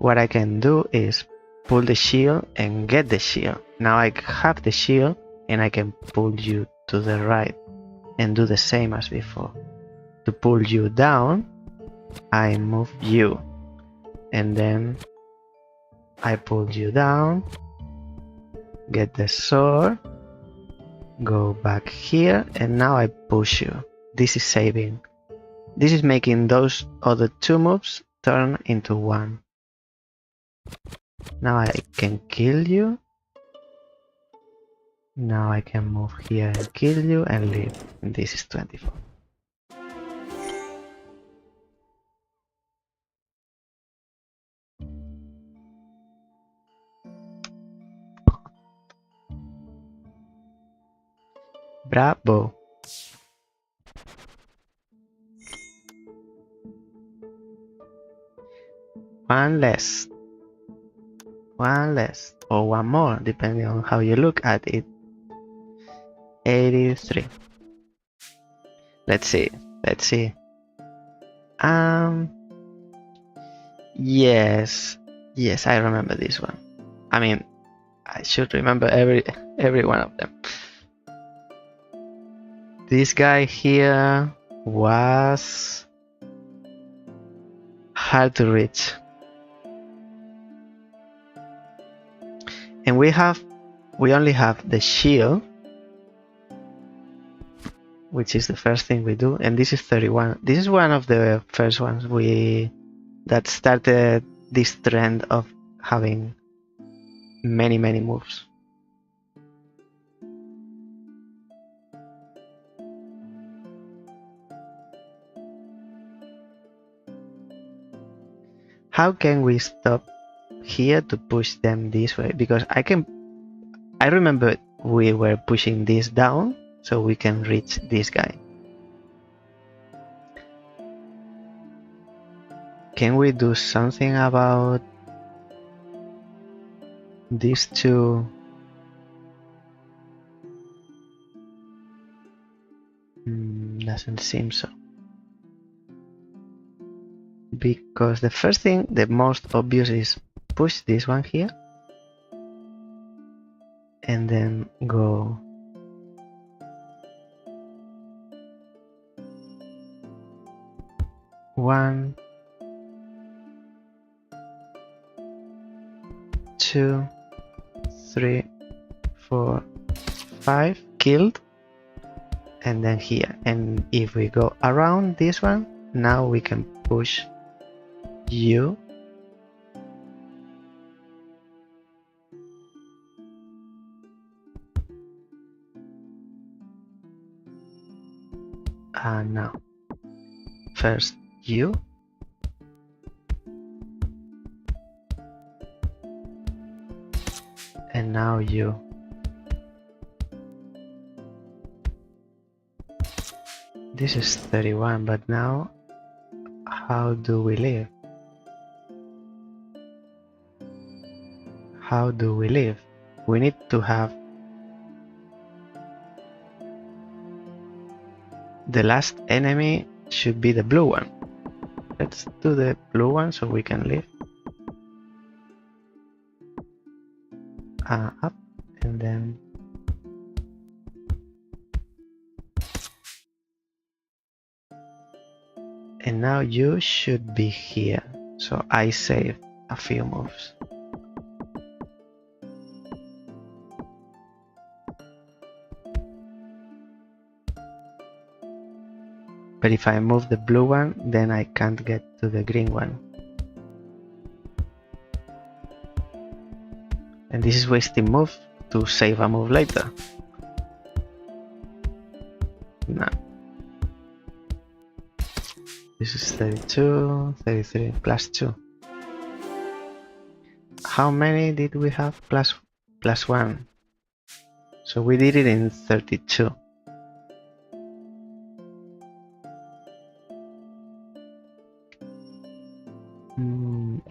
What I can do is pull the shield and get the shield. Now I have the shield and I can pull you to the right and do the same as before. To pull you down, I move you and then I pull you down, get the sword, go back here, and now I push you. This is saving. This is making those other two moves turn into one. Now I can kill you. Now I can move here and kill you and leave. And this is 24. Bravo. One less. One less. Or one more, depending on how you look at it. 83. Let's see. Let's see. Yes. Yes, I remember this one. I mean, I should remember every one of them. This guy here was hard to reach. And we only have the shield, which is the first thing we do, and this is 31. This is one of the first ones that started this trend of having many moves. How can we stop here to push them this way, because I remember we were pushing this down so we can reach this guy. Can we do something about these two? Doesn't seem so. Because the first thing, the most obvious, is push this one here and then go one, two, three, 4, 5 killed, and then here. And if we go around this one, now we can push you. Now first you, and now you. This is 31, but now how do we live? How do we live? We need to have the last enemy should be the blue one. Let's do the blue one so we can live. Up, and then and now you should be here, so I save a few moves. But if I move the blue one, then I can't get to the green one. And this is wasting move to save a move later. No. This is 32, 33, plus 2. How many did we have? Plus 1. So we did it in 32.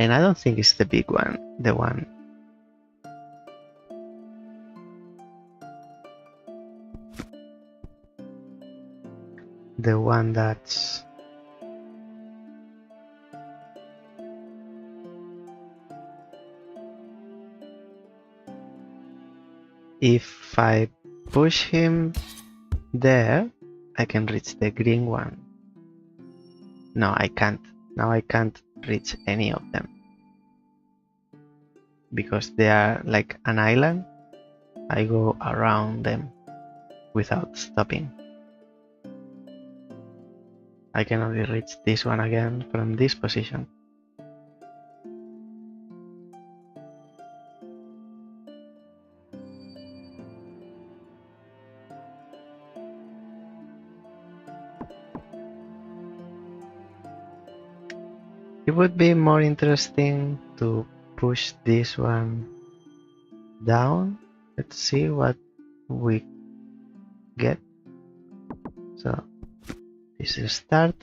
And I don't think it's the big one, the one. The one that's if I push him there, I can reach the green one. No, I can't. Now I can't reach any of them because they are like an island. I go around them without stopping. I can only reach this one again from this position. It would be more interesting to push this one down. Let's see what we get. So this is start.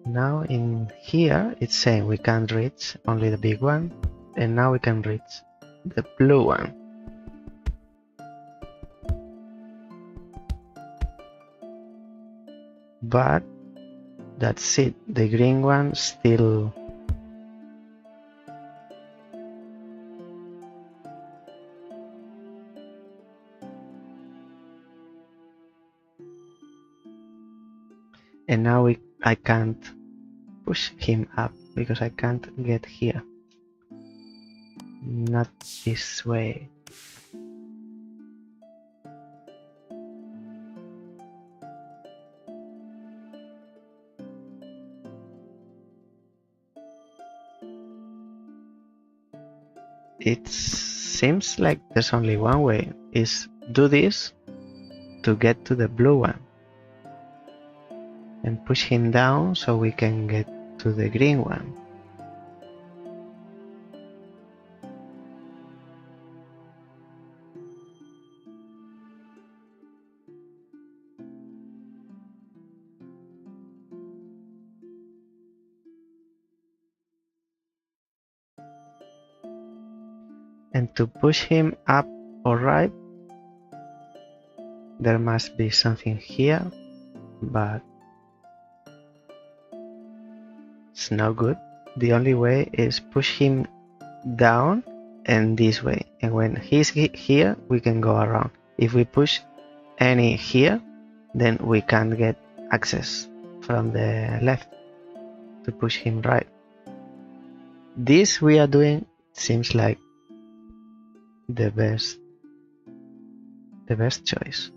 Now in here it's saying we can't reach only the big one, and now we can reach the blue one. But that's it, the green one still and now I can't push him up because I can't get here. Not this way. It seems like there's only one way, is do this to get to the blue one. and push him down so we can get to the green one. And to push him up or right, there must be something here, but it's no good. The only way is push him down and this way, and when he's here we can go around. If we push any here, then we can't get access from the left to push him right. This we are doing seems like the best choice.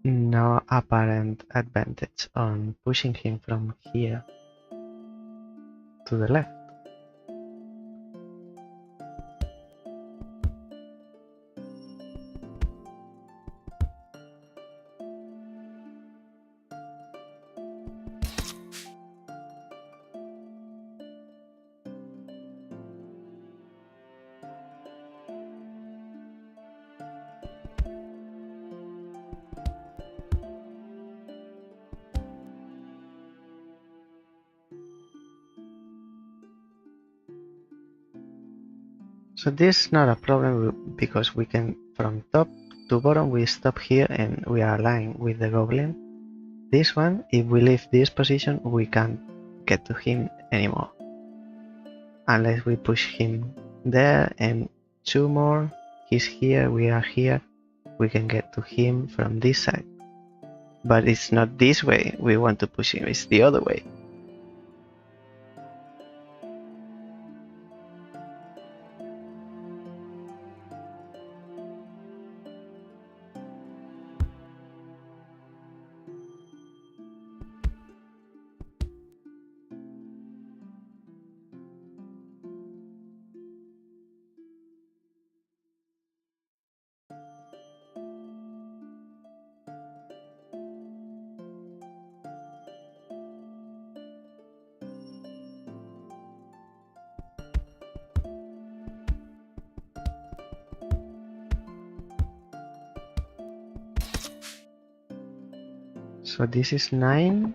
No apparent advantage on pushing him from here to the left. So this is not a problem because we can, from top to bottom, we stop here and we are aligned with the goblin. This one, if we leave this position, we can't get to him anymore. Unless we push him there and two more, he's here, we are here, we can get to him from this side. But it's not this way we want to push him, it's the other way. So this is 9.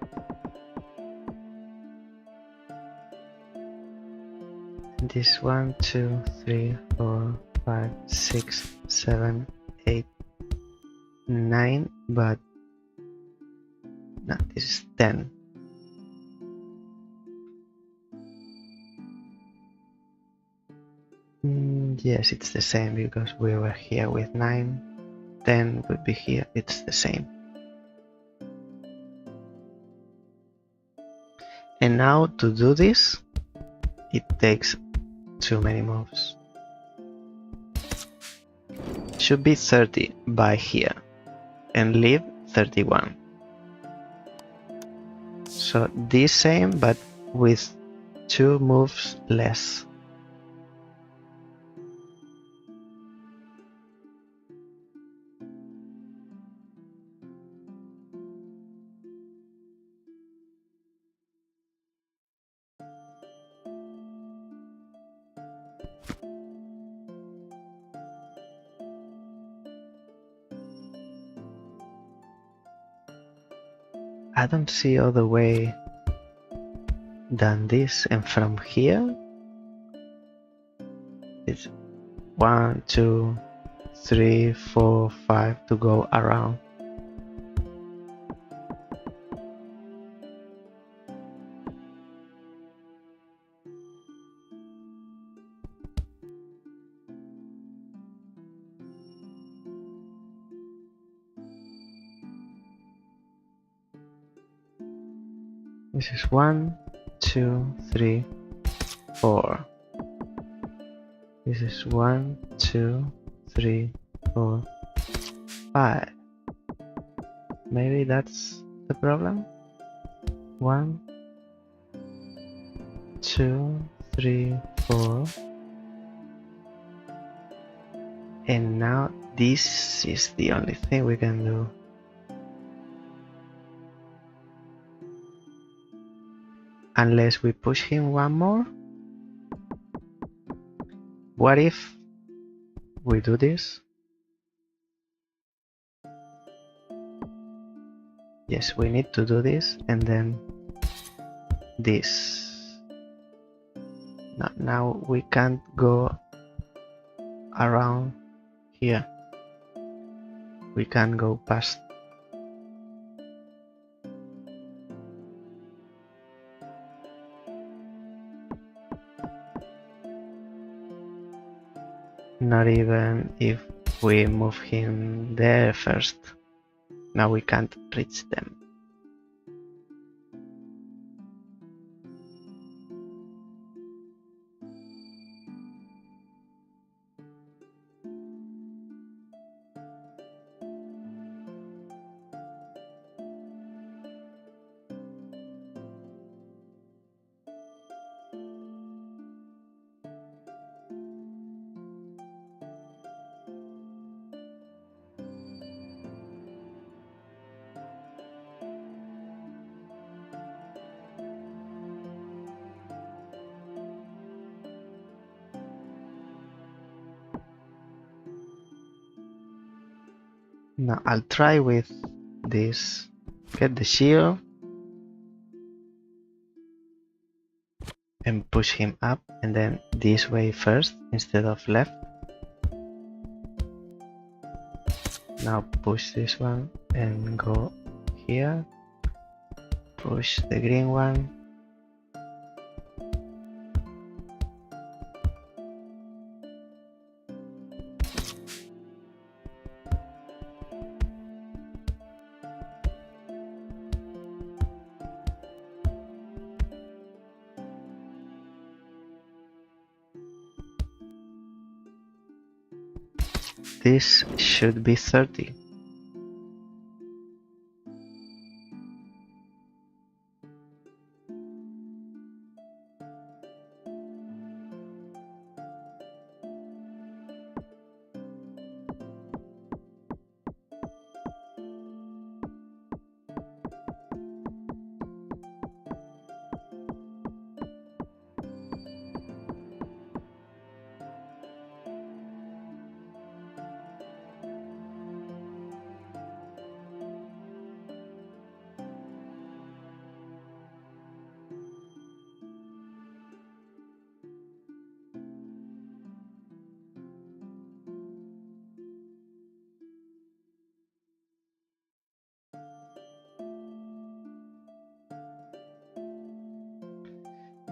And this 1, 2, 3, 4, 5, 6, 7, 8, 9, but no, this is 10. Yes, it's the same because we were here with 9. 10 would be here, it's the same. And now to do this, it takes too many moves. Should be 30 by here and leave 31. So this same but with 2 moves less. I don't see other way than this, and from here it's 1, 2, 3, 4, 5 to go around. This is 1, 2, 3, 4. This is 1, 2, 3, 4, 5. Maybe that's the problem. 1, 2, 3, 4. And now this is the only thing we can do. Unless we push him one more. What if we do this? Yes, we need to do this and then this. Now we can't go around here. We can't go past. Not even if we move him there first. Now we can't reach them. Now I'll try with this. Get the shield and push him up, and then this way first instead of left. Now push this one and go here. Push the green one. This should be 30.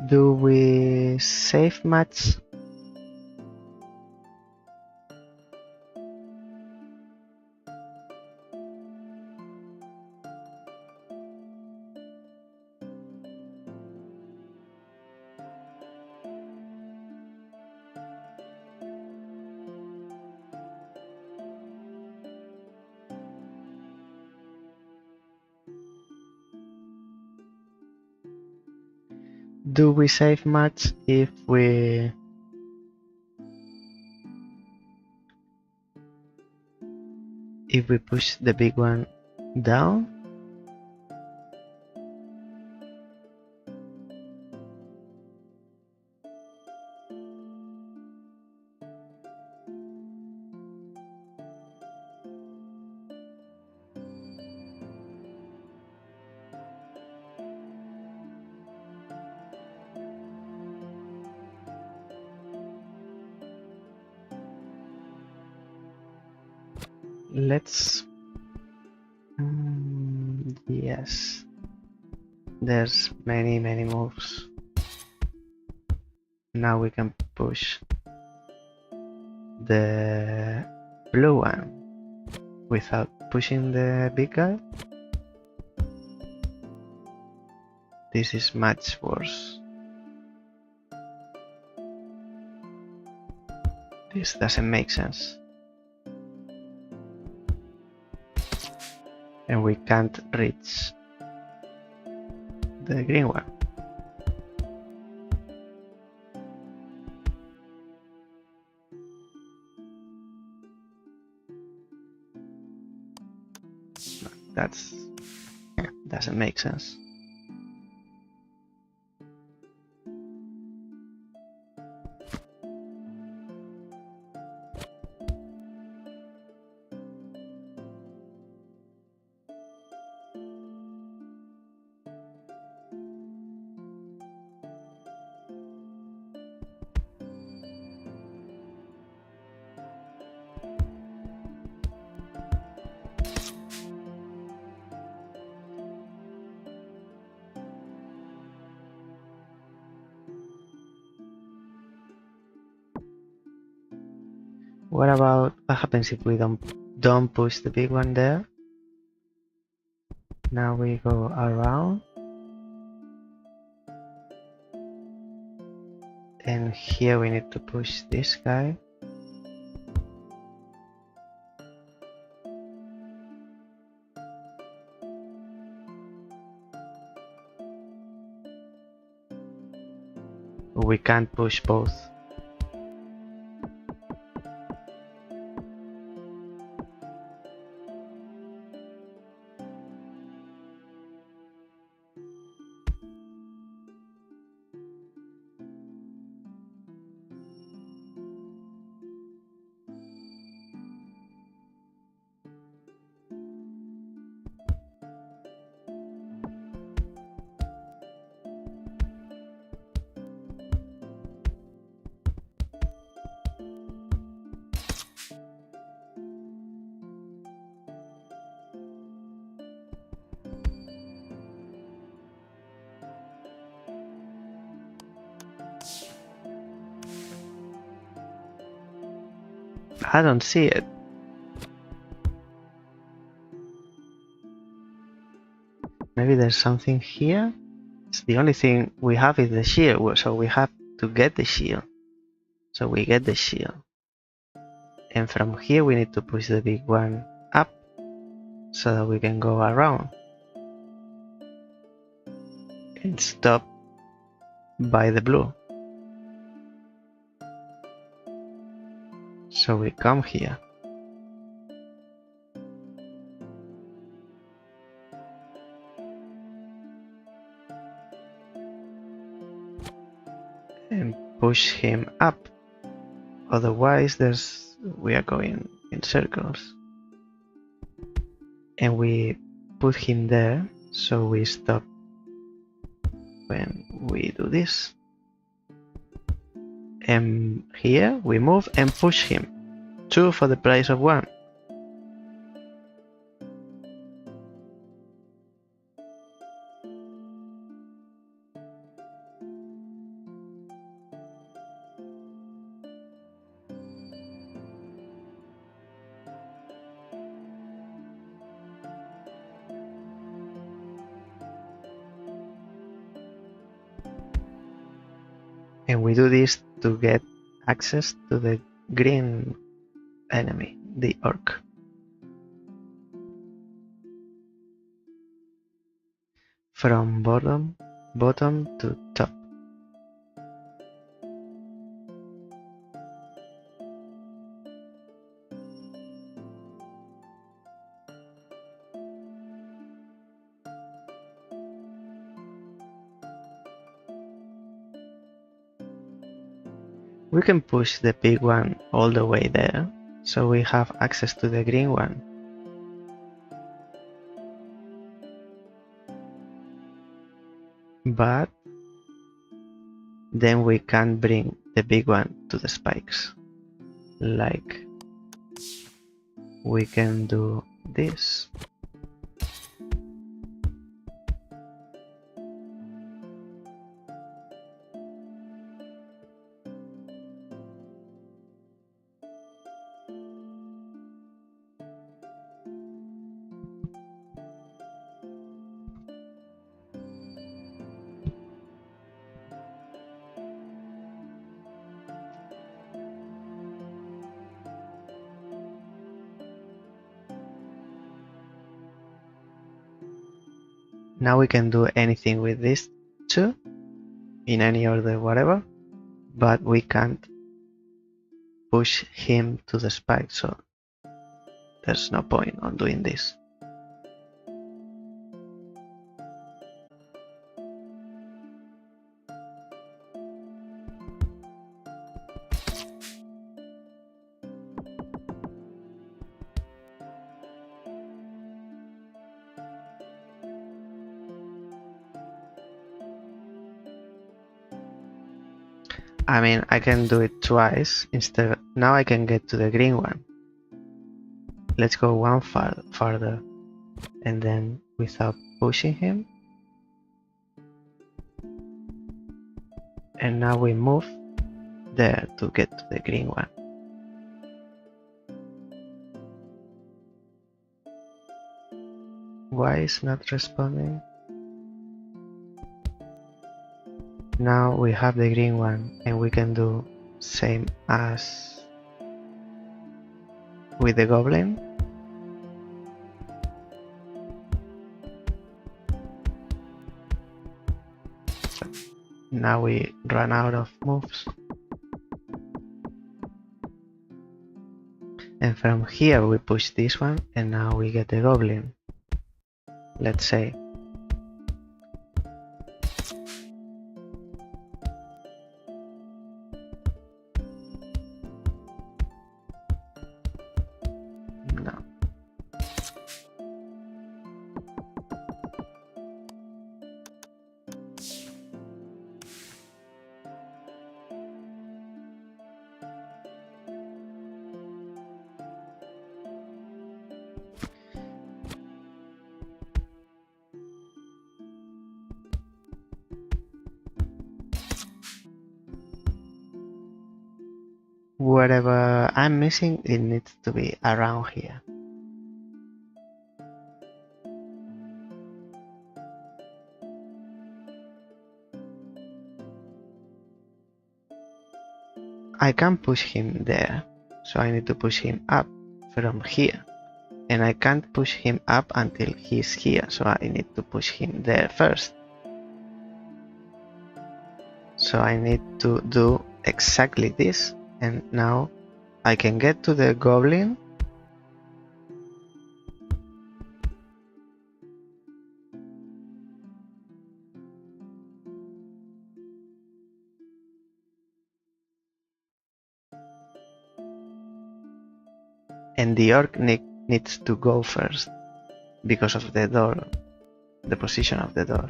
Do we save much? Do we save much if we push the big one down? Let's yes, there's many moves. Now we can push the blue one without pushing the big guy. this is much worse. This doesn't make sense. And we can't reach the green one. That's doesn't make sense. What happens if we don't push the big one there? Now we go around, and here we need to push this guy. We can't push both. I don't see it. Maybe there's something here? It's the only thing we have is the shield, so we have to get the shield. So we get the shield. And from here we need to push the big one up so that we can go around. And stop by the blue. So we come here. And push him up. Otherwise we are going in circles. And we put him there, so we stop when we do this. And here we move and push him. 2 for the price of 1. And we do this to get access to the green enemy, the orc. From bottom to top. We can push the big one all the way there, so we have access to the green one. But then we can't bring the big one to the spikes. Like we can do this. Now we can do anything with these two, in any order, whatever, but we can't push him to the spike, so there's no point on doing this. I mean, I can do it twice instead. Now I can get to the green one. Let's go one farther, and then without pushing him. And now we move there to get to the green one. Why is not responding? Now we have the green one, and we can do same as with the goblin. Now we run out of moves. And from here we push this one, and now we get the goblin. Let's say. No. Whatever I'm missing, it needs to be around here. I can't push him there, so I need to push him up from here. And I can't push him up until he's here, so I need to push him there first. So I need to do exactly this. And now I can get to the goblin. And the orc needs to go first because of the door, the position of the door.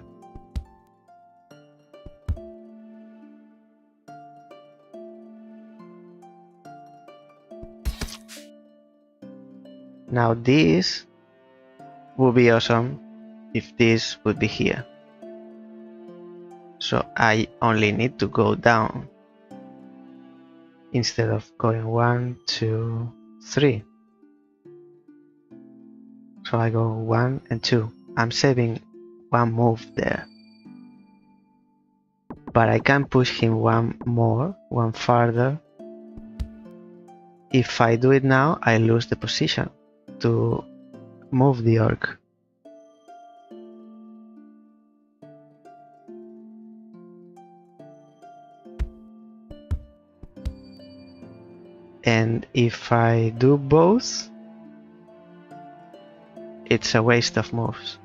Now this would be awesome if this would be here. So I only need to go down instead of going 1, 2, 3. So I go 1 and 2. I'm saving one move there. But I can push him one farther. If I do it now, I lose the position to move the orc. And if I do both, it's a waste of moves.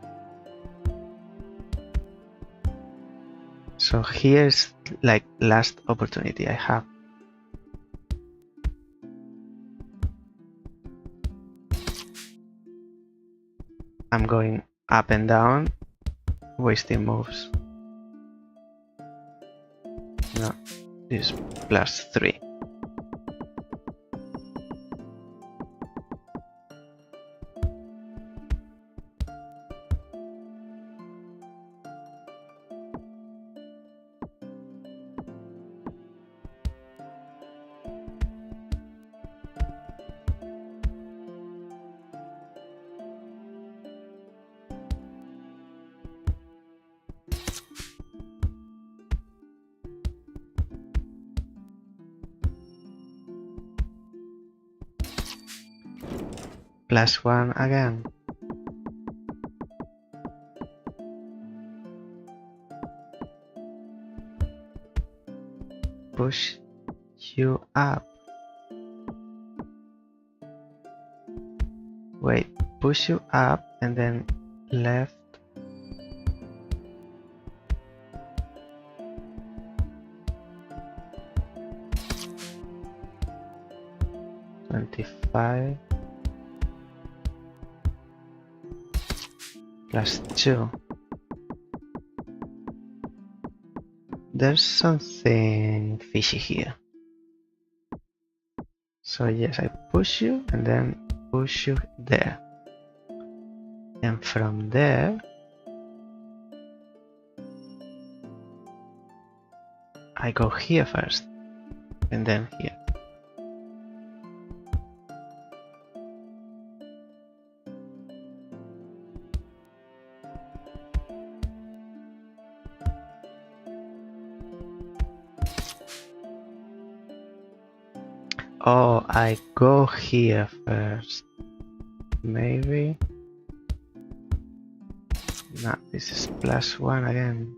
So here's like last opportunity I have. I'm going up and down, wasting moves. No, this +3. +1 again. push you up. Wait, push you up and then left. $25 plus 2. There's something fishy here. So yes, I push you and then push you there. And from there, I go here first and then here. Oh, I go here first. Maybe. No, this is +1 again.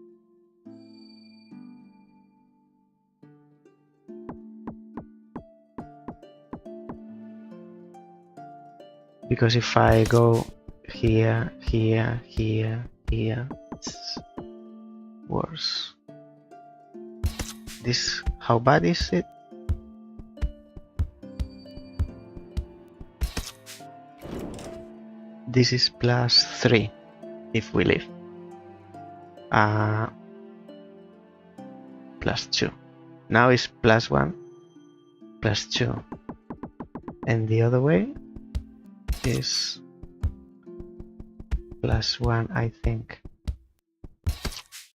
Because if I go here, here, here, here, it's worse. This, how bad is it? This is +3 if we leave. +2. Now it's +1, +2. And the other way is +1, I think.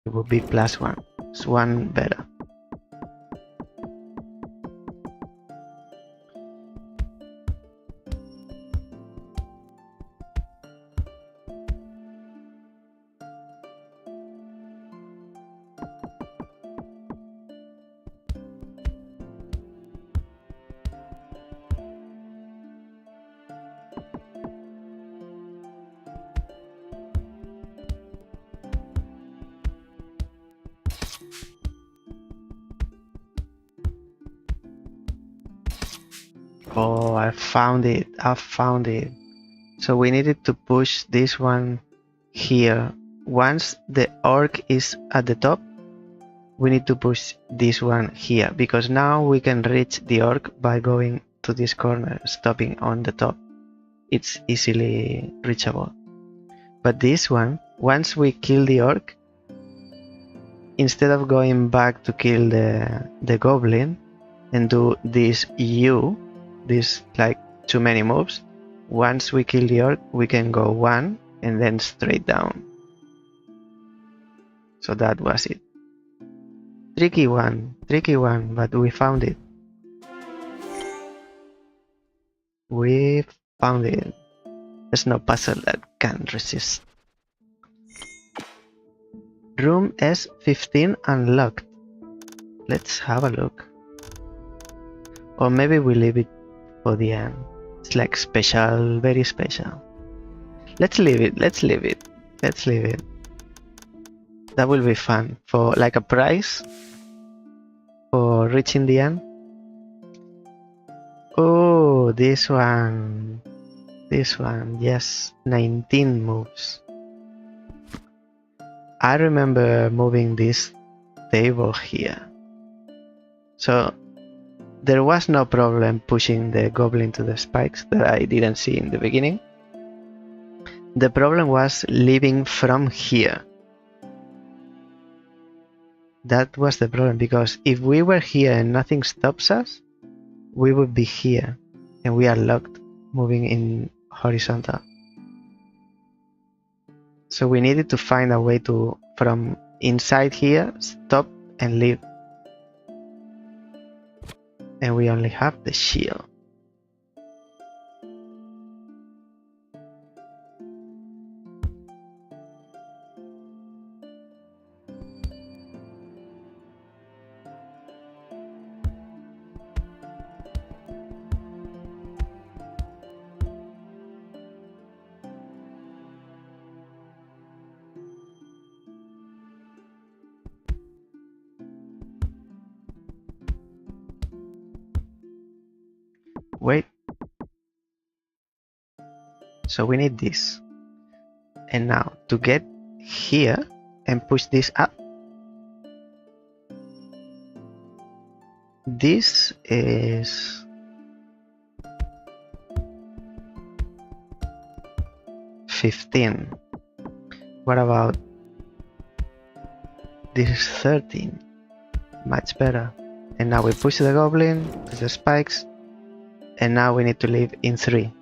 It would be +1. It's 1 better. Oh, I found it. I found it. So we needed to push this one here. Once the orc is at the top, we need to push this one here, because now we can reach the orc by going to this corner, stopping on the top. It's easily reachable. But this one, once we kill the orc, instead of going back to kill the goblin and do this U, this like too many moves, once we kill the orc, we can go 1 and then straight down. So that was it. Tricky one, but we found it. We found it. There's no puzzle that can resist. Room S15 unlocked. Let's have a look. Or maybe we leave it for the end. It's like special, very special. Let's leave it. That will be fun. For like a prize for reaching the end. Oh, this one. Yes, 19 moves. I remember moving this table here. So there was no problem pushing the goblin to the spikes that I didn't see in the beginning. The problem was leaving from here. That was the problem, because if we were here and nothing stops us, we would be here and we are locked moving in horizontal. So we needed to find a way to, from inside here, stop and leave. And we only have the shield. Wait. So we need this. And now to get here and push this up, this is 15. What about this is 13? Much better. And now we push the goblin, push the spikes, and now we need to live in 3.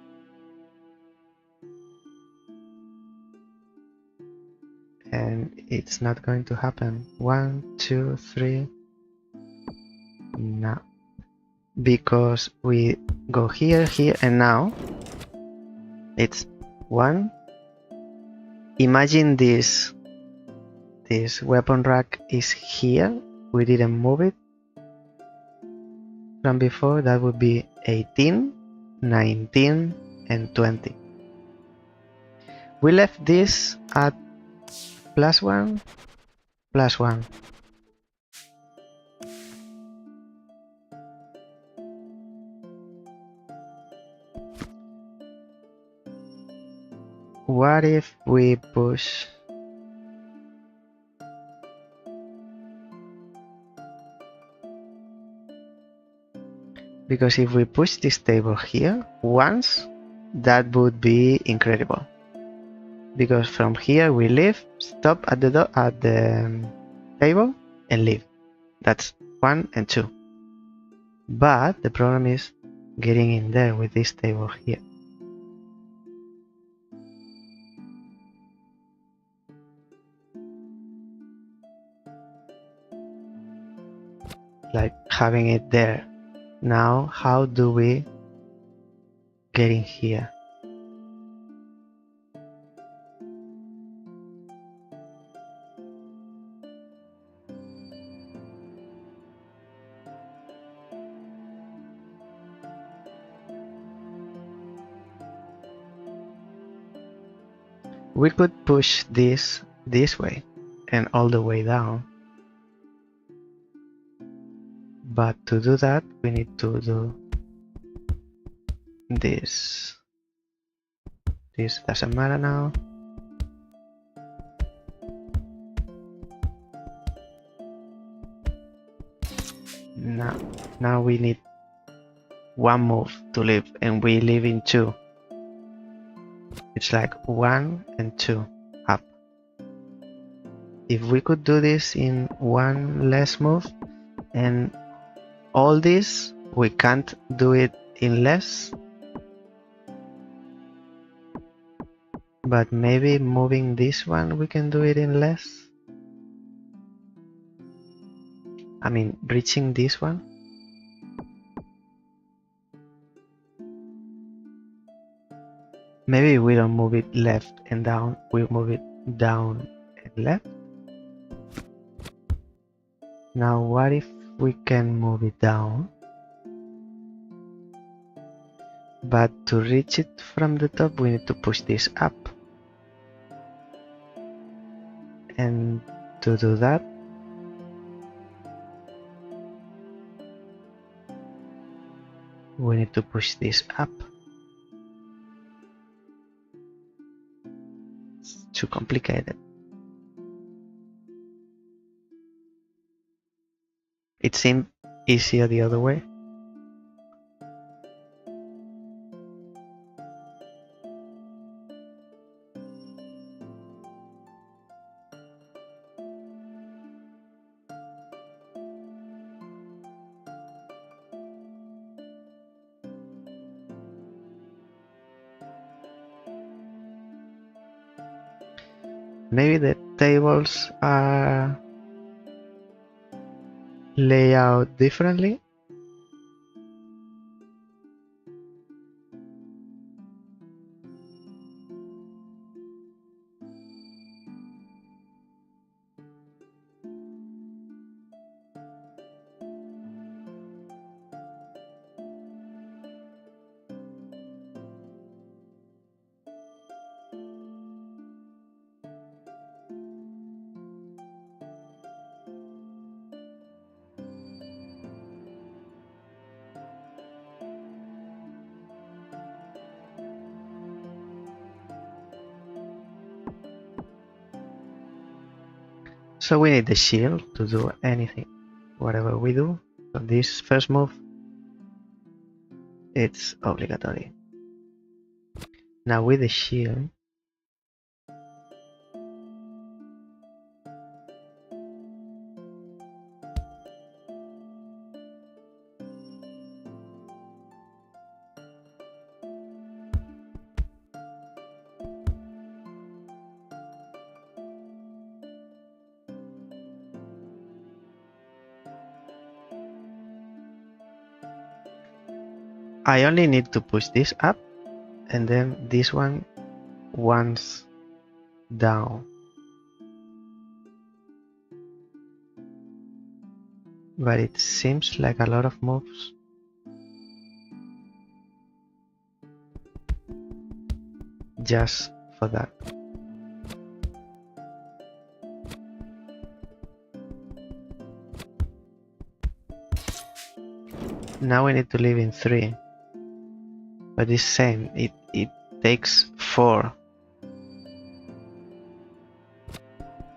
And it's not going to happen. 1, 2, 3. No. Because we go here, here, and now it's 1. Imagine this weapon rack is here. We didn't move it from before. That would be 18, 19, and 20. We left this at +1, +1. What if we push? Because if we push this table here once, that would be incredible. Because from here we leave, stop at the table, and leave. That's 1 and 2. But the problem is getting in there with this table here. Like having it there. Now, how do we get in here? We could push this way and all the way down. But to do that, we need to do this. This doesn't matter now. Now we need 1 move to live, and we live in 2. It's like 1 and 2 up. If we could do this in 1 less move, and all this, we can't do it in less. But maybe moving this one, we can do it in less. I mean, reaching this one. Maybe we don't move it left and down, we move it down and left. Now what if we can move it down? But to reach it from the top, we need to push this up. And to do that, we need to push this up. It's too complicated. It seemed easier the other way. Maybe the tables are laid out differently. So we need the shield to do anything, whatever we do. So this first move, it's obligatory. Now with the shield, I only need to push this up and then this one once down. But it seems like a lot of moves. Just for that. Now we need to live in 3. But it's same, it takes 4.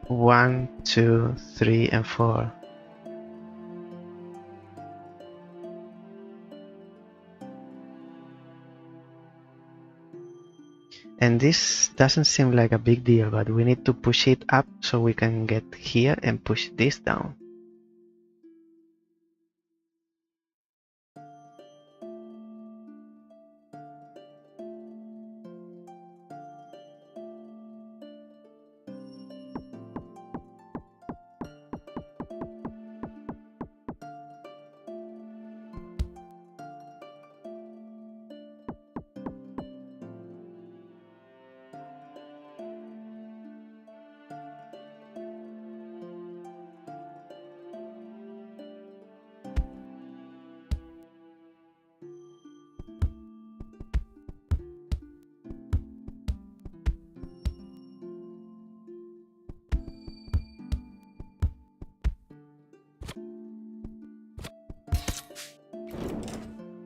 1, 2, 3, and 4. And this doesn't seem like a big deal, but we need to push it up so we can get here and push this down.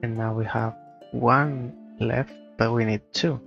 And now we have 1 left, but we need 2.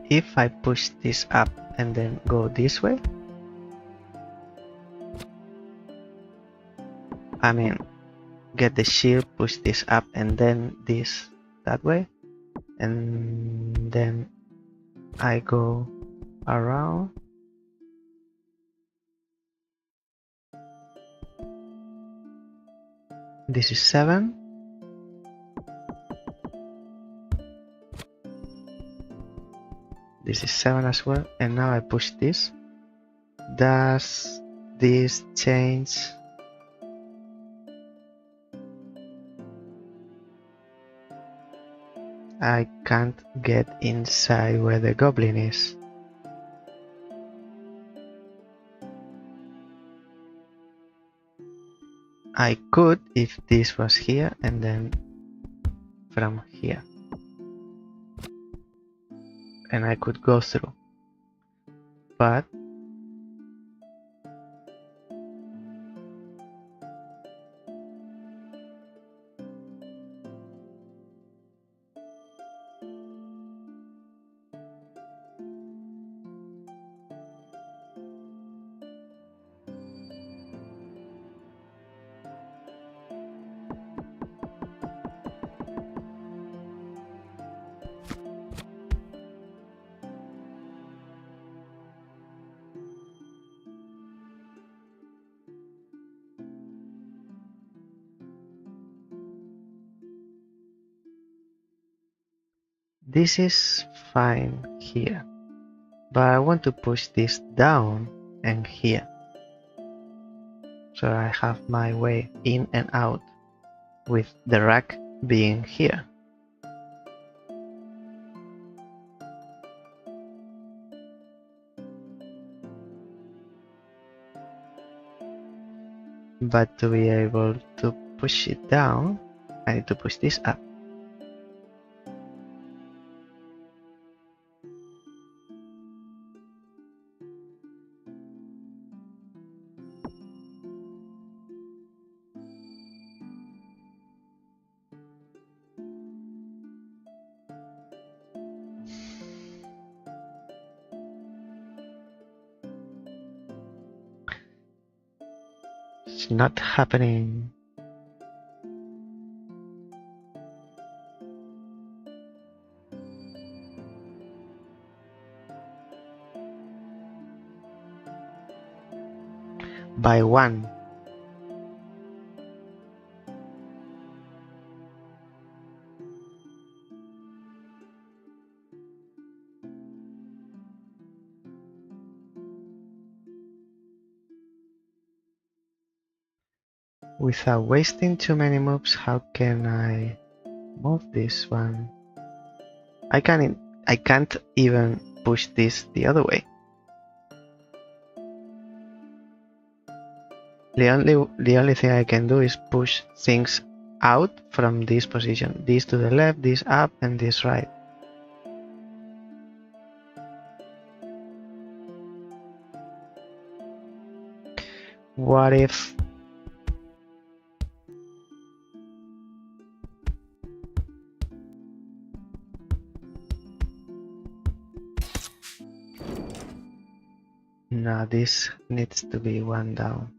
If I push this up and then go this way, I mean, get the shield, push this up and then this that way, and then I go around. This is 7. This is 7 as well, and now I push this. Does this change? I can't get inside where the goblin is. I could if this was here and then from here. and I could go through. But this is fine here, but I want to push this down and here, so I have my way in and out with the rack being here. But to be able to push it down, I need to push this up. It's not happening. By one. Without wasting too many moves, how can I move this one? I can't even push this the other way. The only thing I can do is push things out from this position. This to the left, this up, and this right. What if no, this needs to be one down.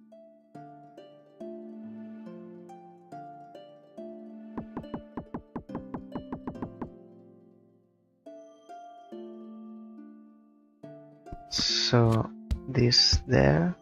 So this there.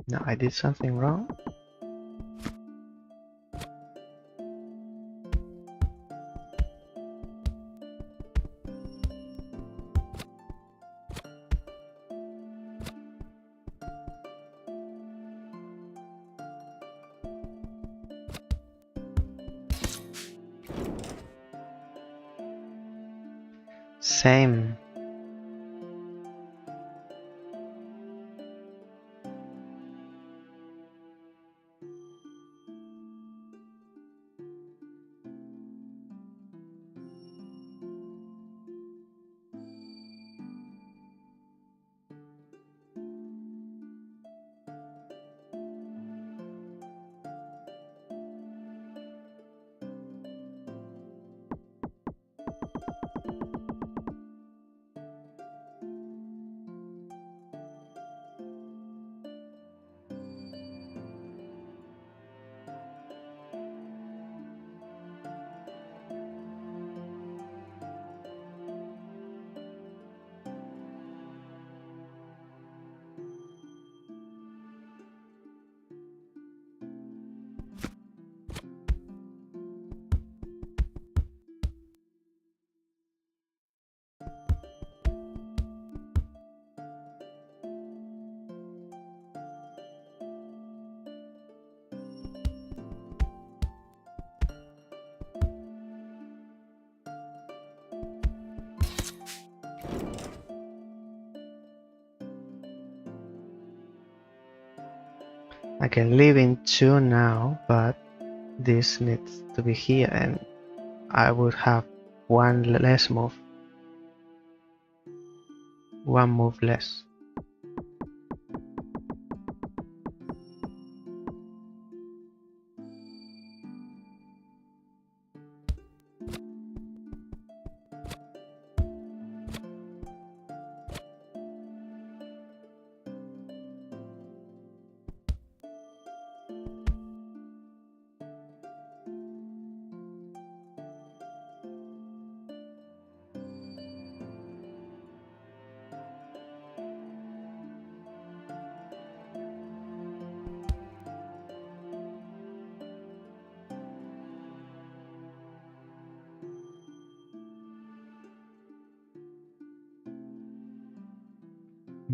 No, I did something wrong. Same. I can live in 2 now, but this needs to be here, and I would have 1 less move. 1 move less.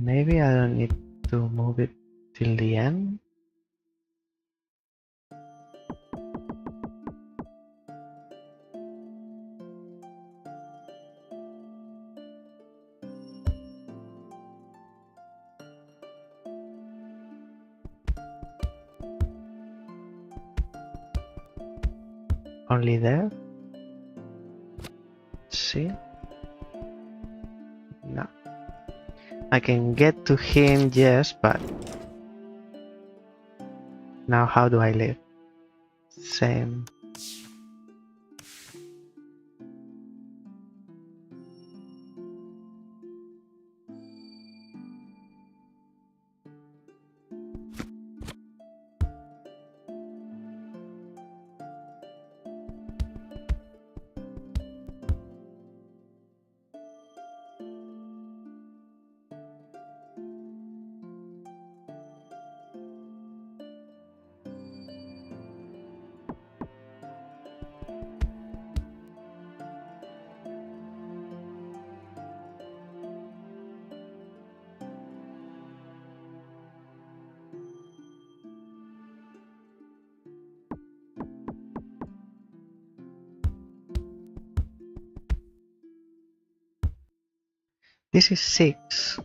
Maybe I don't need to move it till the end. Only there? See? No. I can get to him, yes, but now how do I live? Same. This is 6.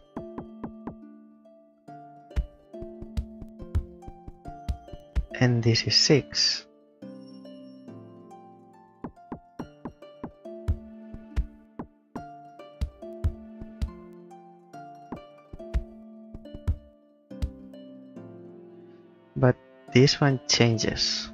And this is 6. But this one changes.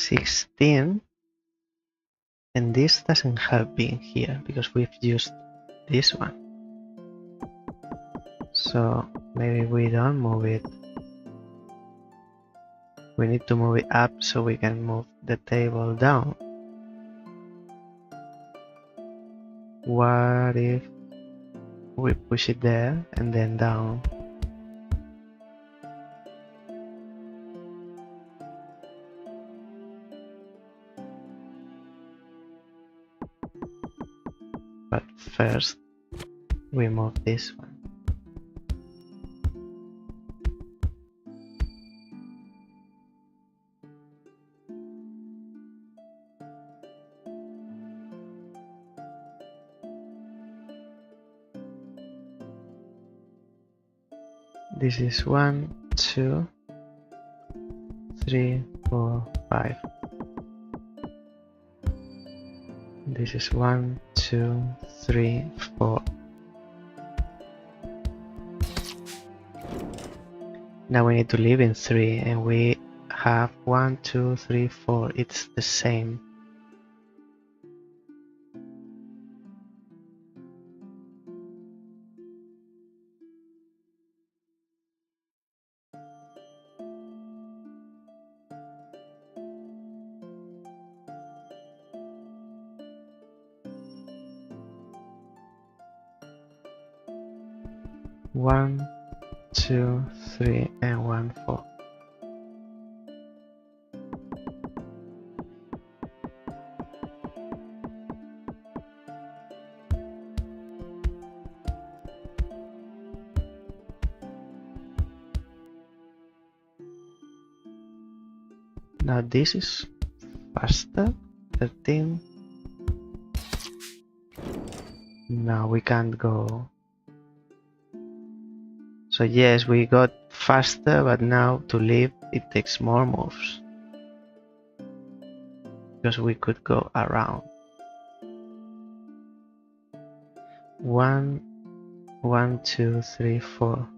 16. And this doesn't help being here because we've used this one. So maybe we don't move it. We need to move it up so we can move the table down. What if we push it there and then down? But first, we move this one. This is 1, 2, 3, 4, 5. This is 1, 2, 3, 4. Now we need to live in 3 and we have 1, 2, 3, 4. It's the same. One, 2, 3, and 1, 4. Now this is faster. 13. Now we can't go. So yes, we got faster, but now to leave it takes more moves. Because we could go around. 1, 1, 2, 3, 4.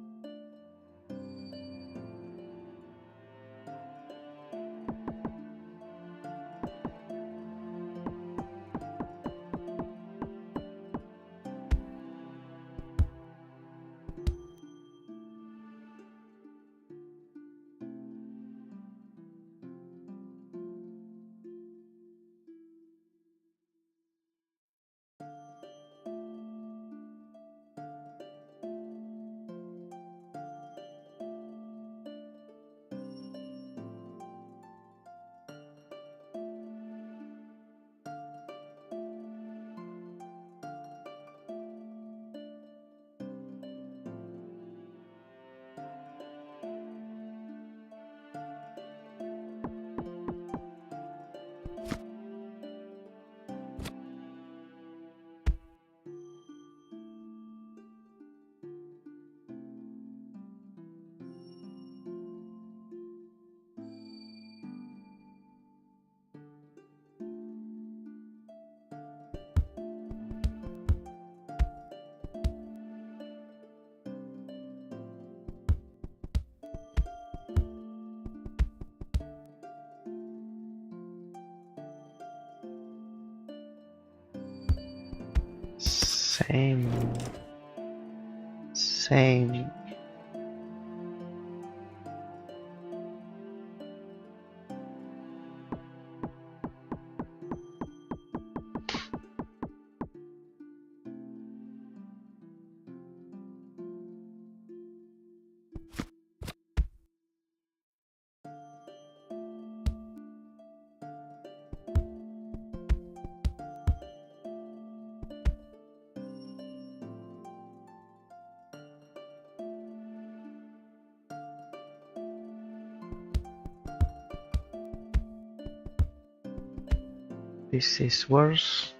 Same. This is worse.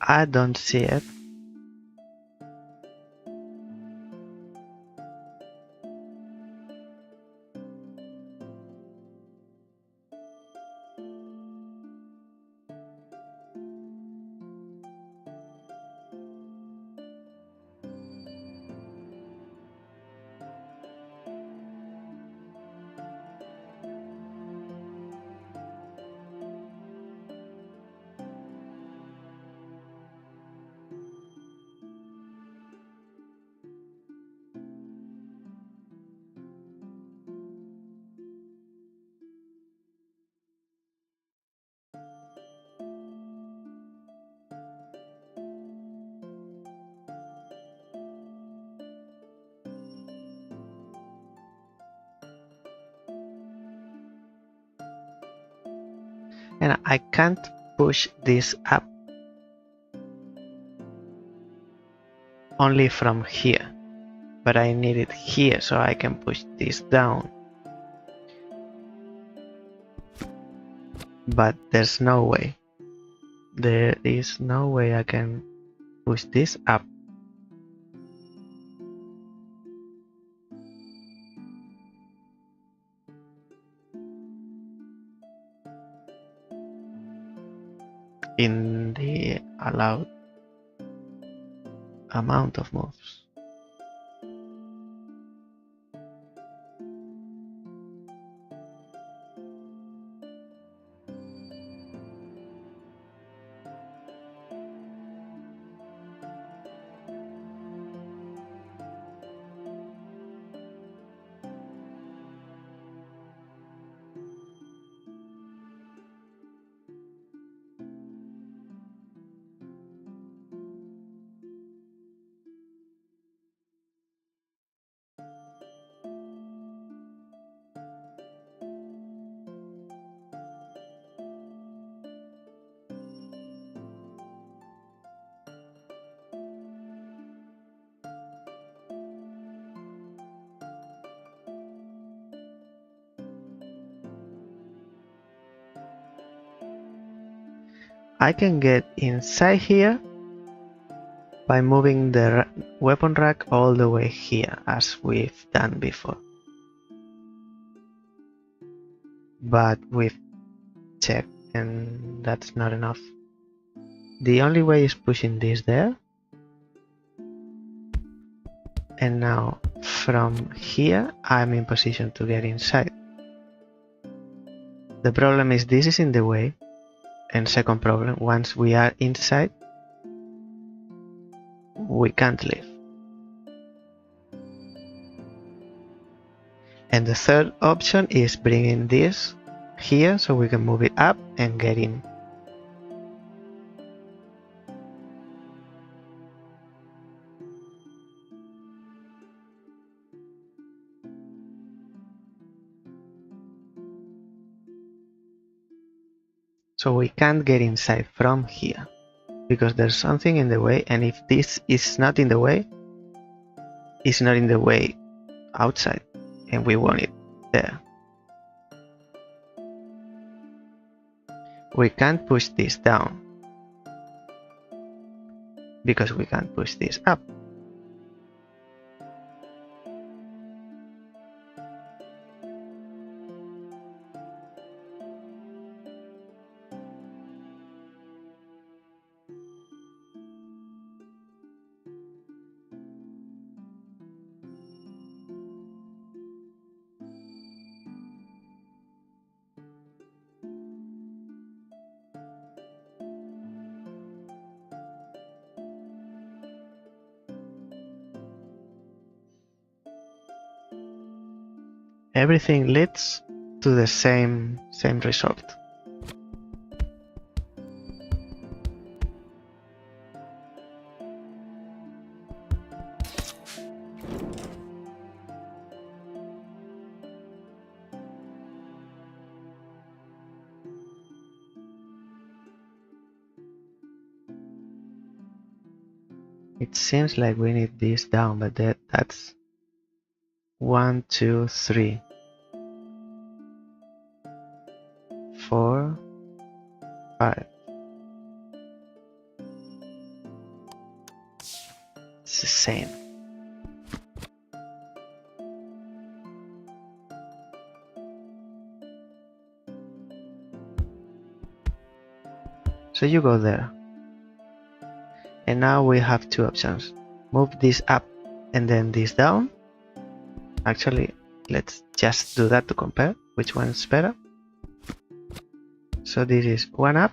I don't see it. And I can't push this up only from here, but I need it here so I can push this down. But there's no way. There is no way I can push this up. In the allowed amount of moves. I can get inside here by moving the weapon rack all the way here, as we've done before. But we've checked and that's not enough. The only way is pushing this there. And now from here I'm in position to get inside. The problem is this is in the way. And second problem, once we are inside, we can't leave. And the third option is bringing this here so we can move it up and get in. So we can't get inside from here because there's something in the way, and if this is not in the way, it's not in the way outside, and we want it there. We can't push this down because we can't push this up. Everything leads to the same result. It seems like we need this down, but that's 1, 2, 3, 4, 5. So you go there. And now we have two options. Move this up and then this down. Actually, let's just do that to compare which one's better. So this is one up.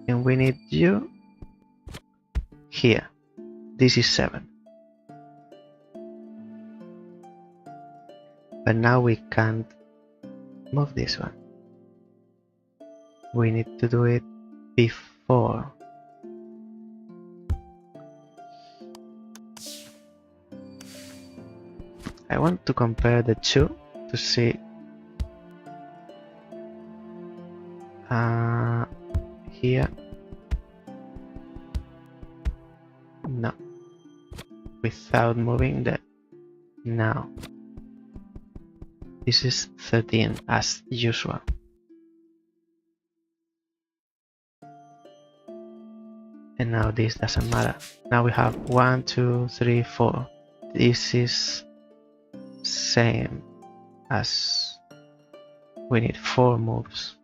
And we need you here. This is 7. But now we can't move this one. We need to do it before. I want to compare the two to see here. No, without moving that. Now this is 13 as usual. And now this doesn't matter. Now we have 1, 2, 3, 4. This is same as we need 4 moves.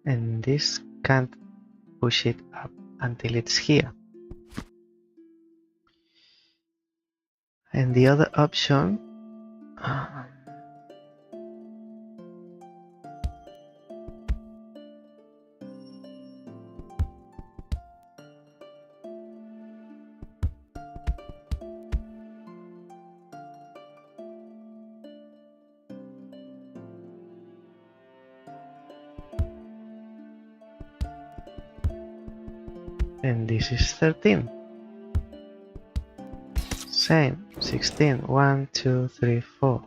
And this can't push it up until it's here. And the other option and this is 13. Same, 16, 1, 2, 3, 4.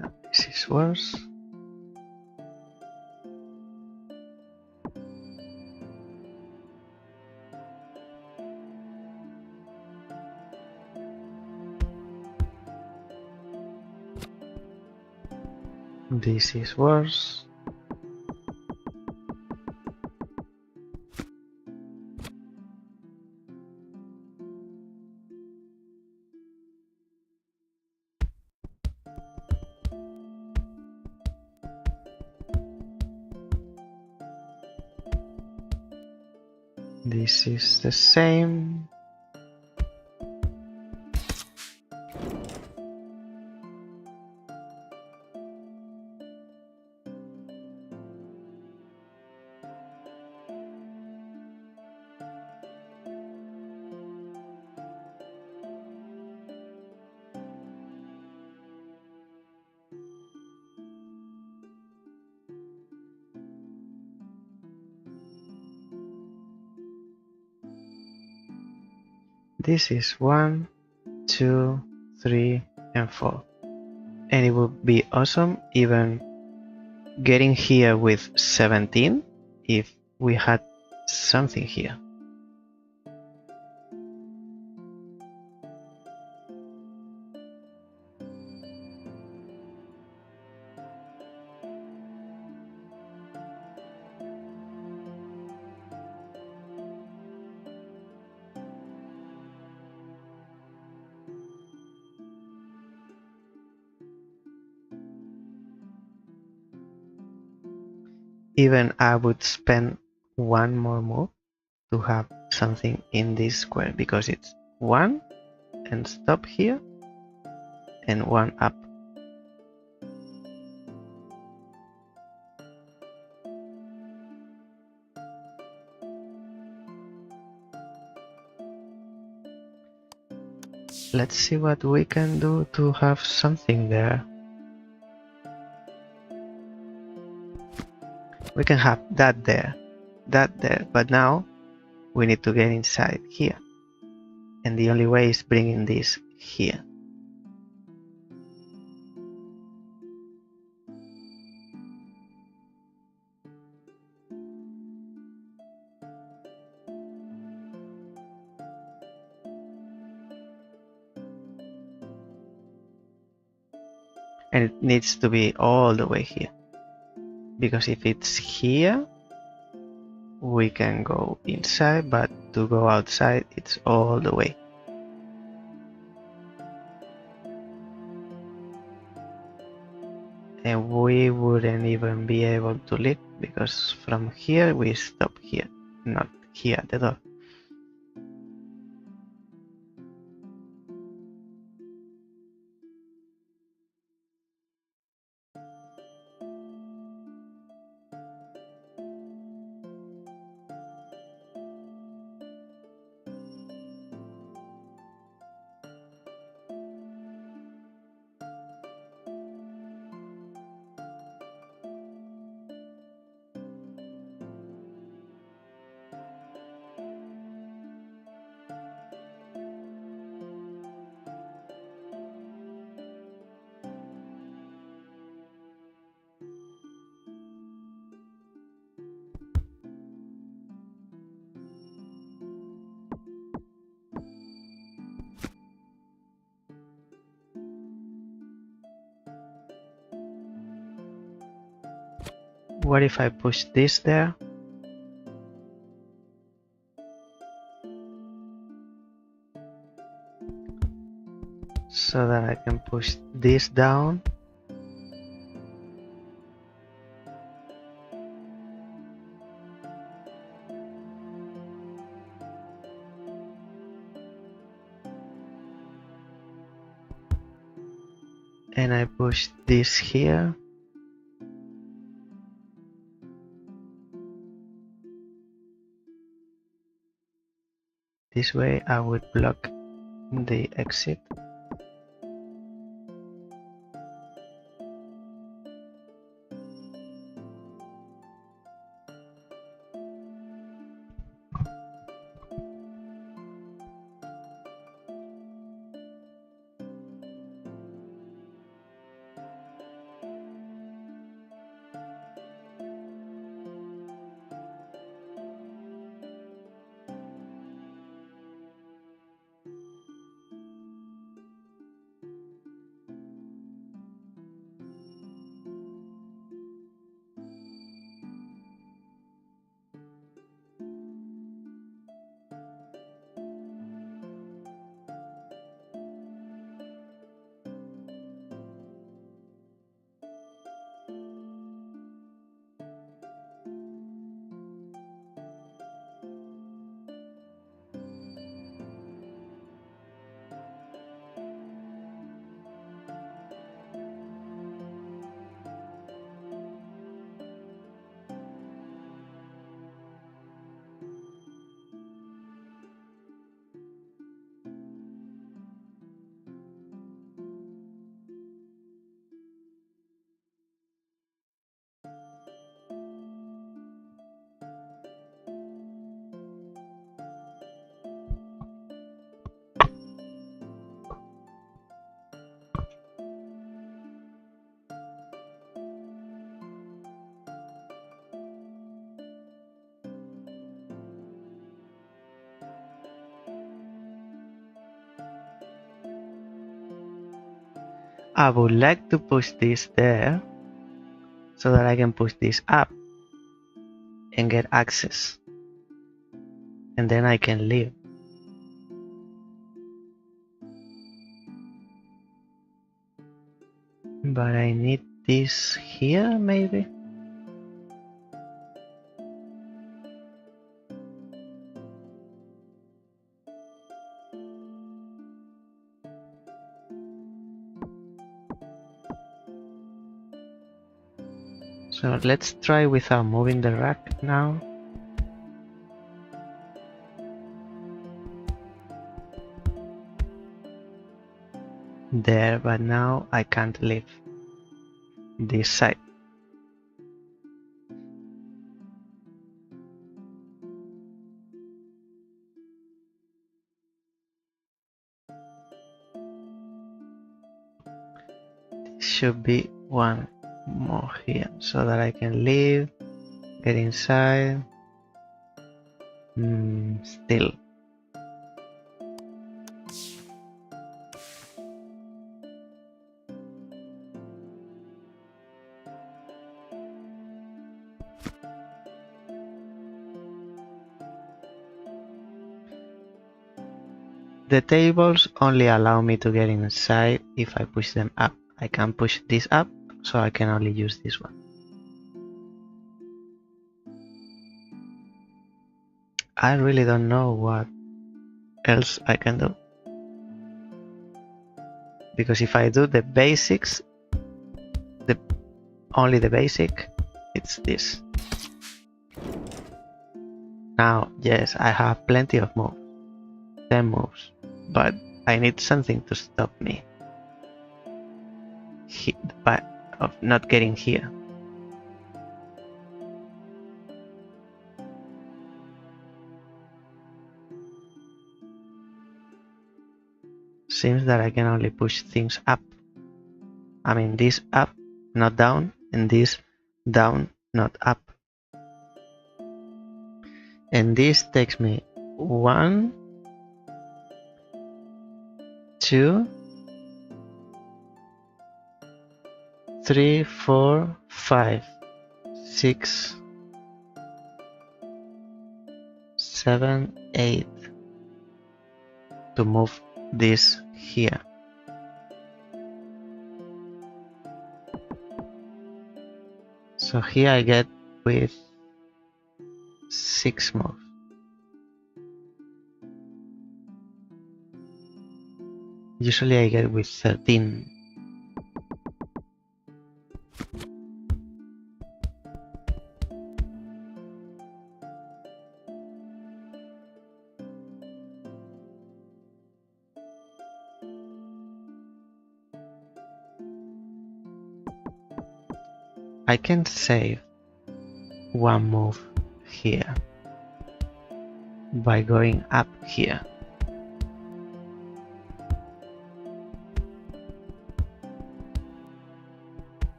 No, this is worse. This is worse. This is the same. This is 1, 2, 3, and 4. And it would be awesome even getting here with 17 if we had something here. Even I would spend one more move to have something in this square because it's 1 and stop here and 1 up. Let's see what we can do to have something there. We can have that there, but now we need to get inside here. And the only way is bringing this here. And it needs to be all the way here. Because if it's here, we can go inside, but to go outside, it's all the way. And we wouldn't even be able to leave because from here we stop here, not here at the door. What if I push this there? So that I can push this down. And I push this here. This way I would block the exit. I would like to push this there so that I can push this up and get access. And then I can leave. But I need this here, maybe? So let's try without moving the rack now. There, but now I can't leave this side. Should be one more here so that I can leave, get inside. Still. The tables only allow me to get inside if I push them up. I can push this up, so I can only use this one. I really don't know what else I can do. Because if I do the basics, only the basic, it's this. Now, yes, I have plenty of moves. 10 moves. But I need something to stop me of not getting here. Seems that I can only push things up. I mean, this up, not down, and this down, not up. And this takes me 1, 2, 3, 4, 5, 6, 7, 8 to move this here. So here I get with 6 moves. Usually I get with 13. I can save one move here by going up here.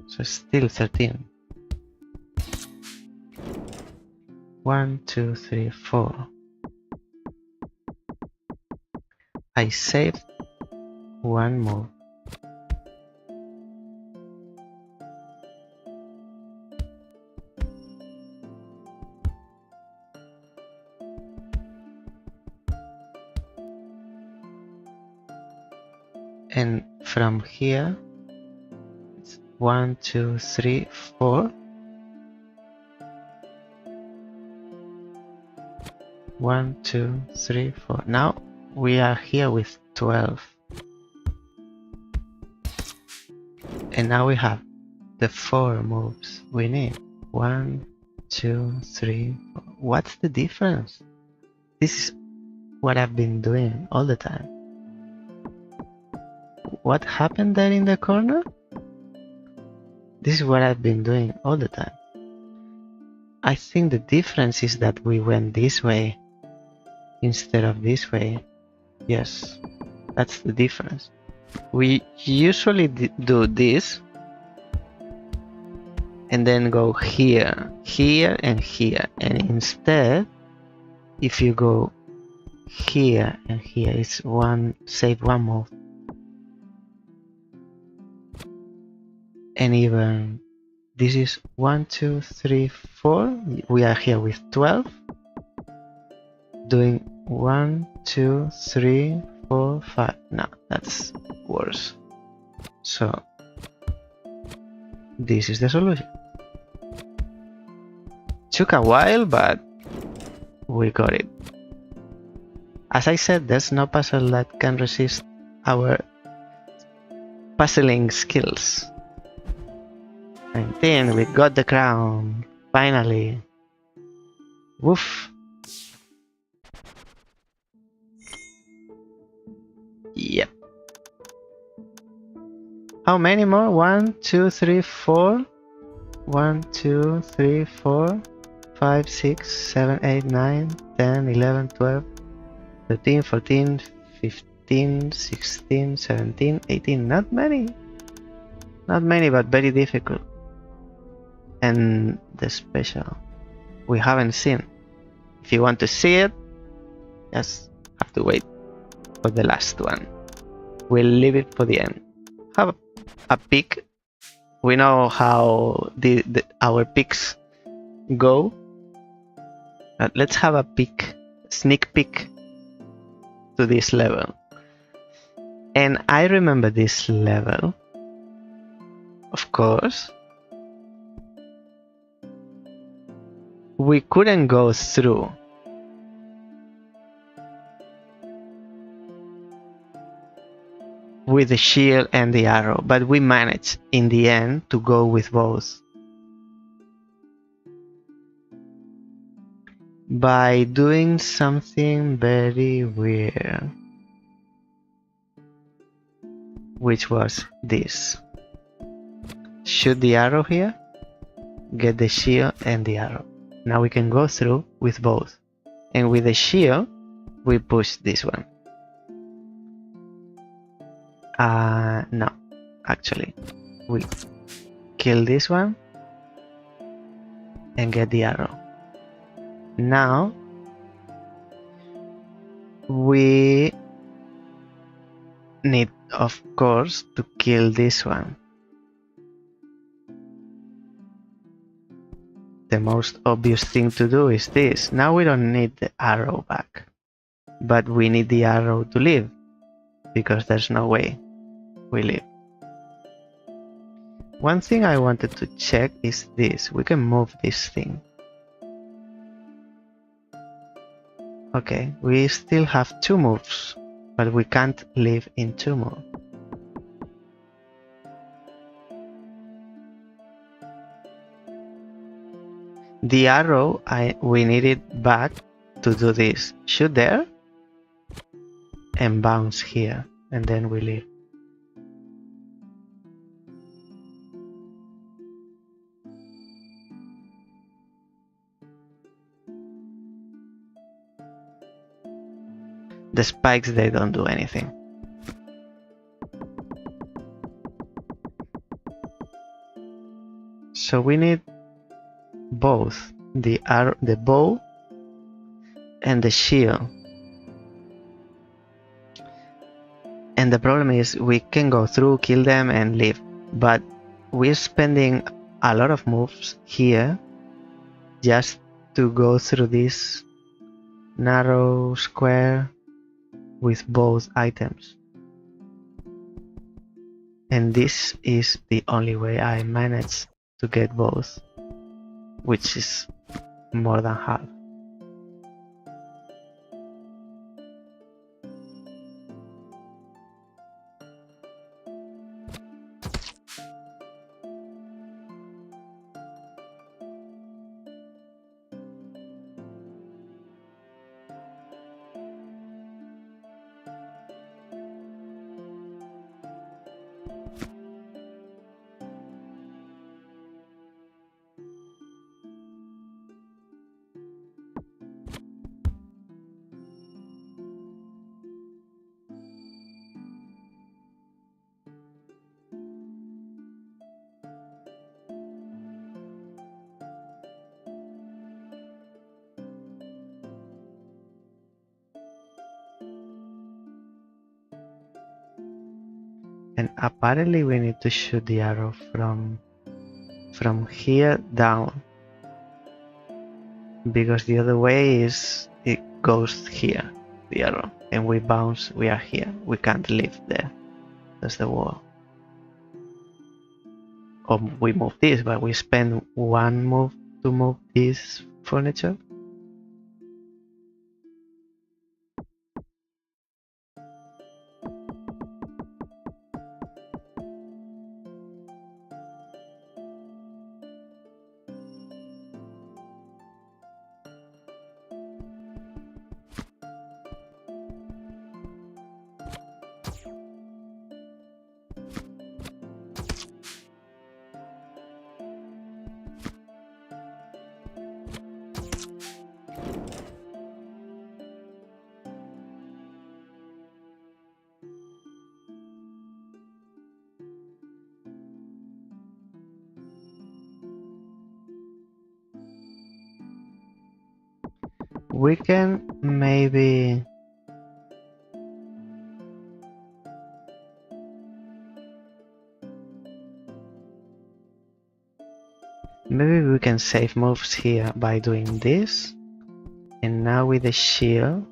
So still 13. 1, 2, 3, 4. I saved one move. And from here, it's 1, 2, 3, 4. 1, 2, 3, 4. Now we are here with 12. And now we have the 4 moves we need. 1, 2, 3, 4. What's the difference? This is what I've been doing all the time. What happened there in the corner? This is what I've been doing all the time. I think the difference is that we went this way instead of this way. Yes, that's the difference. We usually do this and then go here, here, and here. And instead, if you go here and here, it's save one move. and even this is 1, 2, 3, 4. We are here with 12. Doing 1, 2, 3, 4, 5. No, that's worse. So this is the solution. Took a while, but we got it. As I said, there's no puzzle that can resist our puzzling skills. 19, we got the crown. Finally. Woof. Yep. How many more? 1, 2, 3, 4. 1, 2, 3, 4, 5, 6, 7, 8, 9, 10, 11, 12, 13, 14, 15, 16, 17, 18. Not many. Not many, but very difficult. And the special we haven't seen. If you want to see it, just have to wait for the last one. We'll leave it for the end. Have a peek. We know how our picks go. But let's have a peek, sneak peek to this level. And I remember this level, of course. We couldn't go through. With the shield and the arrow, but we managed in the end to go with both. By doing something very weird. Which was this. Shoot the arrow here, get the shield and the arrow. Now we can go through with both. And with the shield, we push this one. No, actually, we kill this one and get the arrow. Now we need, of course, to kill this one. The most obvious thing to do is this. Now we don't need the arrow back, but we need the arrow to live, because there's no way we live. One thing I wanted to check is this. We can move this thing. Okay, we still have 2 moves, but we can't live in 2 more. The arrow, we need it back to do this. Shoot there and bounce here, and then we live. The spikes, they don't do anything. So we need both the arrow, the bow and the shield. And the problem is we can go through, kill them and leave, but we're spending a lot of moves here just to go through this narrow square with both items. And this is the only way I managed to get both, which is more than half. And apparently we need to shoot the arrow from here down, because the other way is it goes here, the arrow, and we bounce. We are here. We can't live there. That's the wall. Or we move this, but we spend one move to move this furniture. We can maybe we can save moves here by doing this. And now with the shield,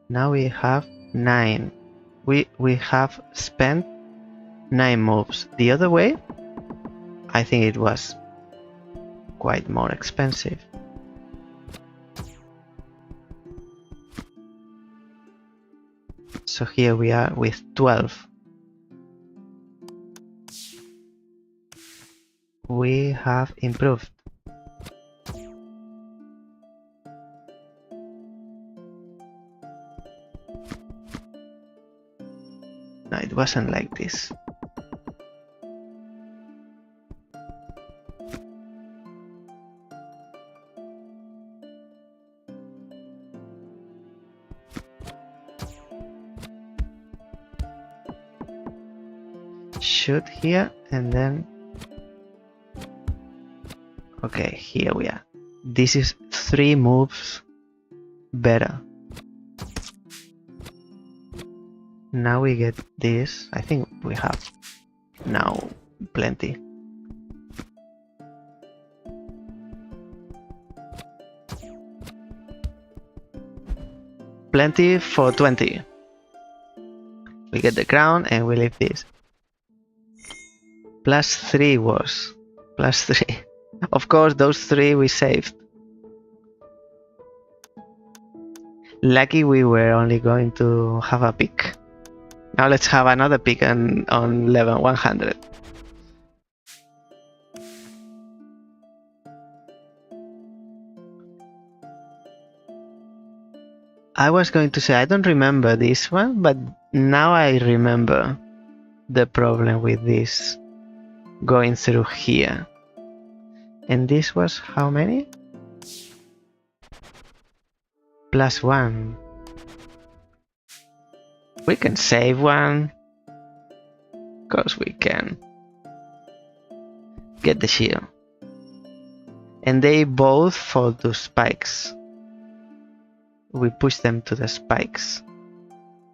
now we have 9. We have spent 9 moves. The other way, I think it was quite more expensive. So here we are with 12. We have improved. No, it wasn't like this. Shoot here and then okay, here we are. This is 3 moves better. Now we get this. I think we have now plenty. Plenty for 20. We get the crown and we leave this. +3 was. +3. Of course, those 3 we saved. Lucky we were only going to have a pick. Now let's have another pick on level 100. I was going to say I don't remember this one, but now I remember the problem with this going through here. And this was how many? +1. We can save one. Of course we can. Get the shield. And they both fall to spikes. We push them to the spikes.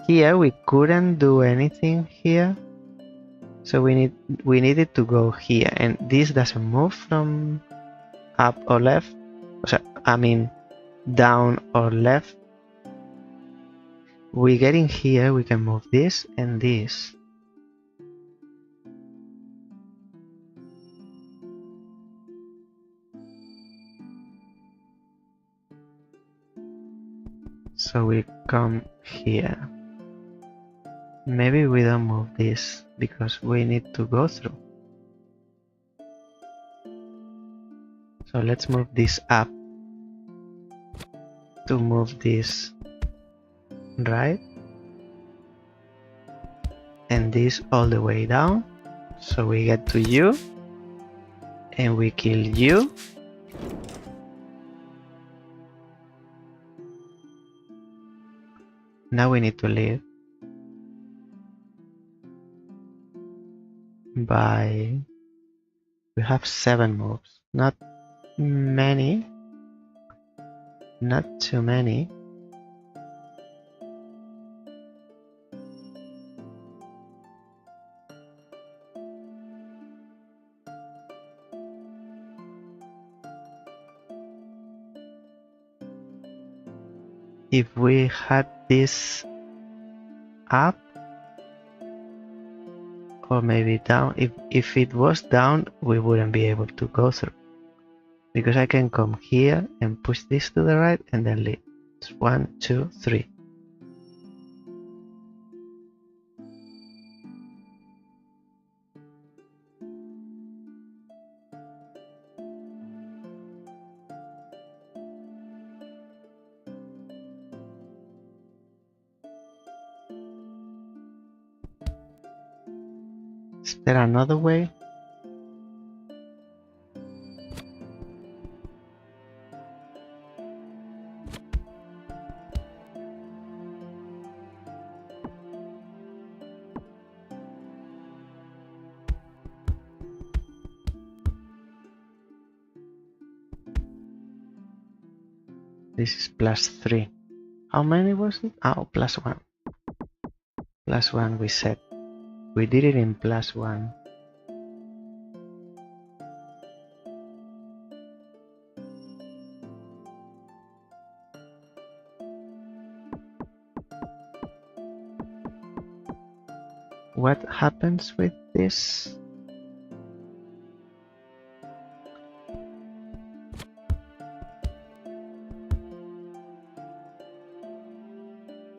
Here we couldn't do anything here. So we needed to go here, and this doesn't move from up or left. I mean down or left. We get in here, we can move this and this. So we come here. Maybe we don't move this because we need to go through. So let's move this up to move this right, and this all the way down. So we get to you and we kill you. Now we need to leave by, we have 7 moves, not many, not too many. if we had this up, or maybe down. If it was down, we wouldn't be able to go through. Because I can come here and push this to the right and then leave. It's 1, 2, 3. Is there another way? This is +3. How many was it? Oh, +1. +1 we said. We did it in +1. What happens with this?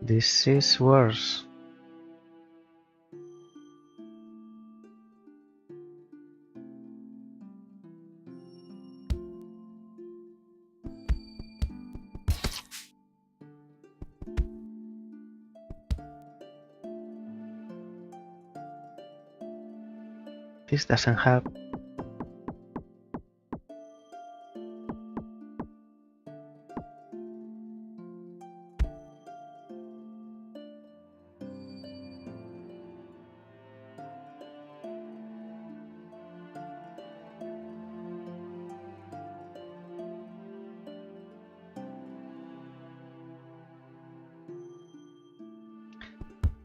This is worse. This doesn't help.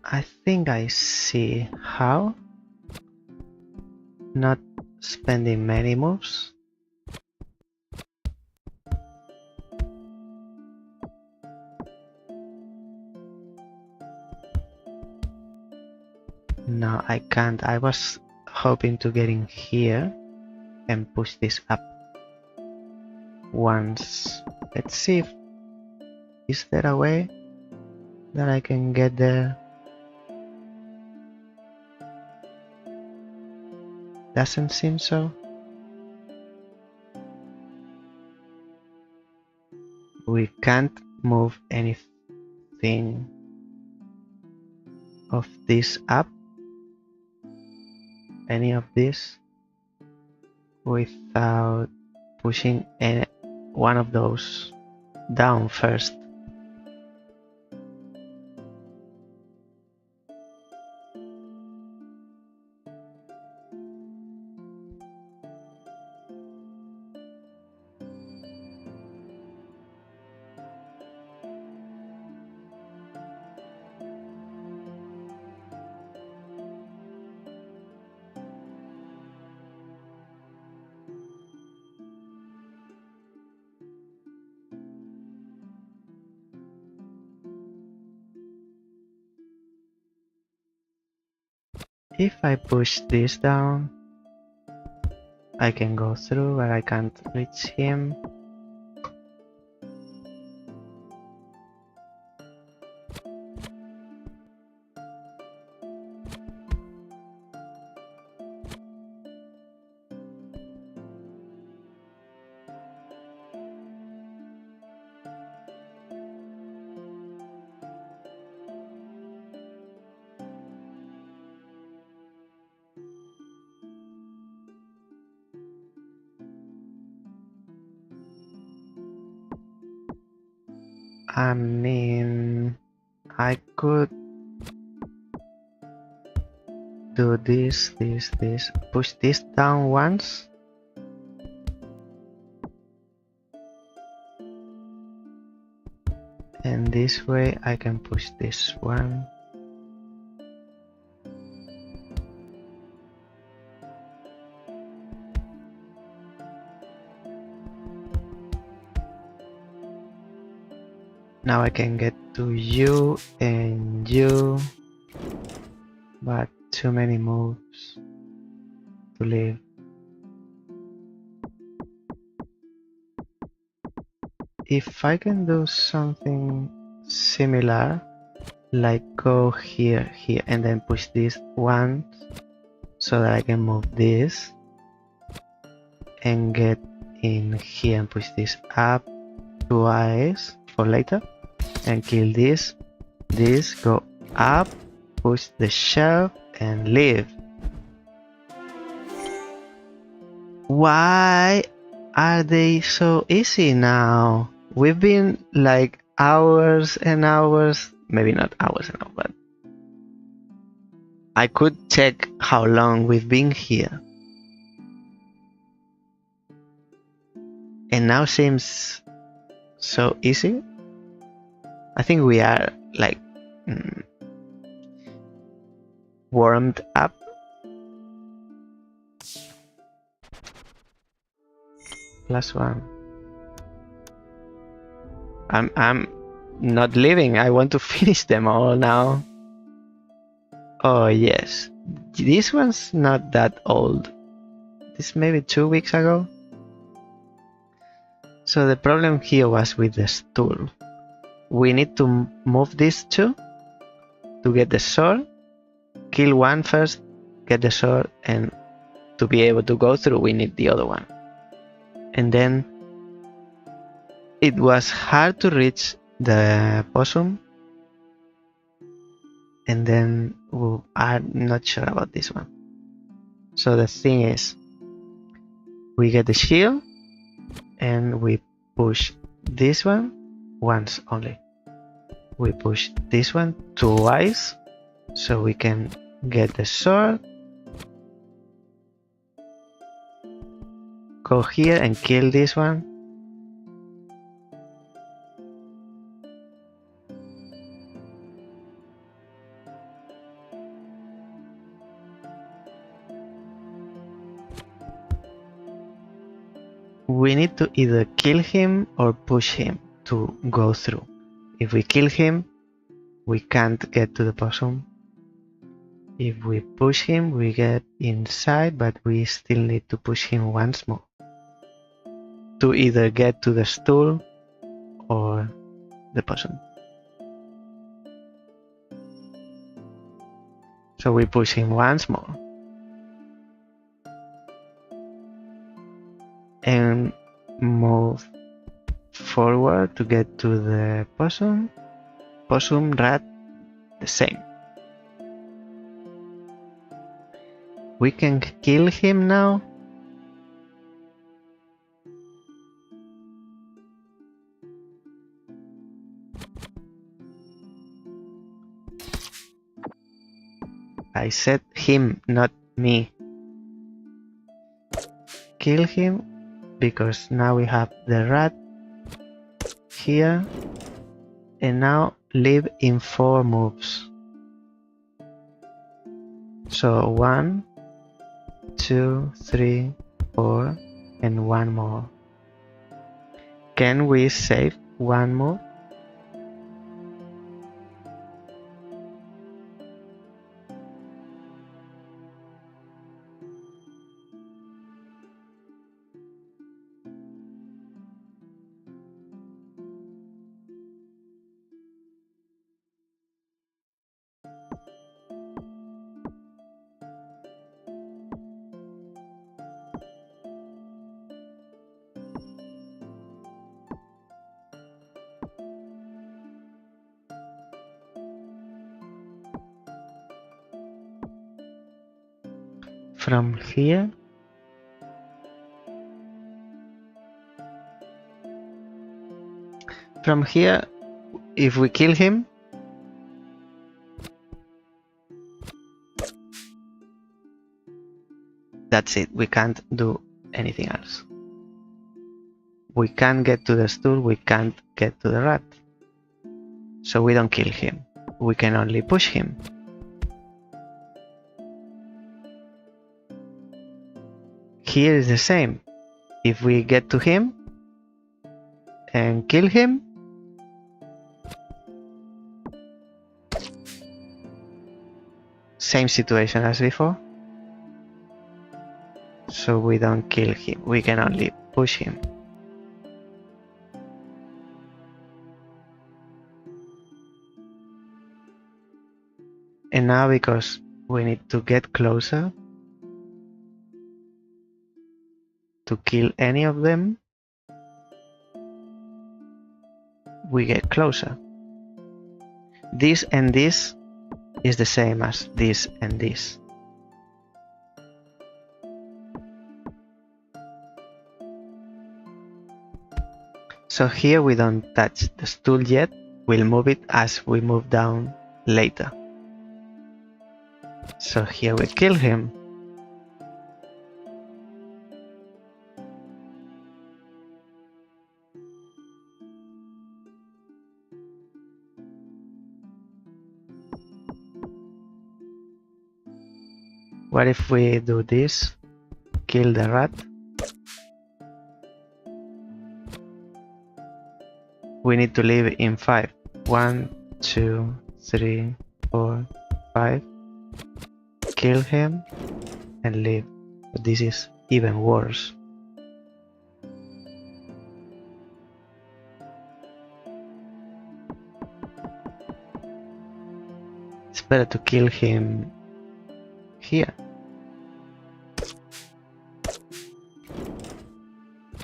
I think I see how. Not spending many moves. No, I can't. I was hoping to get in here and push this up once. Let's see if is there a way that I can get there. Doesn't seem so. We can't move anything of this up, any of this, without pushing one of those down first. If I push this down, I can go through, but I can't reach him. I mean, I could do this, push this down once. And this way I can push this one. Now I can get to you and you, but too many moves to leave. If I can do something similar, like go here, here, and then push this once, so that I can move this, and get in here and push this up twice for later, and kill this, go up, push the shelf, and leave. Why are they so easy now? We've been like hours and hours, maybe not hours and hours, but I could check how long we've been here. And now seems so easy. I think we are like warmed up. +1. I'm not leaving. I want to finish them all now. Oh yes, this one's not that old. This maybe 2 weeks ago. So the problem here was with the stool. We need to move these two to get the sword, kill one first, get the sword, and to be able to go through we need the other one. And then it was hard to reach the possum, and then I'm not sure about this one. So the thing is, we get the shield and we push this one once only. We push this one twice so we can get the sword, go here and kill this one. We need to either kill him or push him to go through. If we kill him, we can't get to the possum. If we push him, we get inside, but we still need to push him once more to either get to the stool or the possum. So we push him once more. And move forward to get to the possum. Possum, rat, the same. We can kill him now. I said him, not me. Kill him, because now we have the rat here, and now live in 4 moves. So 1, 2, 3, 4, and 1 more. Can we save 1 move? From here, if we kill him, that's it. We can't do anything else. We can't get to the stool, we can't get to the rat. So we don't kill him. We can only push him. Here is the same. If we get to him and kill him, same situation as before. So we don't kill him, we can only push him. And now, because we need to get closer to kill any of them, we get closer. This and this is the same as this and this. So here we don't touch the stool yet, we'll move it as we move down later. So here we kill him. What if we do this? Kill the rat. We need to leave in 5. 1, 2, 3, 4, 5. Kill him and leave. But this is even worse. It's better to kill him here.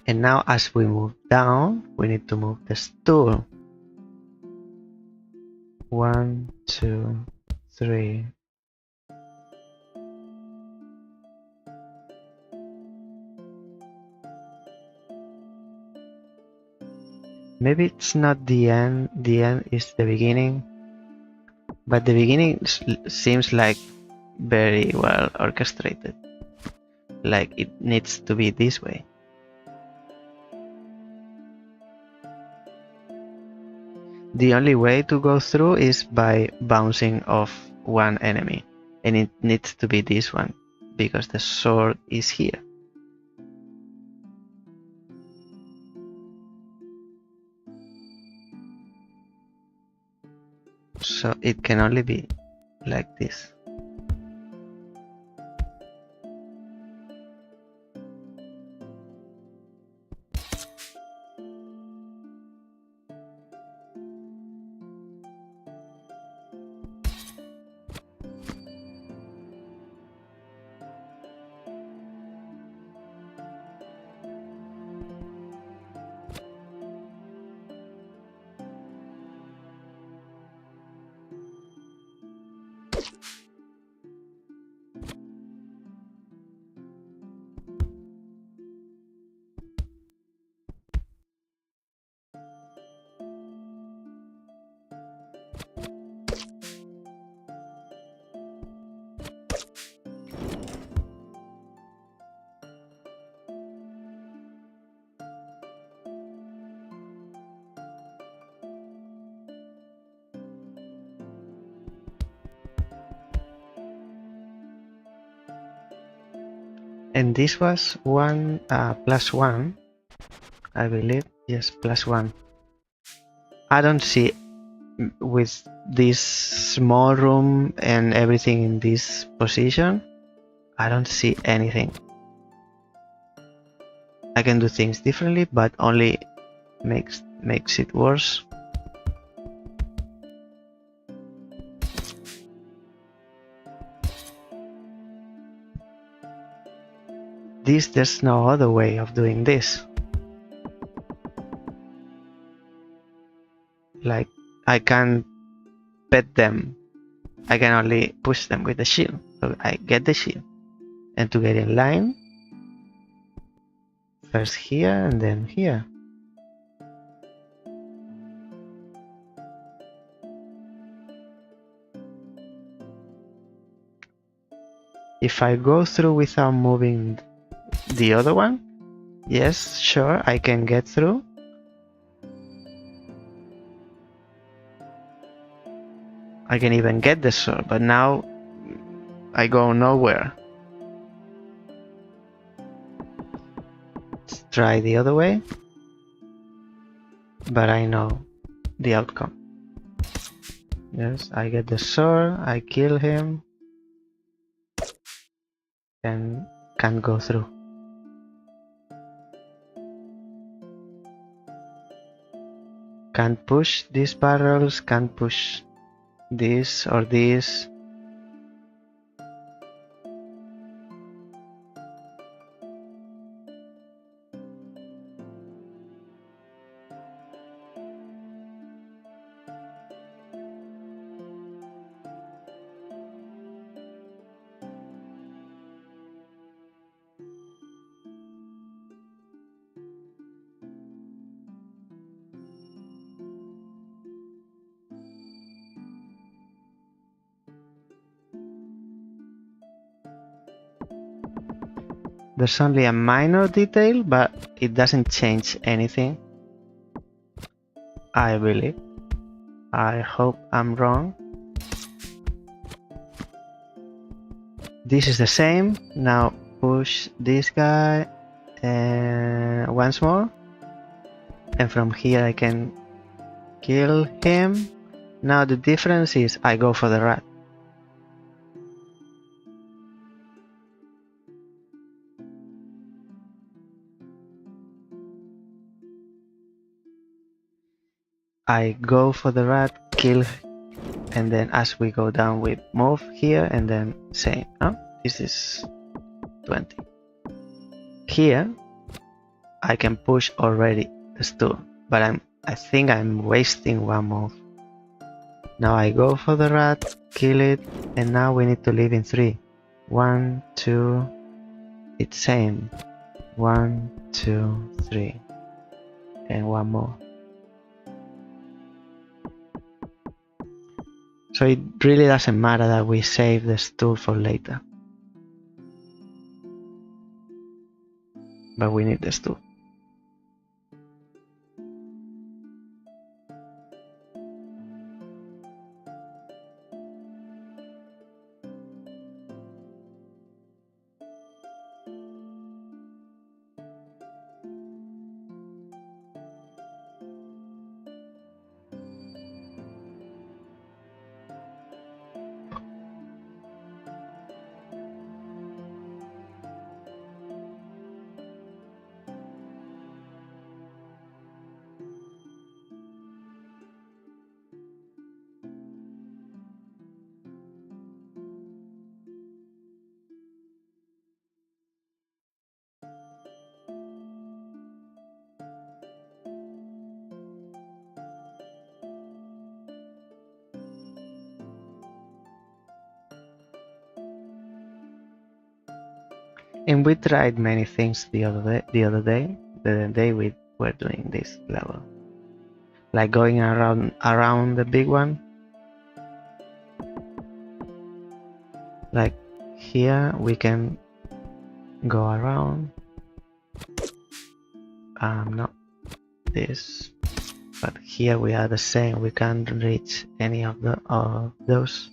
And now as we move down, we need to move the stool. 1, 2, 3. Maybe it's not the end is the beginning. But the beginning seems like very well orchestrated. Like it needs to be this way. The only way to go through is by bouncing off one enemy. And it needs to be this one, because the sword is here. So it can only be like this. And this was one +1, I believe. Yes, +1. I don't see, with this small room and everything in this position, I don't see anything. I can do things differently, but only makes it worse. There's no other way of doing this. Like, I can't pet them. I can only push them with the shield. So I get the shield. And to get in line, first here and then here. If I go through without moving the other one, yes, sure, I can get through. I can even get the sword, but now I go nowhere. Let's try the other way, but I know the outcome. Yes, I get the sword, I kill him, can go through. Can't push these barrels, can't push this or this. There's only a minor detail, but it doesn't change anything. I believe. I hope I'm wrong. This is the same. Now push this guy once more. And from here I can kill him. Now the difference is I go for the rat. I go for the rat, kill, and then as we go down we move here and then same. Oh, this is 20. Here I can push already the stool, but I think I'm wasting one move. Now I go for the rat, kill it, and now we need to live in 3. 1, 2, it's same. 1, 2, 3, and one more. So it really doesn't matter that we save the stool for later. But we need the stool. And we tried many things the other day, the day we were doing this level. Like going around the big one. Like here we can go around. Not this, but here we are the same. We can't reach any of those.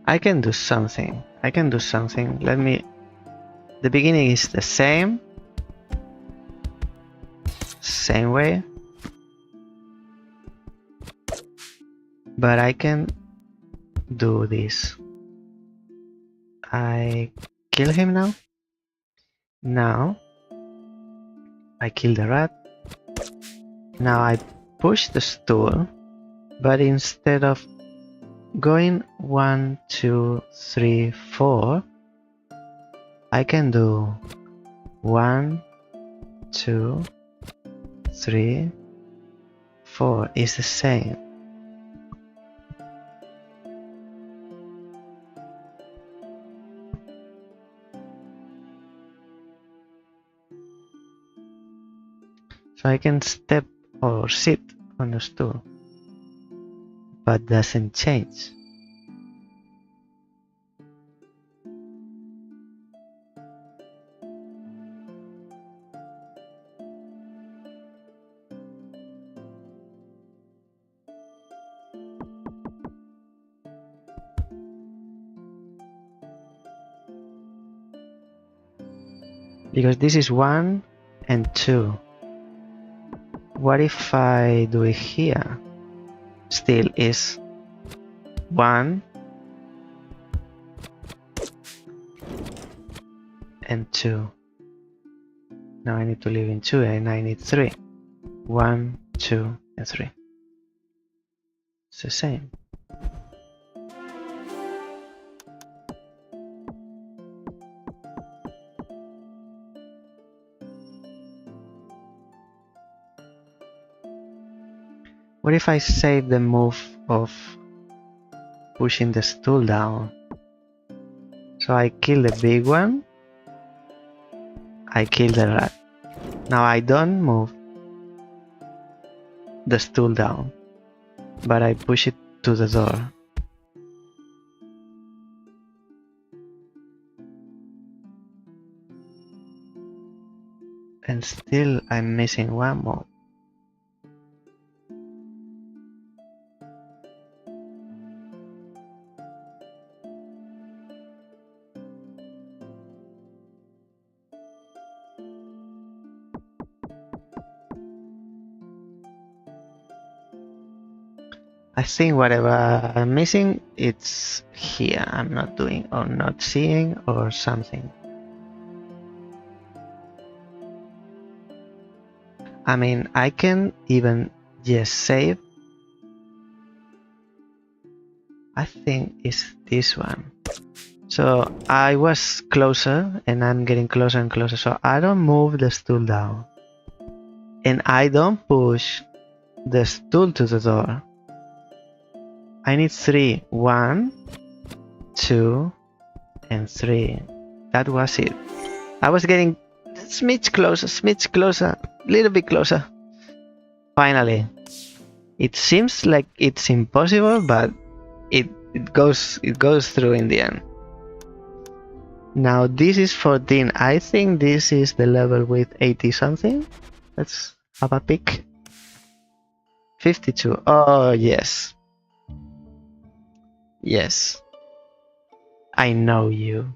I can do something. Let me. The beginning is the same way, but I can do this. I kill him now. Now I kill the rat. Now I push the stool, but instead of going 1, 2, 3, 4, I can do 1, 2, 3, 4. It's the same. So I can step or sit on the stool, but doesn't change. Because this is 1 and 2. What if I do it here? Still is 1 and 2. Now I need to live in 2 and I need 3. 1, 2, and 3. It's the same. What if I save the move of pushing the stool down? So I kill the big one, I kill the rat. Now I don't move the stool down, but I push it to the door. And still I'm missing one more. I think whatever I'm missing, it's here. I'm not doing or not seeing or something. I mean, I can even just save. I think it's this one. So I was closer and I'm getting closer and closer. So I don't move the stool down. And I don't push the stool to the door. I need 3. 1, 2, and 3. That was it. I was getting smidge closer, little bit closer. Finally. It seems like it's impossible, but it goes through in the end. Now this is 14. I think this is the level with 80 something. Let's have a peek. 52. Oh yes. Yes. I know you.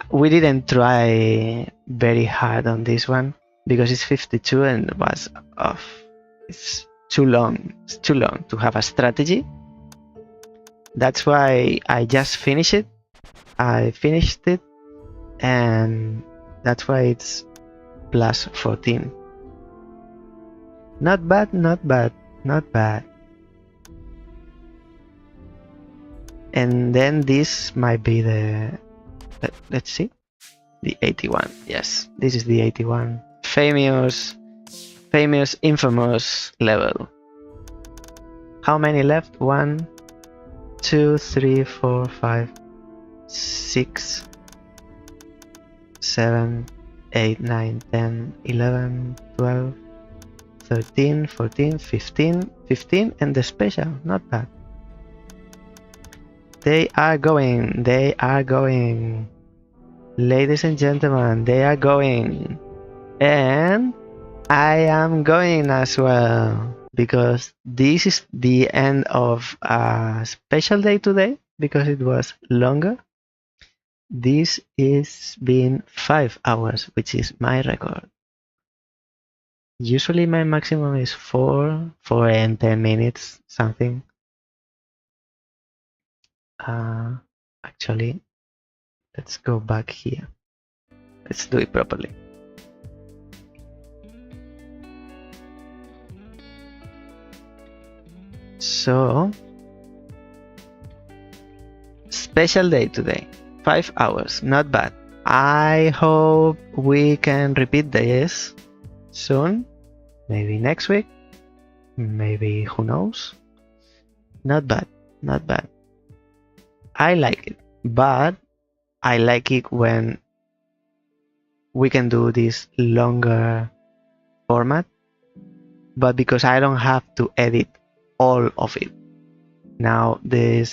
We didn't try very hard on this one because it's 52 and it was off. It's too long. It's too long to have a strategy. That's why I just finished it. I finished it and that's why it's plus 14. Not bad, not bad, not bad. And then this might be the... Let's see. The 81. Yes, this is the 81. Famous, infamous level. How many left? 1, 2, 3, 4, 5, 6, 7, 8, 9, 10, 11, 12, 13, 14, 15, 15, and the special. Not bad. They are going. They are going. Ladies and gentlemen, they are going. And I am going as well. Because this is the end of a special day today. Because it was longer. This is been 5 hours, which is my record. Usually my maximum is 4 and 10 minutes, something. Actually, let's go back here. Let's do it properly. So, special day today. 5 hours, not bad. I hope we can repeat this soon. Maybe next week. Maybe who knows. Not bad, not bad. I like it, but I like it when we can do this longer format, but because I don't have to edit all of it. Now the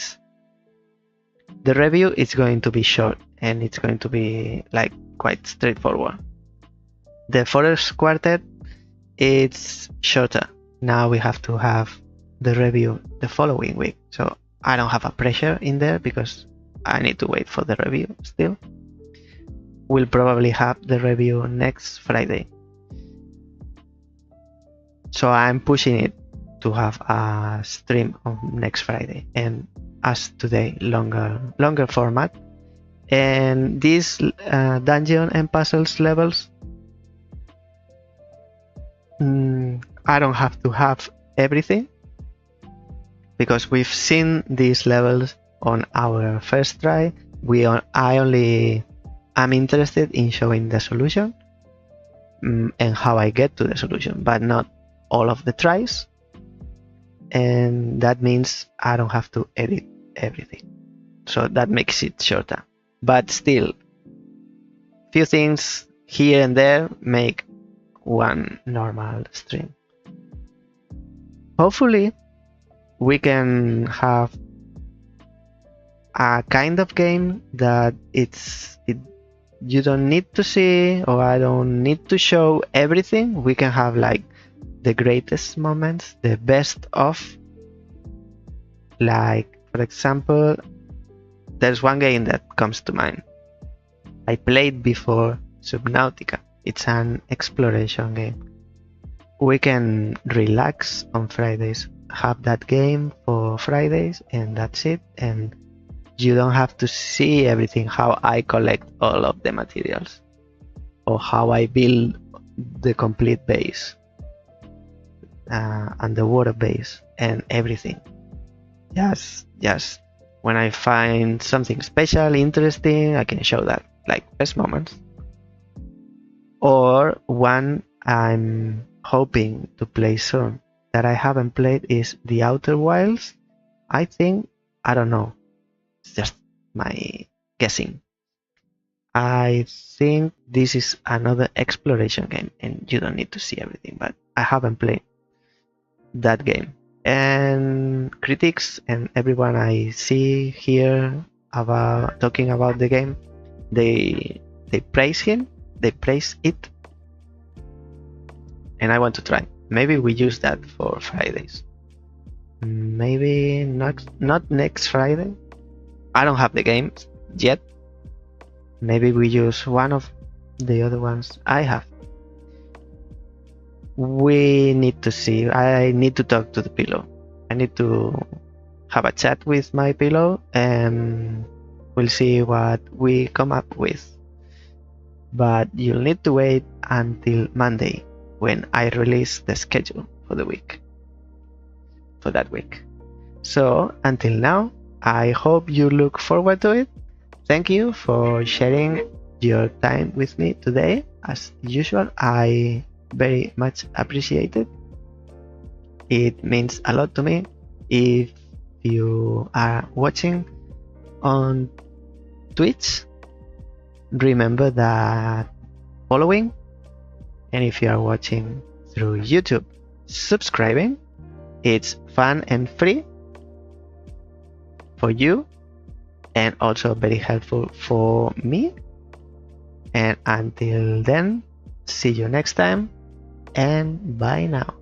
review is going to be short and it's going to be like quite straightforward. The first quartet, it's shorter. Now we have to have the review the following week. So I don't have a pressure in there because I need to wait for the review still. We'll probably have the review next Friday. So I'm pushing it to have a stream on next Friday, and as today, longer format. And these dungeon and puzzles levels, I don't have to have everything, because we've seen these levels on our first try. I'm interested in showing the solution and how I get to the solution, but not all of the tries. And that means I don't have to edit everything. So that makes it shorter. But still, few things here and there make one normal stream. Hopefully, we can have a kind of game that you don't need to see, or I don't need to show everything. We can have like the greatest moments, the best of. Like, for example, there's one game that comes to mind. I played before, Subnautica. It's an exploration game. We can relax on Fridays, have that game for Fridays, and that's it. And you don't have to see everything, how I collect all of the materials, or how I build the complete base, and the water base, and everything. Just when I find something special, interesting, I can show that, like best moments. Or one I'm hoping to play soon that I haven't played is The Outer Wilds. I don't know, it's just my guessing. I think this is another exploration game, and you don't need to see everything, but I haven't played that game. And critics and everyone I see here about talking about the game, they praise it, and I want to try. Maybe we use that for Fridays. Maybe not next Friday. I don't have the games yet. Maybe we use one of the other ones I have. We need to see. I need to talk to the pillow. I need to have a chat with my pillow, and we'll see what we come up with. But you'll need to wait until Monday, when I release the schedule for the week. For that week. So until now, I hope you look forward to it. Thank you for sharing your time with me today. As usual, I very much appreciate it. It means a lot to me. If you are watching on Twitch, remember that following, and if you are watching through YouTube, subscribing. It's fun and free for you, and also very helpful for me. And until then, see you next time, and bye now.